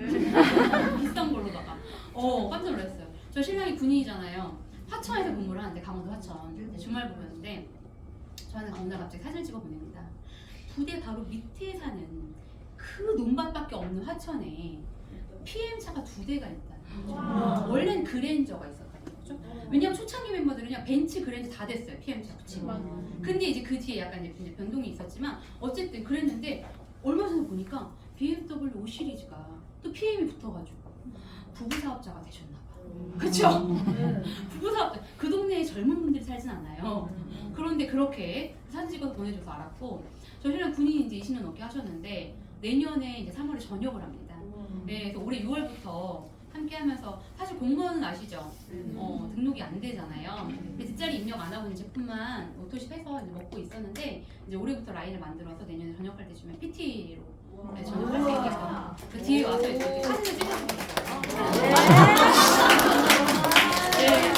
비싼 걸로다가. 깜짝 놀랐어요. 저 신랑이 군인이잖아요. 화천에서 근무를 하는데 강원도 화천 주말 부부였는데 저한테 어느 날 갑자기 사진을 찍어 보냅니다. 부대 바로 밑에 사는 그 논밭밖에 없는 화천에 PM 차가 2대가 있다. 원래는 그랜저가 있었거든요. 그렇죠? 왜냐면 초창기 멤버들은 그냥 벤츠 그랜저 다 됐어요. PM 차 붙이고. 근데 이제 그 뒤에 약간 이제 변동이 있었지만 어쨌든 그랬는데 얼마 전에 보니까 BMW 5 시리즈가 또 PM이 붙어가지고 부부 사업자가 되셨나 봐. 그렇죠? 부부 사업자. 그 동네에 젊은 분들이 살진 않아요. 그런데 그렇게 사진 찍어서 보내줘서 알았고 저 신랑 군인 이제 20년 넘게 하셨는데 내년에 이제 3월에 전역을 합니다. 네, 그래서 올해 6월부터 함께 하면서 사실 공무원은 아시죠? 등록이 안 되잖아요. 근데 뒷자리 입력 안 하고 있는 제품만 오토십해서 이제 먹고 있었는데 이제 올해부터 라인을 만들어서 내년에 전역할 때쯤에 PT로 네, 전역할 수 있게끔 그 뒤에 와서 이렇게 사진을 찍어주고 네,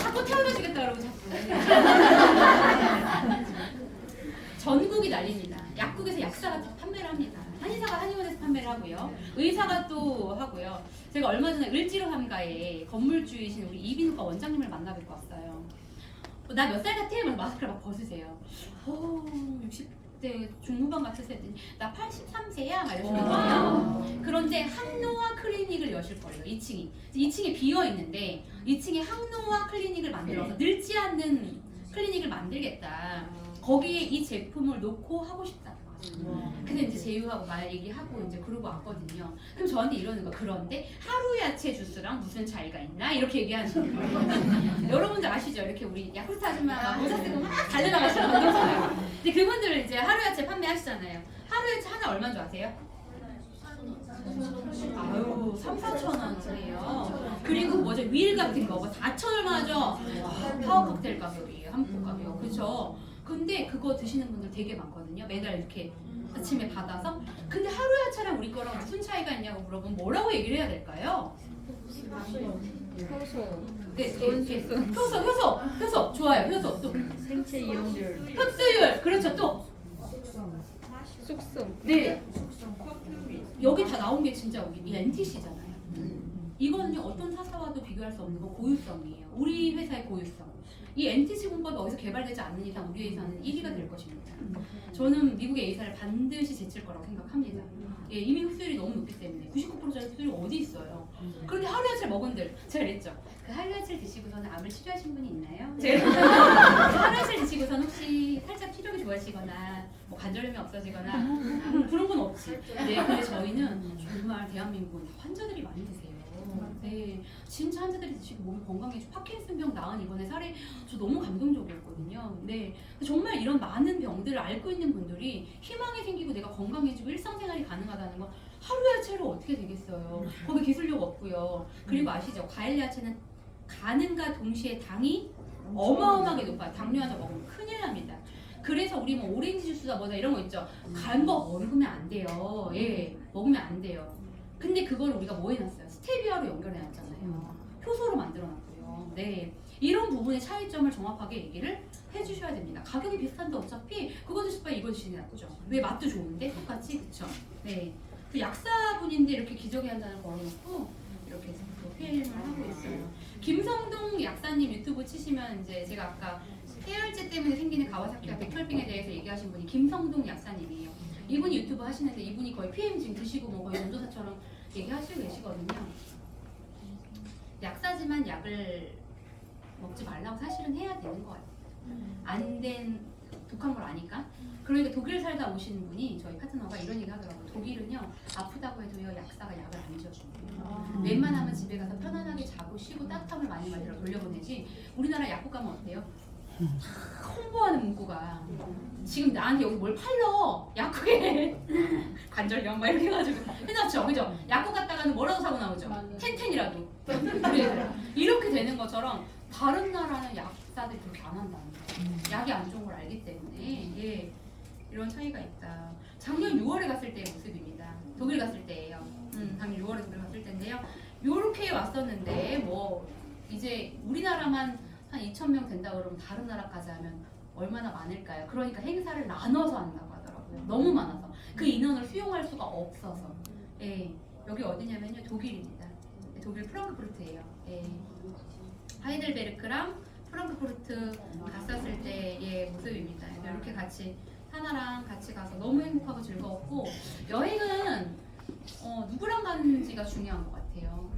자꾸 태워주시겠다 그러고 자꾸 전국이 난립니다. 약국에서 약사가 판매를 합니다. 한의사가 한의원에서 판매를 하고요. 의사가 또 하고요. 제가 얼마 전에 을지로함가에 건물주이신 우리 이비인후과 원장님을 만나 뵙고 왔어요. 나 몇 살 같아? 막 마스크를 막 벗으세요. 60대 중후반 같으세요. 나 83세야? 막 이러시거든요. 그런데 항노화 클리닉을 여실 거예요. 2층이 비어있는데 2층에 항노화 클리닉을 만들어서 늙지 않는 클리닉을 만들겠다. 거기에 이 제품을 놓고 하고 싶다. 근데 이제 제휴하고 말 얘기하고 이제 그러고 왔거든요. 그럼 저한테 이러는 거 그런데 하루 야채 주스랑 무슨 차이가 있나 이렇게 얘기하는 거예요. 여러분들 아시죠? 이렇게 우리 야쿠르트 아줌마가 모자 쓰고 막 달려나가시는 분들 있잖아요. 근데 그분들은 이제 하루 야채 판매하시잖아요. 하루 야채 하나 얼마인 줄 아세요? 아유, 3,000~4,000원이에요. 그리고 뭐죠? 윌 같은 거, 뭐 4,000원 하죠? 파워 칵테일 가격이에요. 한 포 가격. 그쵸? 근데 그거 드시는 분들 되게 많거든요. 매달 이렇게 아침에 받아서. 근데 하루 야채랑 우리 거랑 무슨 차이가 있냐고 물어보면 뭐라고 얘기를 해야 될까요? 효소, 네, 효소. 좋아요. 효소. 또 생체 이용률, 흡수율. 그렇죠. 또. 숙성. 네. 여기 다 나온 게 진짜 이 NTC잖아요. 이거는요 어떤 사사와도 비교할 수 없는 거 고유성이에요. 우리 회사의 고유성. 이 NTC 공법이 어디서 개발되지 않는 이상 우리 회사는 1위가 될 것입니다. 저는 미국의 A사를 반드시 제칠 거라고 생각합니다. 예, 이미 흡수율이 너무 높기 때문에 99%짜리 흡수율이 어디 있어요. 그런데 하루 야채를 먹은들 제가 그랬죠. 그 하루 야채를 드시고서는 암을 치료하신 분이 있나요? 제가 하루 야채를 드시고서는 혹시 살짝 피력이 좋아지거나 뭐 관절염이 없어지거나 그런 건 없지. 네, 근데 저희는 정말 대한민국은 환자들이 많이 드세요. 네, 진짜 환자들이 드시고 몸이 건강해지고 파킨슨병 나은 이번에 사례 저 너무 감동적이었거든요. 네, 정말 이런 많은 병들을 앓고 있는 분들이 희망이 생기고 내가 건강해지고 일상생활이 가능하다는 건 하루 야채로 어떻게 되겠어요. 거기 기술력 없고요. 그리고 아시죠? 과일 야채는 가는가 동시에 당이 어마어마하게 높아요. 당뇨 환자 먹으면 큰일 납니다. 그래서 우리 뭐 오렌지 주스다 뭐다 이런 거 있죠. 간 거 먹으면 안 돼요. 예, 먹으면 안 돼요. 근데 그걸 우리가 뭐 해놨어요? 스테비아로 연결해놨잖아요. 효소로 만들어놨고요. 네, 이런 부분의 차이점을 정확하게 얘기를 해주셔야 됩니다. 가격이 비슷한데 어차피 그거 드실 바에 이거 드시는 게 낫죠. 왜 맛도 좋은데 똑같이 그쵸? 네, 그 약사분인데 이렇게 기적의 한 잔을 걸어놓고 이렇게 해서 표현을 하고 있어요. 김성동 약사님 유튜브 치시면 이제 제가 아까 해열제 때문에 생기는 가와사키와 백혈병에 대해서 얘기하신 분이 김성동 약사님이에요. 이분이 유튜브 하시는데 이분이 거의 PM증 드시고 뭐 거의 전도사처럼 얘기하시고 계시거든요. 약사지만 약을 먹지 말라고 사실은 해야 되는 것 같아요. 안 된 독한 걸 아니까. 그러니까 독일 살다 오시는 분이 저희 파트너가 이런 얘기 하더라고요. 독일은요 아프다고 해도요 약사가 약을 안 지어준대요. 웬만하면 집에 가서 편안하게 자고 쉬고 따뜻함을 많이 만들어 돌려보내지. 우리나라 약국 가면 어때요? 홍보하는 문구가 지금 나한테 여기 뭘 팔러 약국에 관절염 막 이렇게 해가지고 해놨죠. 그죠? 약국 갔다가는 뭐라도 사고 나오죠. 텐텐이라도. 이렇게 되는 것처럼 다른 나라는 약사들이 그렇게 안 한다는 거예요. 약이 안 좋은 걸 알기 때문에. 예, 이런 차이가 있다. 작년 6월에 갔을 때의 모습입니다. 독일 갔을 때예요. 작년 6월에 독일 갔을 때인데요. 요렇게 왔었는데 뭐 이제 우리나라만 한 2,000명 된다 그러면 다른 나라까지 하면 얼마나 많을까요? 그러니까 행사를 나눠서 한다고 하더라고요. 너무 많아서 그 인원을 수용할 수가 없어서. 예, 여기 어디냐면요 독일입니다. 독일 프랑크푸르트예요. 예, 하이델베르크랑 프랑크푸르트 갔었을 때의 모습입니다. 이렇게 같이 하나랑 같이 가서 너무 행복하고 즐거웠고 여행은 누구랑 가는지가 중요한 것 같아요.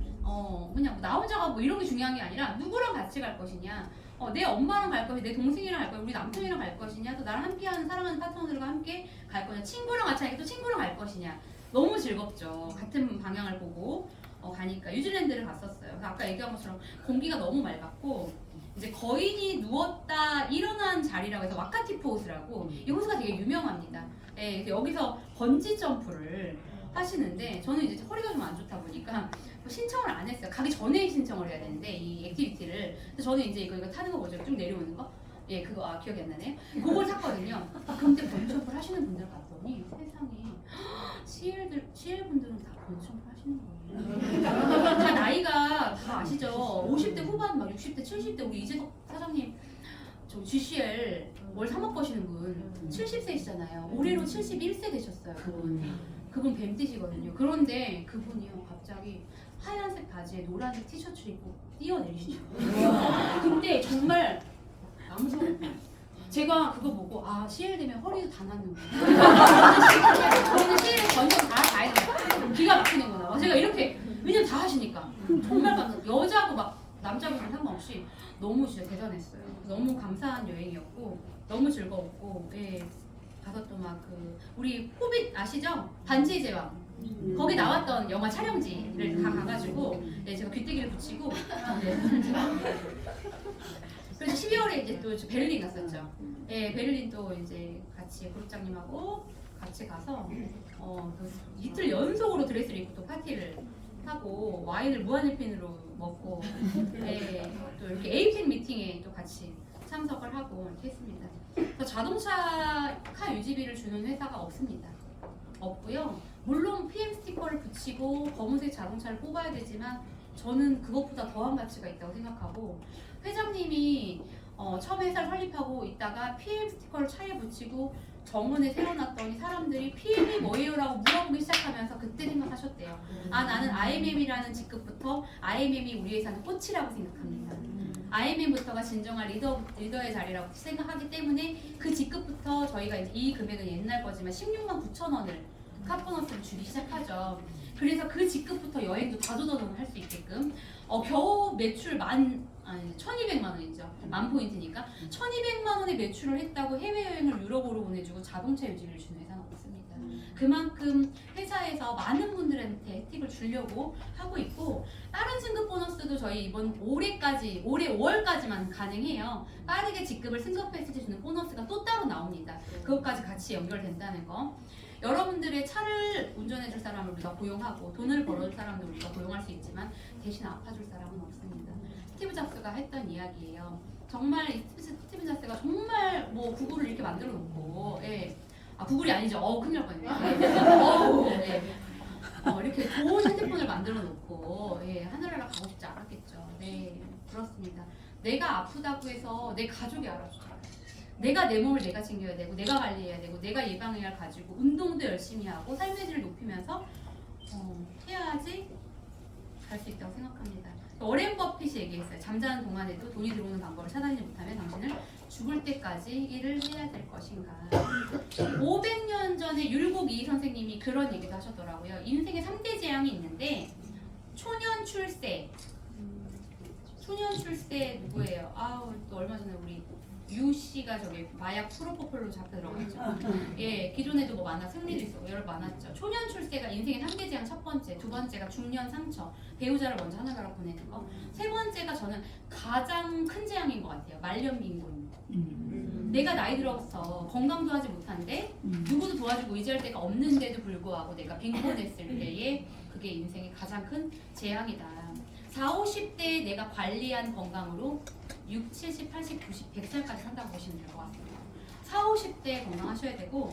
그냥 나 혼자 가고 이런 게 중요한 게 아니라 누구랑 같이 갈 것이냐, 내 엄마랑 갈 것이냐, 내 동생이랑 갈 것이냐, 우리 남편이랑 갈 것이냐, 또 나랑 함께하는 사랑하는 파트너들과 함께 갈 거냐, 친구랑 같이 하니까 또 친구랑 갈 것이냐. 너무 즐겁죠. 같은 방향을 보고 가니까 뉴질랜드를 갔었어요. 아까 얘기한 것처럼 공기가 너무 맑았고 이제 거인이 누웠다 일어난 자리라고 해서 와카티 포스라고 이 호수가 되게 유명합니다. 예, 여기서 번지 점프를 하시는데 저는 이제 허리가 좀 안 좋다 보니까 신청을 안 했어요. 가기 전에 신청을 해야 되는데 이 액티비티를. 근데 저는 이제 이거 타는 거 뭐죠? 쭉 내려오는 거? 예, 그거 기억이 안 나네요. 그걸 샀거든요. 근데 번지점프를 하시는 분들 봤더니 세상에 CL 분들은 다 번지점프 하시는 거예요. 다 나이가 다 아시죠? 50대 후반, 막 60대, 70대 우리 이재석 사장님 저 GCL 월 3억 버시는 분 70세시잖아요. 올해로 71세 되셨어요. 그분 뱀띠시거든요. 그런데 그분이요 갑자기 하얀색 바지에 노란색 티셔츠를 입고 뛰어내리시죠. 근데 정말 양손 제가 그거 보고 CL 되면 허리도 다 낫는구나. 저는 CL 전용 다 해야 돼. 기가 막히는구나. 제가 이렇게 왜냐면 다 하시니까 정말 여자고 막 남자분들 상관없이 너무 진짜 대단했어요. 너무 감사한 여행이었고 너무 즐거웠고 예. 가서 또 막 그 우리 호빗 아시죠? 반지의 제왕 거기 나왔던 영화 촬영지를 다 가가지고 네, 제가 귀때기를 붙이고 네. 그래서 12월에 이제 또 베를린 갔었죠. 네, 베를린 또 이제 같이 그룹장님하고 같이 가서 또 이틀 연속으로 드레스를 입고 또 파티를 하고 와인을 무한리필으로 먹고 네, 또 이렇게 에이펙 미팅에 또 같이 참석을 하고 이렇게 했습니다. 그래서 자동차 카 유지비를 주는 회사가 없습니다. 없고요. 물론 PM 스티커를 붙이고 검은색 자동차를 뽑아야 되지만 저는 그것보다 더한 가치가 있다고 생각하고 회장님이 처음에 회사를 설립하고 있다가 PM 스티커를 차에 붙이고 정문에 세워놨더니 사람들이 PM이 뭐예요? 라고 물어보기 시작하면서 그때 생각하셨대요. 아 나는 IMM이라는 직급부터 IMM이 우리 회사는 꽃이라고 생각합니다. IMM부터가 진정한 리더의 자리라고 생각하기 때문에 그 직급부터 저희가 이제 이 금액은 옛날 거지만 16만 9천 원을 카보너스를 주기 시작하죠. 그래서 그 직급부터 여행도 다조전을 할 수 있게끔 겨우 매출 1200만 원이죠. 만 포인트니까 1200만 원의 매출을 했다고 해외여행을 유럽으로 보내주고 자동차 유지비를 주는 회사는 없습니다. 그만큼 회사에서 많은 분들한테 혜택을 주려고 하고 있고 다른 승급 보너스도 저희 이번 올해 5월까지만 가능해요. 빠르게 직급을 승급했을 때 주는 보너스가 또 따로 나옵니다. 그것까지 같이 연결된다는 거. 여러분들의 차를 운전해줄 사람을 우리가 고용하고 돈을 벌어줄 사람도 우리가 고용할 수 있지만 대신 아파줄 사람은 없습니다. 스티브 잡스가 했던 이야기예요. 정말 스티브 잡스가 정말 뭐 구글을 이렇게 만들어 놓고 구글이 아니죠. 큰일 날 뻔했네요. 이렇게 좋은 핸드폰을 만들어 놓고 하늘나라 가고 싶지 않았겠죠. 네, 그렇습니다. 내가 아프다고 해서 내 가족이 알아주죠. 내가 내 몸을 내가 챙겨야 되고 내가 관리해야 되고 내가 예방의학을 가지고 운동도 열심히 하고 삶의 질을 높이면서 해야지 갈 수 있다고 생각합니다. 워렌 버핏이 얘기했어요. 잠자는 동안에도 돈이 들어오는 방법을 찾아내지 못하면 당신은 죽을 때까지 일을 해야 될 것인가. 500년 전에 율곡 이 선생님이 그런 얘기도 하셨더라고요. 인생에 3대 재앙이 있는데 초년 출세 누구예요? 또 얼마 전에 우리 유 씨가 저기 마약 프로포폴로 잡혀 들어갔죠. 기존에도 뭐 많아 승리도 있었고 여러 많았죠. 초년 출세가 인생의 3대 재앙 첫 번째, 두 번째가 중년 상처, 배우자를 먼저 하늘나라 보내는 거. 세 번째가 저는 가장 큰 재앙인 것 같아요. 말년빈곤. 내가 나이 들어서 건강도 하지 못한데 누구도 도와주고 의지할 데가 없는데도 불구하고 내가 빈곤했을 때에 그게 인생의 가장 큰 재앙이다. 40, 50대에 내가 관리한 건강으로 6, 70, 80, 90, 100살까지 산다고 보시면 될 것 같습니다. 40, 50대에 건강하셔야 되고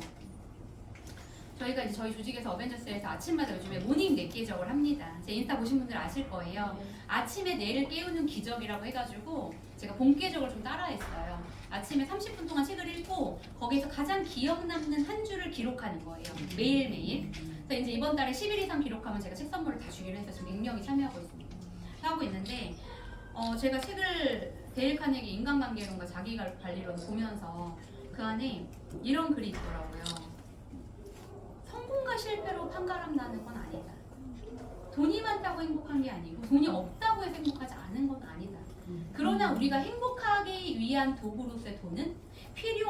저희가 이제 저희 조직에서 어벤져스에서 아침마다 요즘에 모닝 넷개적을 합니다. 제 인스타 보신 분들 아실 거예요. 아침에 뇌를 깨우는 기적이라고 해가지고 제가 본계적을 좀 따라했어요. 아침에 30분 동안 책을 읽고 거기에서 가장 기억 남는 한 줄을 기록하는 거예요. 매일매일. 그래서 이제 이번 달에 10일 이상 기록하면 제가 책 선물을 다 주기로 해서 지금 100명이 참여하고 있습니다. 하고 있는데 제가 책을 데일 카네기 인간관계론과 자기관리론 보면서 그 안에 이런 글이 있더라고요. 성공과 실패로 판가름 나는 건 아니다. 돈이 많다고 행복한 게 아니고 돈이 없다고 해서 행복하지 않은 건 아니다. 그러나 우리가 행복하기 위한 도구로서의 돈은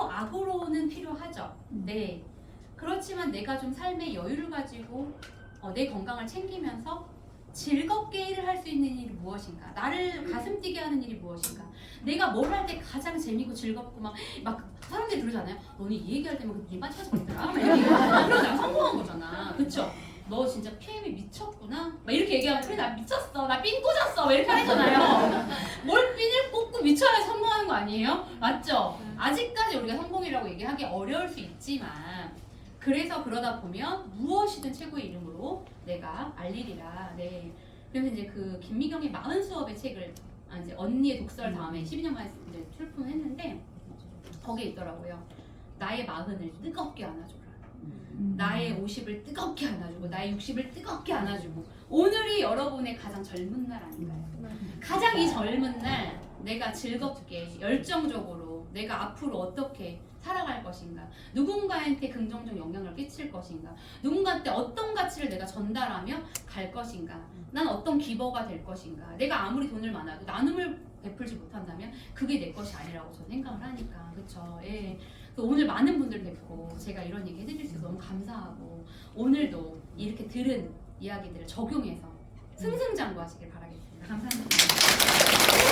악으로는 필요하죠. 네. 그렇지만 내가 좀 삶의 여유를 가지고 내 건강을 챙기면서 즐겁게 일을 할 수 있는 일이 무엇인가? 나를 가슴 뛰게 하는 일이 무엇인가? 내가 뭘 할 때 가장 재밌고 즐겁고 막 사람들이 그러잖아요. 너는 이 얘기할 때만 눈이 빠져서 그러더라. 그러잖아. 성공한 거잖아. 그쵸? 너 진짜 PM이 미쳤구나? 막 이렇게 얘기하면 그래 나 미쳤어. 나 삔 꽂았어. 막 이렇게 하잖아요. 뭘 삔을 꽂고 미쳐야 성공하는 거 아니에요? 맞죠? 아직까지 우리가 성공이라고 얘기하기 어려울 수 있지만 그래서 그러다 보면 무엇이든 최고의 이름으로 내가 알리리라. 네. 그래서 이제 그 김미경의 마흔 수업의 책을 이제 언니의 독설 다음에 12년 만에 이제 출품했는데 거기에 있더라고요. 나의 마흔을 뜨겁게 안아줘라. 나의 50을 뜨겁게 안아주고 나의 60을 뜨겁게 안아주고 오늘이 여러분의 가장 젊은 날 아닌가요? 가장 이 젊은 날 내가 즐겁게 열정적으로 내가 앞으로 어떻게 살아갈 것인가, 누군가한테 긍정적 영향을 끼칠 것인가, 누군가한테 어떤 가치를 내가 전달하며 갈 것인가, 난 어떤 기버가 될 것인가, 내가 아무리 돈을 많아도 나눔을 베풀지 못한다면 그게 내 것이 아니라고 저는 생각을 하니까. 그쵸? 예. 그래서 오늘 많은 분들 뵙고 제가 이런 얘기 해드릴 수 있어서 너무 감사하고 오늘도 이렇게 들은 이야기들을 적용해서 승승장구하시길 바라겠습니다. 감사합니다.